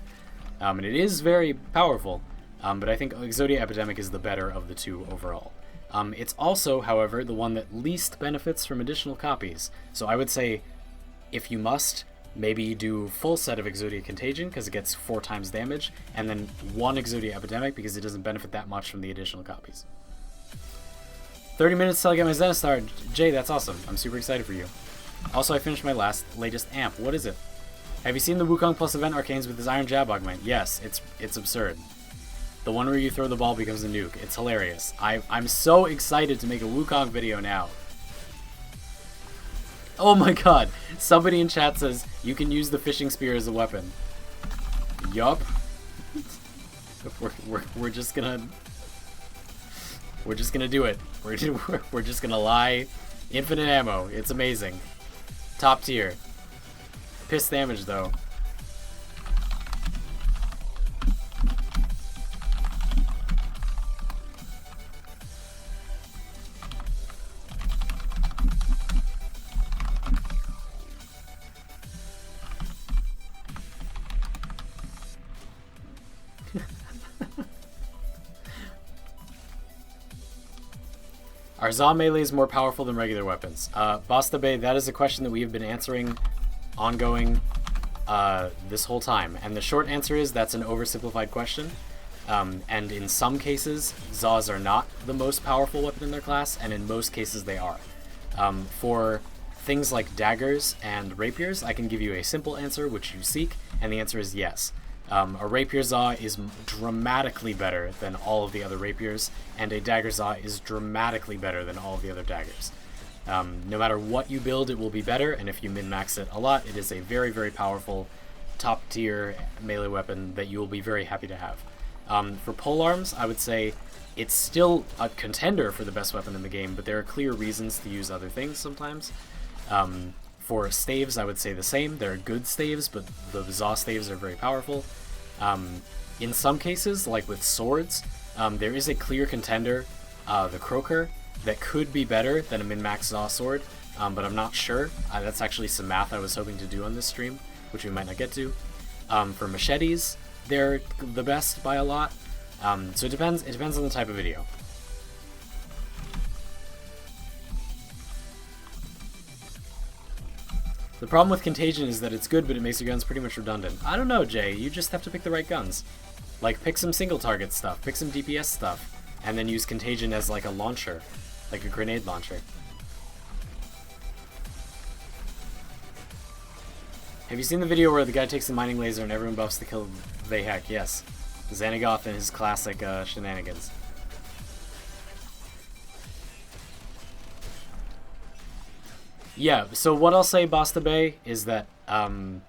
And it is very powerful, but I think Exodia Epidemic is the better of the two overall. It's also, however, the one that least benefits from additional copies. So I would say, if you must, maybe do full set of Exodia Contagion because it gets 4 times damage, and then 1 Exodia Epidemic because it doesn't benefit that much from the additional copies. 30 minutes till I get my Zenistar. Jay, that's awesome. I'm super excited for you. Also, I finished my latest amp. What is it? Have you seen the Wukong Plus event arcanes with his Iron Jab augment? Yes, it's absurd. The one where you throw the ball becomes a nuke. It's hilarious. I'm so excited to make a Wukong video now. Oh my god. Somebody in chat says you can use the fishing spear as a weapon. Yup. We're just gonna do it. We're just gonna lie. Infinite ammo. It's amazing. Top tier. Piss damage though. Are Za melees more powerful than regular weapons? Basta Bay, that is a question that we have been answering ongoing this whole time. And the short answer is that's an oversimplified question. And in some cases, Zas are not the most powerful weapon in their class, and in most cases they are. For things like daggers and rapiers, I can give you a simple answer, which you seek, and the answer is yes. A rapier Za is dramatically better than all of the other rapiers, and a dagger Za is dramatically better than all of the other daggers. No matter what you build, it will be better, and if you min-max it a lot, it is a very, very powerful top-tier melee weapon that you will be very happy to have. For polearms, I would say it's still a contender for the best weapon in the game, but there are clear reasons to use other things sometimes. For staves, I would say the same. They're good staves, but the Za staves are very powerful. In some cases, like with swords, there is a clear contender, the Croaker, that could be better than a min-max Za sword, but I'm not sure. That's actually some math I was hoping to do on this stream, which we might not get to. For machetes, they're the best by a lot. So it depends on the type of video. The problem with Contagion is that it's good, but it makes your guns pretty much redundant. I don't know, Jay. You just have to pick the right guns. Like, pick some single target stuff, pick some DPS stuff, and then use Contagion as like a launcher, like a grenade launcher. Have you seen the video where the guy takes the mining laser and everyone buffs the kill Vahek? Yes. Xanagoth and his classic shenanigans. Yeah, so what I'll say, Basta Bay, is that no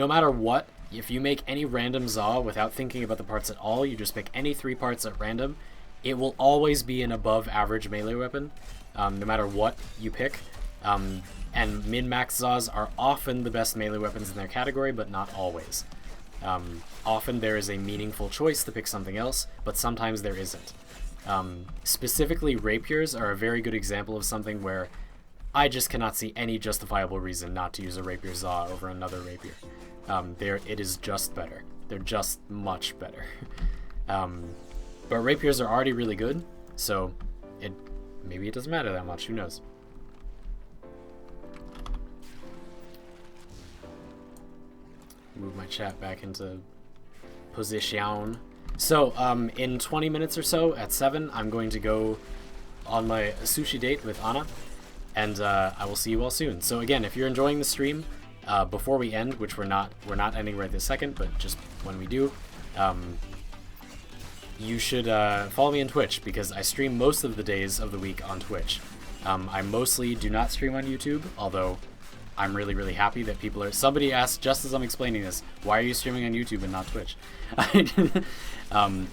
matter what, if you make any random Za without thinking about the parts at all, you just pick any 3 parts at random, it will always be an above average melee weapon, no matter what you pick. And min-max Zas are often the best melee weapons in their category, but not always. Often there is a meaningful choice to pick something else, but sometimes there isn't. Specifically, rapiers are a very good example of something where I just cannot see any justifiable reason not to use a rapier Za over another rapier. It is just better. They're just much better. But rapiers are already really good, so maybe it doesn't matter that much. Who knows? Move my chat back into position. So, in 20 minutes or so, at 7, I'm going to go on my sushi date with Anna, and I will see you all soon. So again, if you're enjoying the stream, before we end, which we're not ending right this second, but just when we do, you should follow me on Twitch, because I stream most of the days of the week on Twitch. I mostly do not stream on YouTube, although I'm really, really happy that people are... Somebody asked, just as I'm explaining this, why are you streaming on YouTube and not Twitch?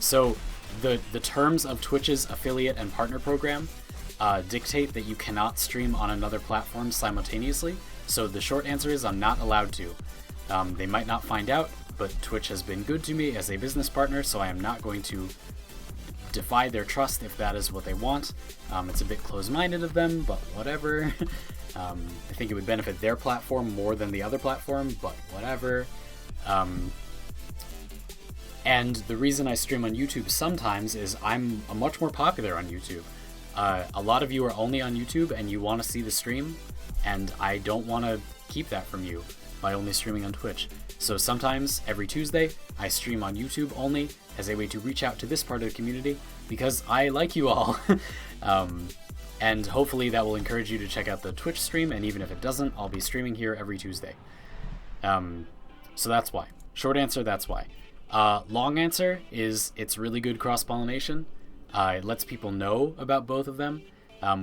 So the terms of Twitch's affiliate and partner program dictate that you cannot stream on another platform simultaneously. So the short answer is I'm not allowed to. They might not find out, but Twitch has been good to me as a business partner, so I am not going to defy their trust if that is what they want. It's a bit close-minded of them, but whatever. I think it would benefit their platform more than the other platform, but whatever. And the reason I stream on YouTube sometimes is I'm much more popular on YouTube. A lot of you are only on YouTube and you want to see the stream, and I don't want to keep that from you by only streaming on Twitch. So sometimes, every Tuesday, I stream on YouTube only as a way to reach out to this part of the community, because I like you all. And hopefully that will encourage you to check out the Twitch stream, and even if it doesn't, I'll be streaming here every Tuesday. So that's why. Short answer, that's why. Long answer is it's really good cross-pollination. It lets people know about both of them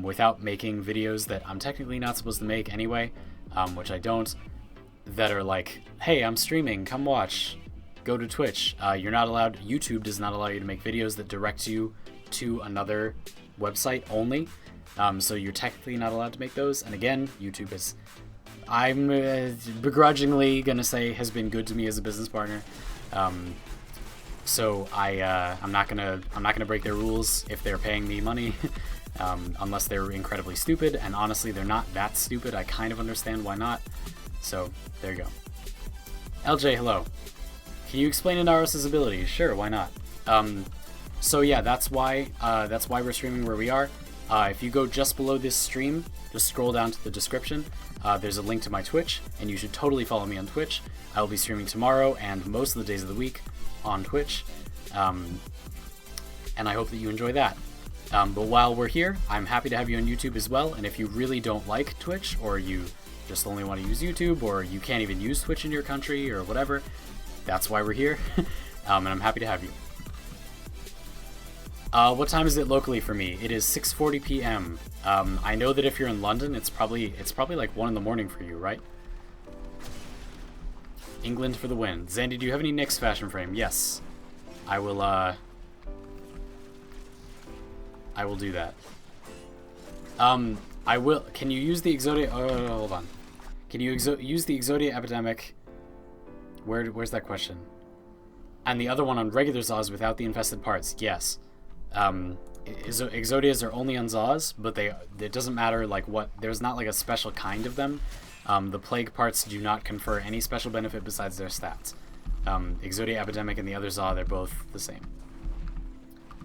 without making videos that I'm technically not supposed to make anyway, which I don't, that are like, hey, I'm streaming, come watch, go to Twitch. You're not allowed, YouTube does not allow you to make videos that direct you to another website only, so you're technically not allowed to make those. And again, YouTube is, I'm begrudgingly gonna say, has been good to me as a business partner. So I'm not gonna break their rules if they're paying me money, unless they're incredibly stupid. And honestly, they're not that stupid. I kind of understand why not. So there you go. LJ, hello. Can you explain Inaros's abilities? Sure, why not? So yeah, that's why we're streaming where we are. If you go just below this stream, just scroll down to the description. There's a link to my Twitch, and you should totally follow me on Twitch. I will be streaming tomorrow and most of the days of the week on Twitch, and I hope that you enjoy that. But while we're here, I'm happy to have you on YouTube as well, and if you really don't like Twitch, or you just only want to use YouTube, or you can't even use Twitch in your country, or whatever, that's why we're here, and I'm happy to have you. What time is it locally for me? It is 6:40 p.m. I know that if you're in London, it's probably like 1 in the morning for you, right? England for the win. Xandy, do you have any Knicks fashion frame? Yes. I will do that. I will. Can you use the Exodia? Oh, hold on. Can you use the Exodia epidemic? Where's that question? And the other one on regular Zaws without the infested parts? Yes. Exodias are only on Zaws, but it doesn't matter like what. There's not like a special kind of them. The plague parts do not confer any special benefit besides their stats. Exodia epidemic and the other Zaw, they're both the same.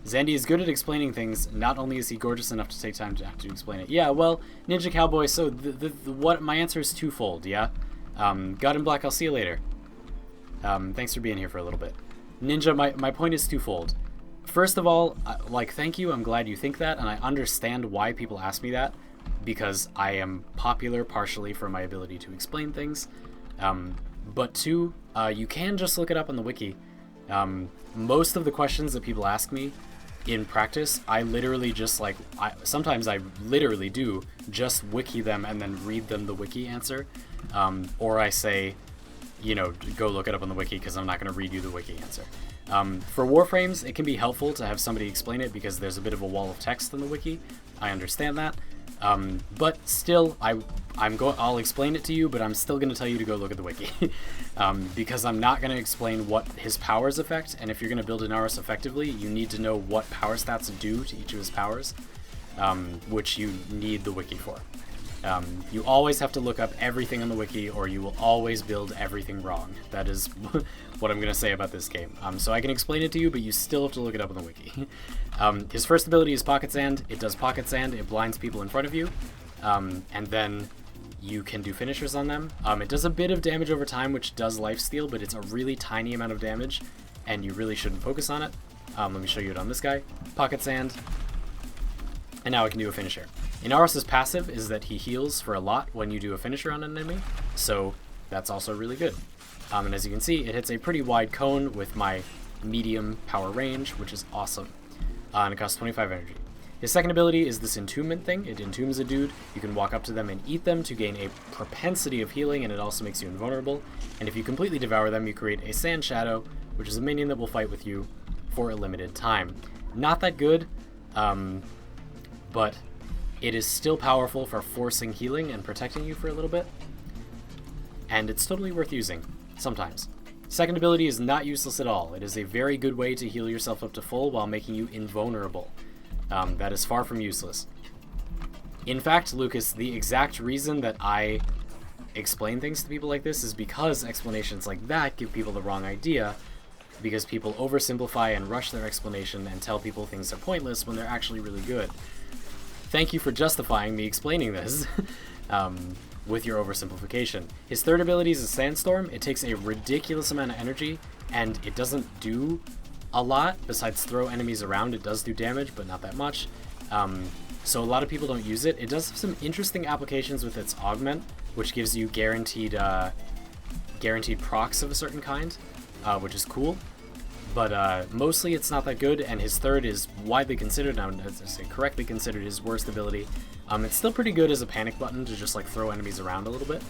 Xandy is good at explaining things. Not only is he gorgeous enough to take time to explain it. Yeah, well, Ninja Cowboy. So what my answer is twofold. Yeah, God in Black. I'll see you later. Thanks for being here for a little bit. Ninja, my point is twofold. First of all, thank you. I'm glad you think that, and I understand why people ask me that, because I am popular partially for my ability to explain things. But two, you can just look it up on the wiki. Most of the questions that people ask me in practice, I literally just sometimes I literally do just wiki them and then read them the wiki answer. Or I say, go look it up on the wiki because I'm not going to read you the wiki answer. For Warframes, it can be helpful to have somebody explain it because there's a bit of a wall of text in the wiki. I understand that. But still, I'll explain it to you, but I'm still going to tell you to go look at the wiki. Because I'm not going to explain what his powers affect, and if you're going to build Inaros effectively, you need to know what power stats do to each of his powers, which you need the wiki for. You always have to look up everything on the wiki, or you will always build everything wrong. That is what I'm going to say about this game. So I can explain it to you, but you still have to look it up on the wiki. His first ability is Pocket Sand. It does Pocket Sand. It blinds people in front of you, and then you can do finishers on them. It does a bit of damage over time, which does lifesteal, but it's a really tiny amount of damage, and you really shouldn't focus on it. Let me show you it on this guy. Pocket Sand. And now I can do a finisher. Inaros's passive is that he heals for a lot when you do a finisher on an enemy, so that's also really good. And as you can see, it hits a pretty wide cone with my medium power range, which is awesome. And it costs 25 energy. His second ability is this entombment thing. It entombs a dude. You can walk up to them and eat them to gain a propensity of healing, and it also makes you invulnerable. And if you completely devour them, you create a Sand Shadow, which is a minion that will fight with you for a limited time. Not that good, but it is still powerful for forcing healing and protecting you for a little bit. And it's totally worth using, sometimes. Second ability is not useless at all. It is a very good way to heal yourself up to full while making you invulnerable. That is far from useless. In fact, Lucas, the exact reason that I explain things to people like this is because explanations like that give people the wrong idea, because people oversimplify and rush their explanation and tell people things are pointless when they're actually really good. thank you for justifying me explaining this with your oversimplification. His third ability is a Sandstorm. It takes a ridiculous amount of energy, and it doesn't do a lot besides throw enemies around. It does do damage, but not that much. So a lot of people don't use it. It does have some interesting applications with its Augment, which gives you guaranteed procs of a certain kind, which is cool. But mostly it's not that good, and his third is widely considered, now as I say, correctly considered his worst ability. It's still pretty good as a panic button to just like throw enemies around a little bit.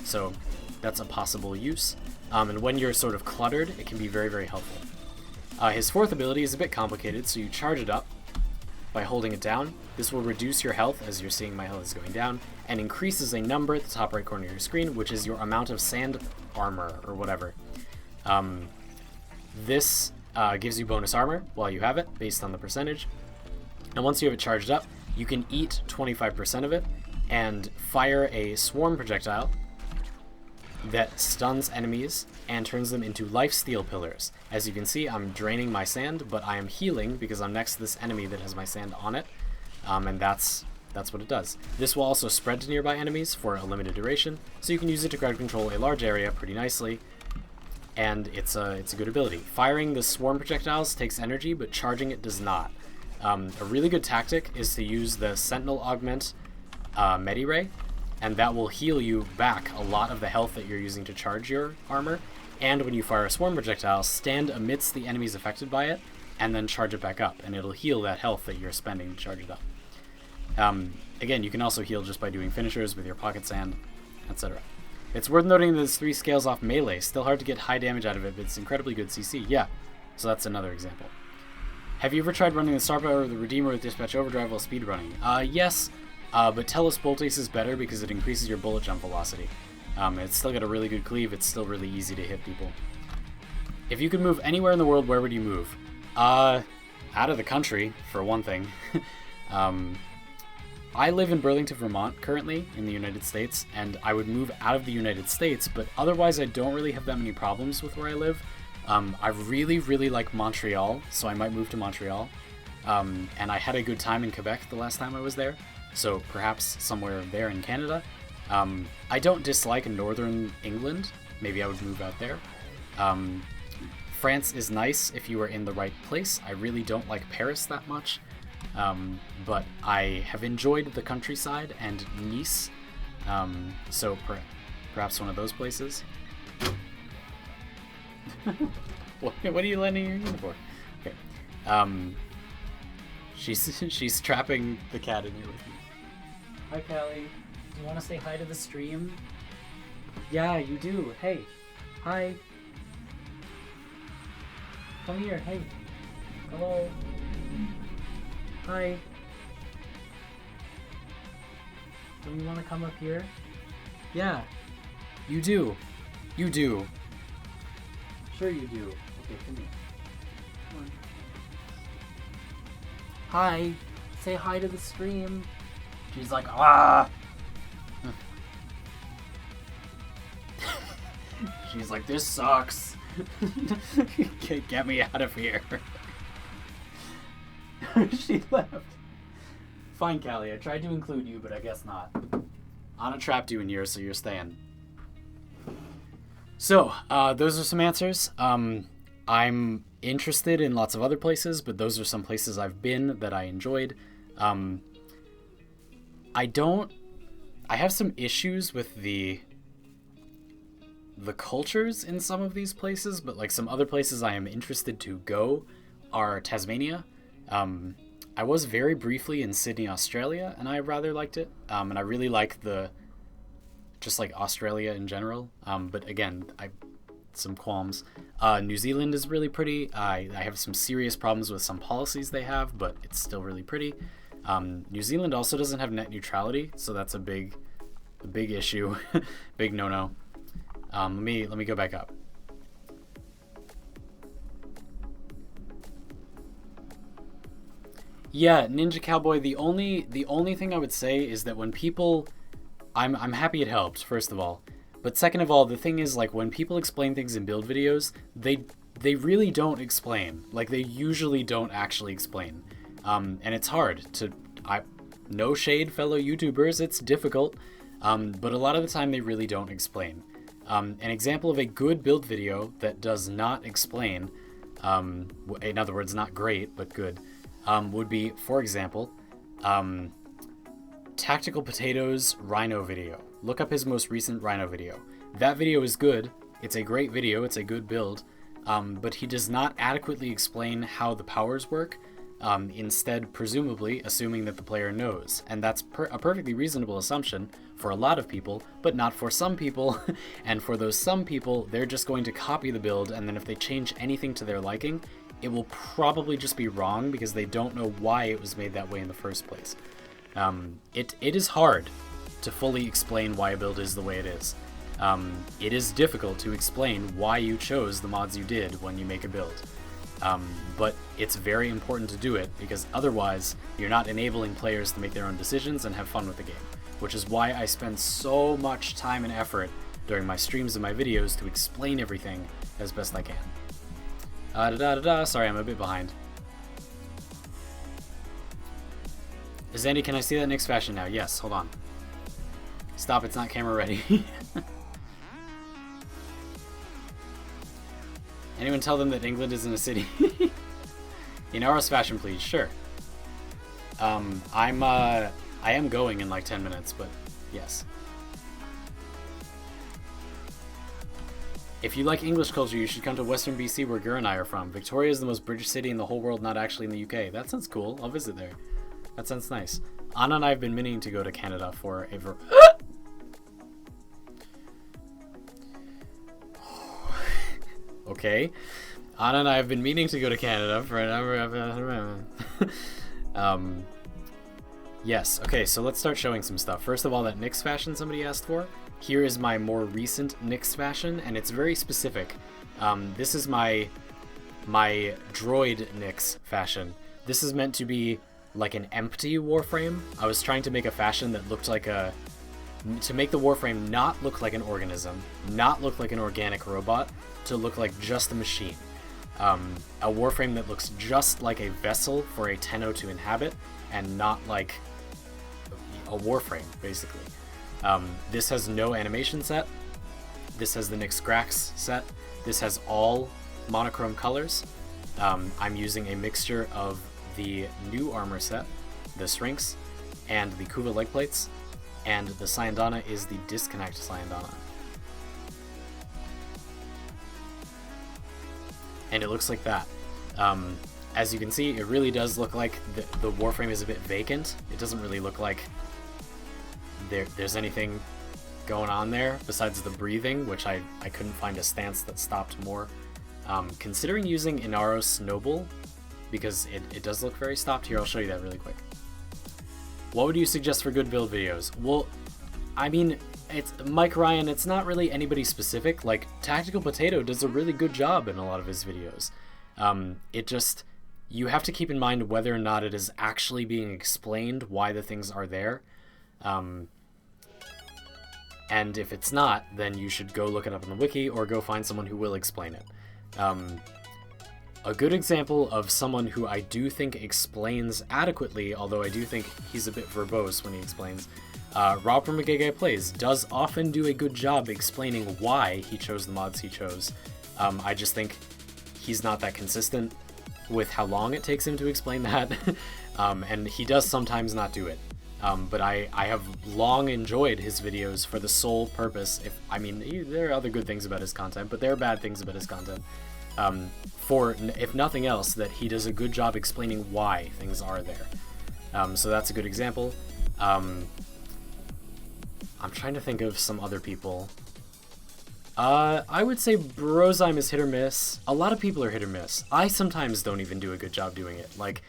So that's a possible use. And when you're sort of cluttered, it can be very, very helpful. His fourth ability is a bit complicated, so you charge it up by holding it down. This will reduce your health, as you're seeing my health is going down, and increases a number at the top right corner of your screen, which is your amount of sand armor, or whatever. This gives you bonus armor while you have it, based on the percentage. And once you have it charged up, you can eat 25% of it, and fire a swarm projectile that stuns enemies and turns them into lifesteal pillars. As you can see, I'm draining my sand, but I am healing because I'm next to this enemy that has my sand on it, and that's what it does. This will also spread to nearby enemies for a limited duration, so you can use it to crowd control a large area pretty nicely, and it's a good ability. Firing the swarm projectiles takes energy, but charging it does not. A really good tactic is to use the Sentinel Augment Medi-Ray, and that will heal you back a lot of the health that you're using to charge your armor. And when you fire a swarm projectile, stand amidst the enemies affected by it, and then charge it back up, and it'll heal that health that you're spending to charge it up. Again, you can also heal just by doing finishers with your pocket sand, etc. It's worth noting that this 3 scales off melee. Still hard to get high damage out of it, but it's incredibly good CC. Yeah, so that's another example. Have you ever tried running the Star Power or the Redeemer with Dispatch Overdrive while speedrunning? Yes, but Telos Boltace is better because it increases your bullet jump velocity. It's still got a really good cleave. It's still really easy to hit people. If you could move anywhere in the world, where would you move? Out of the country, for one thing. I live in Burlington, Vermont, currently, in the United States, and I would move out of the United States, but otherwise I don't really have that many problems with where I live. I really, really like Montreal, so I might move to Montreal. And I had a good time in Quebec the last time I was there, so perhaps somewhere there in Canada. I don't dislike northern England. Maybe I would move out there. France is nice if you are in the right place. I really don't like Paris that much. But I have enjoyed the countryside and Nice, so perhaps one of those places. What are you lending your unit for? Okay. She's trapping the cat in here with me. Hi, Callie. Do you want to say hi to the stream? Yeah, you do. Hey. Hi. Come here. Hey. Hello. Hi. Don't you want to come up here? Yeah. You do. You do. Sure you do. Okay, come here. Come on. Hi. Say hi to the stream. She's like, ah! She's like, this sucks. Get me out of here. She left. Fine, Callie. I tried to include you, but I guess not. Anna trapped you in here, so you're staying. So, those are some answers. I'm interested in lots of other places, but those are some places I've been that I enjoyed. I have some issues with the cultures in some of these places, but like some other places I am interested to go are Tasmania. I was very briefly in Sydney, Australia, and I rather liked it. And I really like just like Australia in general. But again, some qualms. New Zealand is really pretty. I have some serious problems with some policies they have, but it's still really pretty. New Zealand also doesn't have net neutrality, so that's a big issue, big no-no. Let me go back up. Yeah, Ninja Cowboy, the only thing I would say is that when people, I'm happy it helped, first of all. But second of all, the thing is, like, when people explain things in build videos, they really don't explain. Like, they usually don't actually explain. And it's hard to, no shade, fellow YouTubers, it's difficult, but a lot of the time they really don't explain. An example of a good build video that does not explain, in other words, not great, but good, would be, for example, Tactical Potatoes Rhino video. Look up his most recent Rhino video. That video is good. It's a great video. It's a good build. But he does not adequately explain how the powers work, instead presumably assuming that the player knows. And that's a perfectly reasonable assumption for a lot of people, but not for some people. And for those some people, they're just going to copy the build, and then if they change anything to their liking, it will probably just be wrong because they don't know why it was made that way in the first place. It is hard to fully explain why a build is the way it is. It is difficult to explain why you chose the mods you did when you make a build. But it's very important to do it because otherwise you're not enabling players to make their own decisions and have fun with the game, which is why I spend so much time and effort during my streams and my videos to explain everything as best I can. Sorry, I'm a bit behind. Zandy, can I see that Nick's fashion now? Yes, hold on. Stop, it's not camera ready. Anyone tell them that England isn't a city? Inaros fashion, please. Sure. I am going in like 10 minutes, but yes. If you like English culture, you should come to Western BC where Gur and I are from. Victoria is the most British city in the whole world, not actually in the UK. That sounds cool. I'll visit there. That sounds nice. Anna and I have been meaning to go to Canada for a Okay. Anna and I have been meaning to go to Canada for a number of... yes, okay, so let's start showing some stuff. First of all, that Nyx fashion somebody asked for. Here is my more recent Nyx fashion, and it's very specific. This is my droid Nyx fashion. This is meant to be like an empty Warframe. I was trying to make a fashion that looked like to make the Warframe not look like an organism, not look like an organic robot, to look like just a machine. A Warframe that looks just like a vessel for a Tenno to inhabit, and not like a Warframe, basically. This has no animation set. This has the Nyx Grax set. This has all monochrome colors. I'm using a mixture of the new armor set, the Shrinks, and the Kuva leg plates, and the Syandana is the Disconnect Syandana. And it looks like that. As you can see, it really does look like the Warframe is a bit vacant. It doesn't really look like there's anything going on there besides the breathing, which I couldn't find a stance that stopped more. Considering using Inaros Noble, because it does look very stopped here. I'll show you that really quick. What would you suggest for good build videos? Well, I mean, it's Mike Ryan, it's not really anybody specific. Like, Tactical Potato does a really good job in a lot of his videos. It just, you have to keep in mind whether or not it is actually being explained why the things are there. And if it's not, then you should go look it up in the wiki or go find someone who will explain it. A good example of someone who I do think explains adequately, although I do think he's a bit verbose when he explains, Rob from Agege Plays does often do a good job explaining why he chose the mods he chose. I just think he's not that consistent with how long it takes him to explain that, and he does sometimes not do it. But I have long enjoyed his videos for the sole purpose, there are other good things about his content, but there are bad things about his content. For, if nothing else, that he does a good job explaining why things are there. So that's a good example. I'm trying to think of some other people. I would say Brozyme is hit or miss. A lot of people are hit or miss. I sometimes don't even do a good job doing it. Like,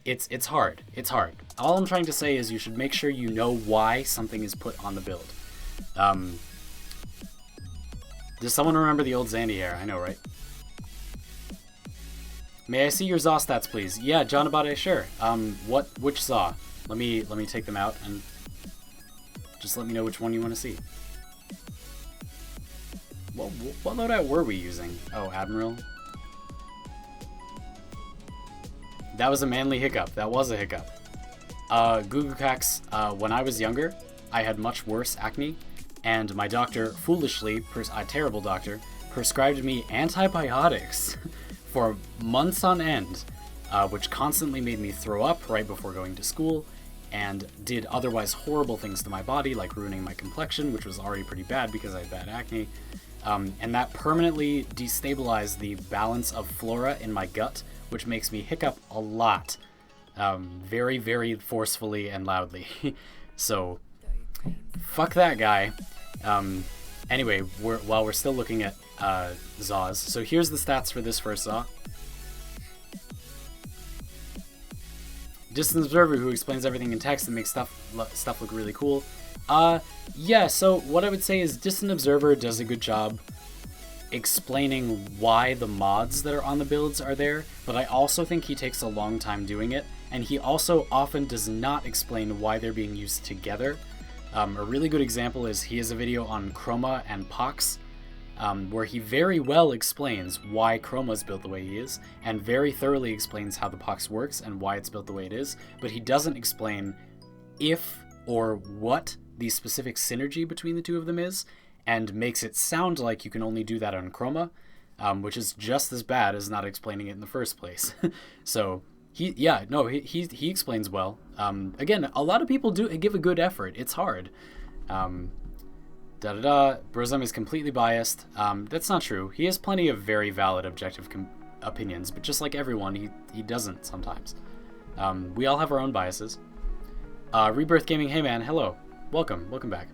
it's hard. It's hard. All I'm trying to say is you should make sure you know why something is put on the build. Does someone remember the old Zandy hair? I know, right? May I see your Zaw stats, please? Yeah, John Abate, sure. Which Zaw? Let me take them out and just let me know which one you want to see. What loadout were we using? Oh, Admiral. That was a manly hiccup. That was a hiccup. Gugukax, when I was younger, I had much worse acne, and my doctor, foolishly, a terrible doctor, prescribed me antibiotics for months on end, which constantly made me throw up right before going to school, and did otherwise horrible things to my body, like ruining my complexion, which was already pretty bad because I had bad acne. And that permanently destabilized the balance of flora in my gut, which makes me hiccup a lot, very, very forcefully and loudly. So, fuck that guy. Anyway, while we're still looking at Zaws, so here's the stats for this first Zaw. Distant Observer, who explains everything in text and makes stuff look really cool. Yeah, so what I would say is Distant Observer does a good job explaining why the mods that are on the builds are there, but I also think he takes a long time doing it, and he also often does not explain why they're being used together. A really good example is he has a video on Chroma and Pox, where he very well explains why Chroma's built the way he is, and very thoroughly explains how the Pox works and why it's built the way it is, but he doesn't explain if or what the specific synergy between the two of them is, and makes it sound like you can only do that on Chroma, which is just as bad as not explaining it in the first place. So, he explains well. Again, a lot of people do give a good effort. It's hard. Brozum is completely biased. That's not true. He has plenty of very valid objective opinions, but just like everyone, he doesn't sometimes. We all have our own biases. Rebirth Gaming, hey man, hello. Welcome back.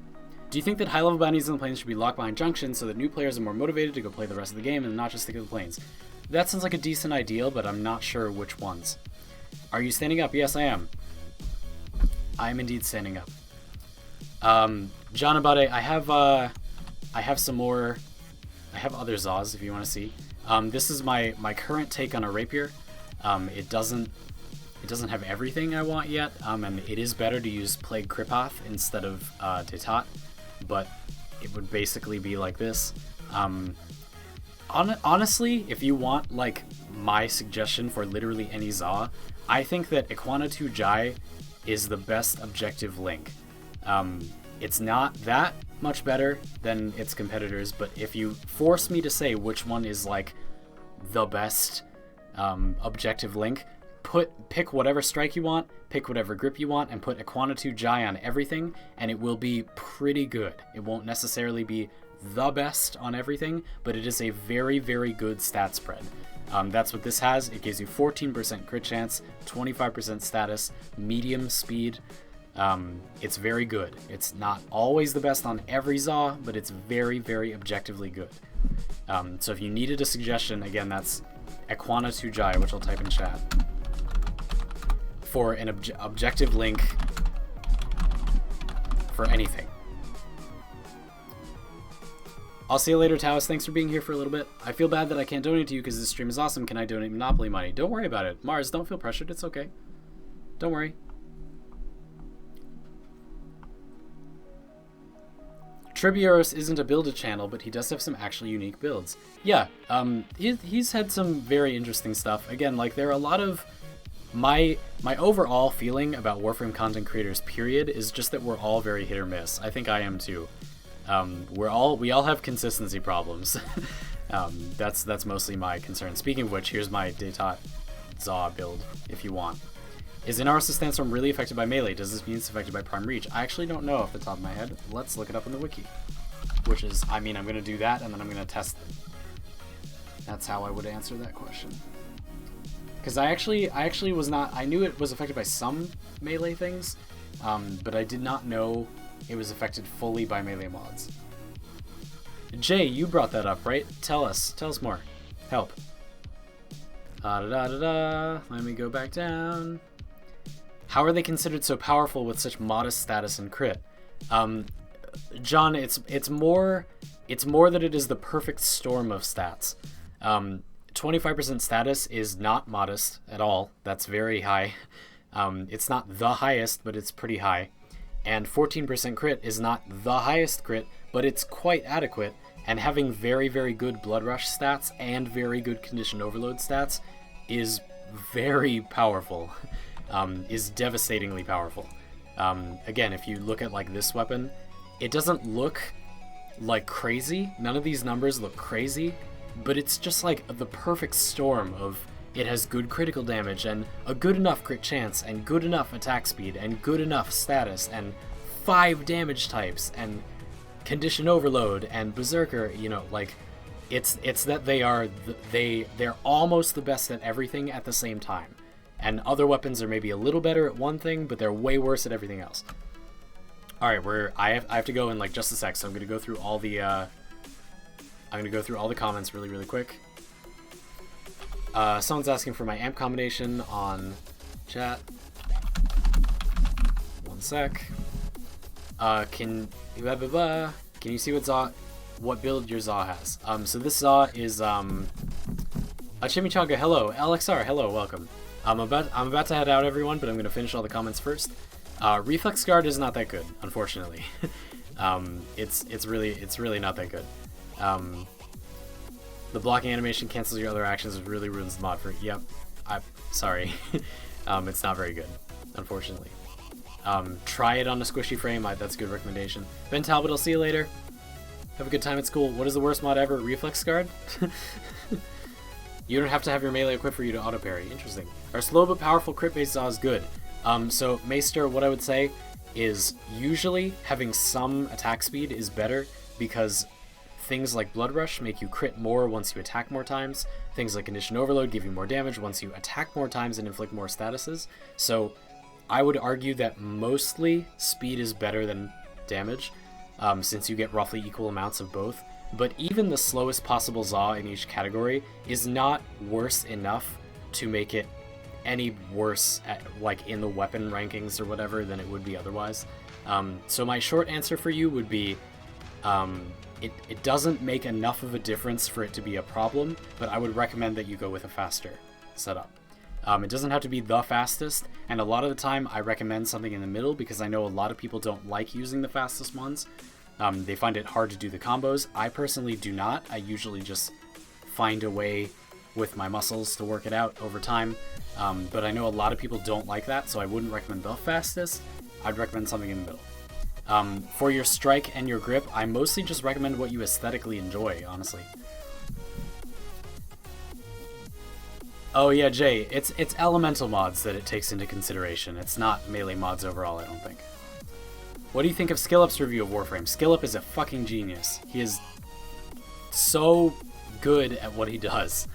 Do you think that high-level bounties in the planes should be locked behind junctions so that new players are more motivated to go play the rest of the game and not just stick to the planes? That sounds like a decent idea, but I'm not sure which ones. Are you standing up? Yes, I am. I am indeed standing up. John Abade, I have some more. I have other Zaws if you want to see. This is my current take on a rapier. It doesn't have everything I want yet, and it is better to use Plague Kripoth instead of Detat, but it would basically be like this. Honestly, if you want like my suggestion for literally any Zaw, I think that Equana 2 Jai is the best objective link. It's not that much better than its competitors, but if you force me to say which one is like the best objective link, pick whatever strike you want, pick whatever grip you want, and put Equana 2 Jai on everything, and it will be pretty good. It won't necessarily be the best on everything, but it is a very, very good stat spread. That's what this has. It gives you 14% crit chance, 25% status, medium speed. It's very good. It's not always the best on every Zaw, but it's very, very objectively good. So if you needed a suggestion, again, that's Equana 2 Jai, which I'll type in chat, for an objective link for anything. I'll see you later, Taos. Thanks for being here for a little bit. I feel bad that I can't donate to you because this stream is awesome. Can I donate Monopoly money? Don't worry about it. Mars, don't feel pressured. It's okay. Don't worry. Tribioros isn't a build-a channel, but he does have some actually unique builds. Yeah, he's had some very interesting stuff. Again, like, there are a lot of... My overall feeling about Warframe content creators, period, is just that we're all very hit or miss. I think I am too. We all have consistency problems. That's mostly my concern. Speaking of which, here's my Detat Zaw build, if you want. Is Inaros' Sandstorm really affected by melee? Does this mean it's affected by Prime Reach? I actually don't know off the top of my head. Let's look it up in the wiki. Which is, I mean, I'm going to do that, and then I'm going to test it. That's how I would answer that question. Because I actually was not... I knew it was affected by some melee things, but I did not know it was affected fully by melee mods. Jay, you brought that up, right? Tell us more. Help. Let me go back down. How are they considered so powerful with such modest status and crit? John, it's more that it is the perfect storm of stats. 25% status is not modest at all. That's very high. It's not the highest, but it's pretty high. And 14% crit is not the highest crit, but it's quite adequate. And having very, very good Blood Rush stats and very good Condition Overload stats is very powerful. is devastatingly powerful. Again, if you look at like this weapon, it doesn't look like crazy. None of these numbers look crazy, but it's just like the perfect storm of it has good critical damage and a good enough crit chance and good enough attack speed and good enough status and 5 damage types and condition overload and berserker. You know, like it's that they're almost the best at everything at the same time. And other weapons are maybe a little better at one thing, but they're way worse at everything else. All right, I have to go in like just a sec, so I'm gonna go through all the comments really quick. Someone's asking for my amp combination on chat. One sec. Can you see what build your Zaw has? So this Zaw is a Chimichanga. Hello, LXR. Hello, welcome. I'm about to head out, everyone, but I'm gonna finish all the comments first. Reflex Guard is not that good, unfortunately. It's really not that good. The blocking animation cancels your other actions, which really ruins the mod for. Yep, I'm sorry. It's not very good, unfortunately. Try it on a squishy frame. That's a good recommendation. Ben Talbot, I'll see you later. Have a good time at school. What is the worst mod ever? Reflex Guard? You don't have to have your melee equipped for you to auto parry. Interesting. Our slow but powerful crit based Zaw is good. So Maester, what I would say is usually having some attack speed is better because things like Blood Rush make you crit more once you attack more times. Things like Condition Overload give you more damage once you attack more times and inflict more statuses. So I would argue that mostly speed is better than damage, since you get roughly equal amounts of both. But even the slowest possible Zaw in each category is not worse enough to make it any worse like in the weapon rankings or whatever than it would be otherwise. So my short answer for you would be it doesn't make enough of a difference for it to be a problem, but I would recommend that you go with a faster setup. It doesn't have to be the fastest, and a lot of the time I recommend something in the middle because I know a lot of people don't like using the fastest ones. They find it hard to do the combos. I personally do not. I usually just find a way with my muscles to work it out over time. But I know a lot of people don't like that, so I wouldn't recommend the fastest. I'd recommend something in the middle. For your strike and your grip, I mostly just recommend what you aesthetically enjoy, honestly. Oh yeah, Jay, it's elemental mods that it takes into consideration. It's not melee mods overall, I don't think. What do you think of SkillUp's review of Warframe? SkillUp is a fucking genius. He is so good at what he does.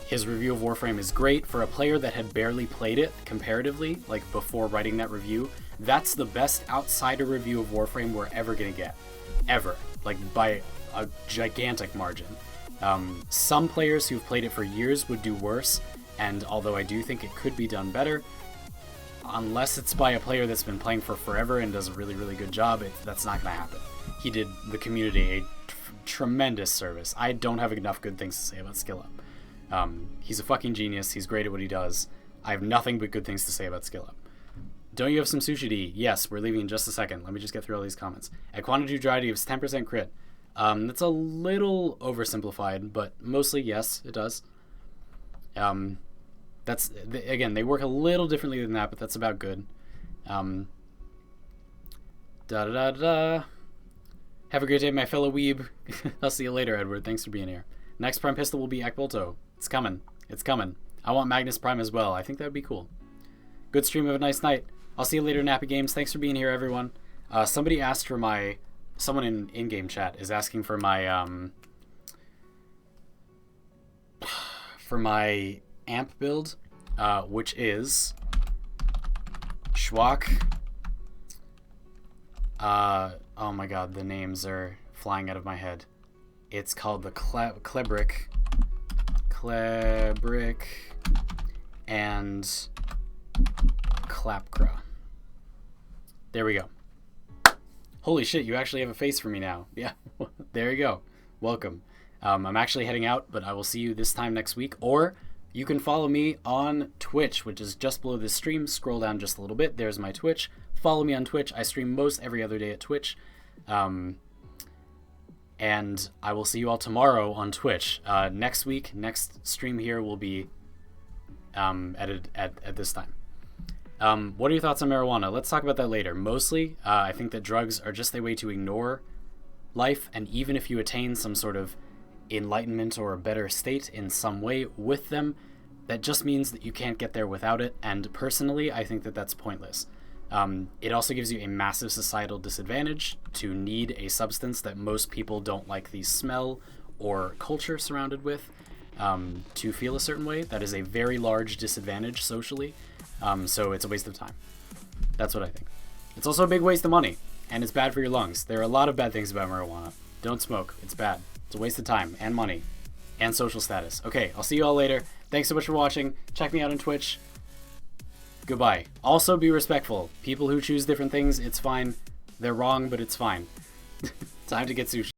His review of Warframe is great. For a player that had barely played it comparatively, like before writing that review, that's the best outsider review of Warframe we're ever gonna get. Ever. Like by a gigantic margin. Some players who've played it for years would do worse, and although I do think it could be done better, unless it's by a player that's been playing for forever and does a really good job, that's not going to happen. He did the community a tremendous service. I don't have enough good things to say about SkillUp. He's a fucking genius. He's great at what he does. I have nothing but good things to say about SkillUp. Don't you have some sushi to eat? Yes, we're leaving in just a second. Let me just get through all these comments. At Quantity Drive, gives 10% crit. That's a little oversimplified, but mostly yes, it does. Again, they work a little differently than that, but that's about good. Have a great day, my fellow weeb. I'll see you later, Edward. Thanks for being here. Next Prime Pistol will be Ekbolto. It's coming. It's coming. I want Magnus Prime as well. I think that would be cool. Good stream. Have a nice night. I'll see you later, Nappy Games. Thanks for being here, everyone. Somebody asked for my... Someone in in-game chat is asking for my... for my amp build, which is... Schwak. Oh my god, the names are flying out of my head. It's called the Klebrick, and Klapkra. There we go. Holy shit, you actually have a face for me now. Yeah, there you go. Welcome. I'm actually heading out, but I will see you this time next week. Or you can follow me on Twitch, which is just below this stream. Scroll down just a little bit. There's my Twitch. Follow me on Twitch. I stream most every other day at Twitch. And I will see you all tomorrow on Twitch. Next week, next stream here will be at this time. What are your thoughts on marijuana? Let's talk about that later. Mostly, I think that drugs are just a way to ignore life, and even if you attain some sort of enlightenment or a better state in some way with them, that just means that you can't get there without it, and personally, I think that that's pointless. It also gives you a massive societal disadvantage to need a substance that most people don't like the smell or culture surrounded with to feel a certain way. That is a very large disadvantage socially, so it's a waste of time. That's what I think. It's also a big waste of money, and it's bad for your lungs. There are a lot of bad things about marijuana. Don't smoke. It's bad. It's a waste of time and money and social status. Okay, I'll see you all later. Thanks so much for watching. Check me out on Twitch. Goodbye. Also, be respectful. People who choose different things, it's fine. They're wrong, but it's fine. Time to get sushi.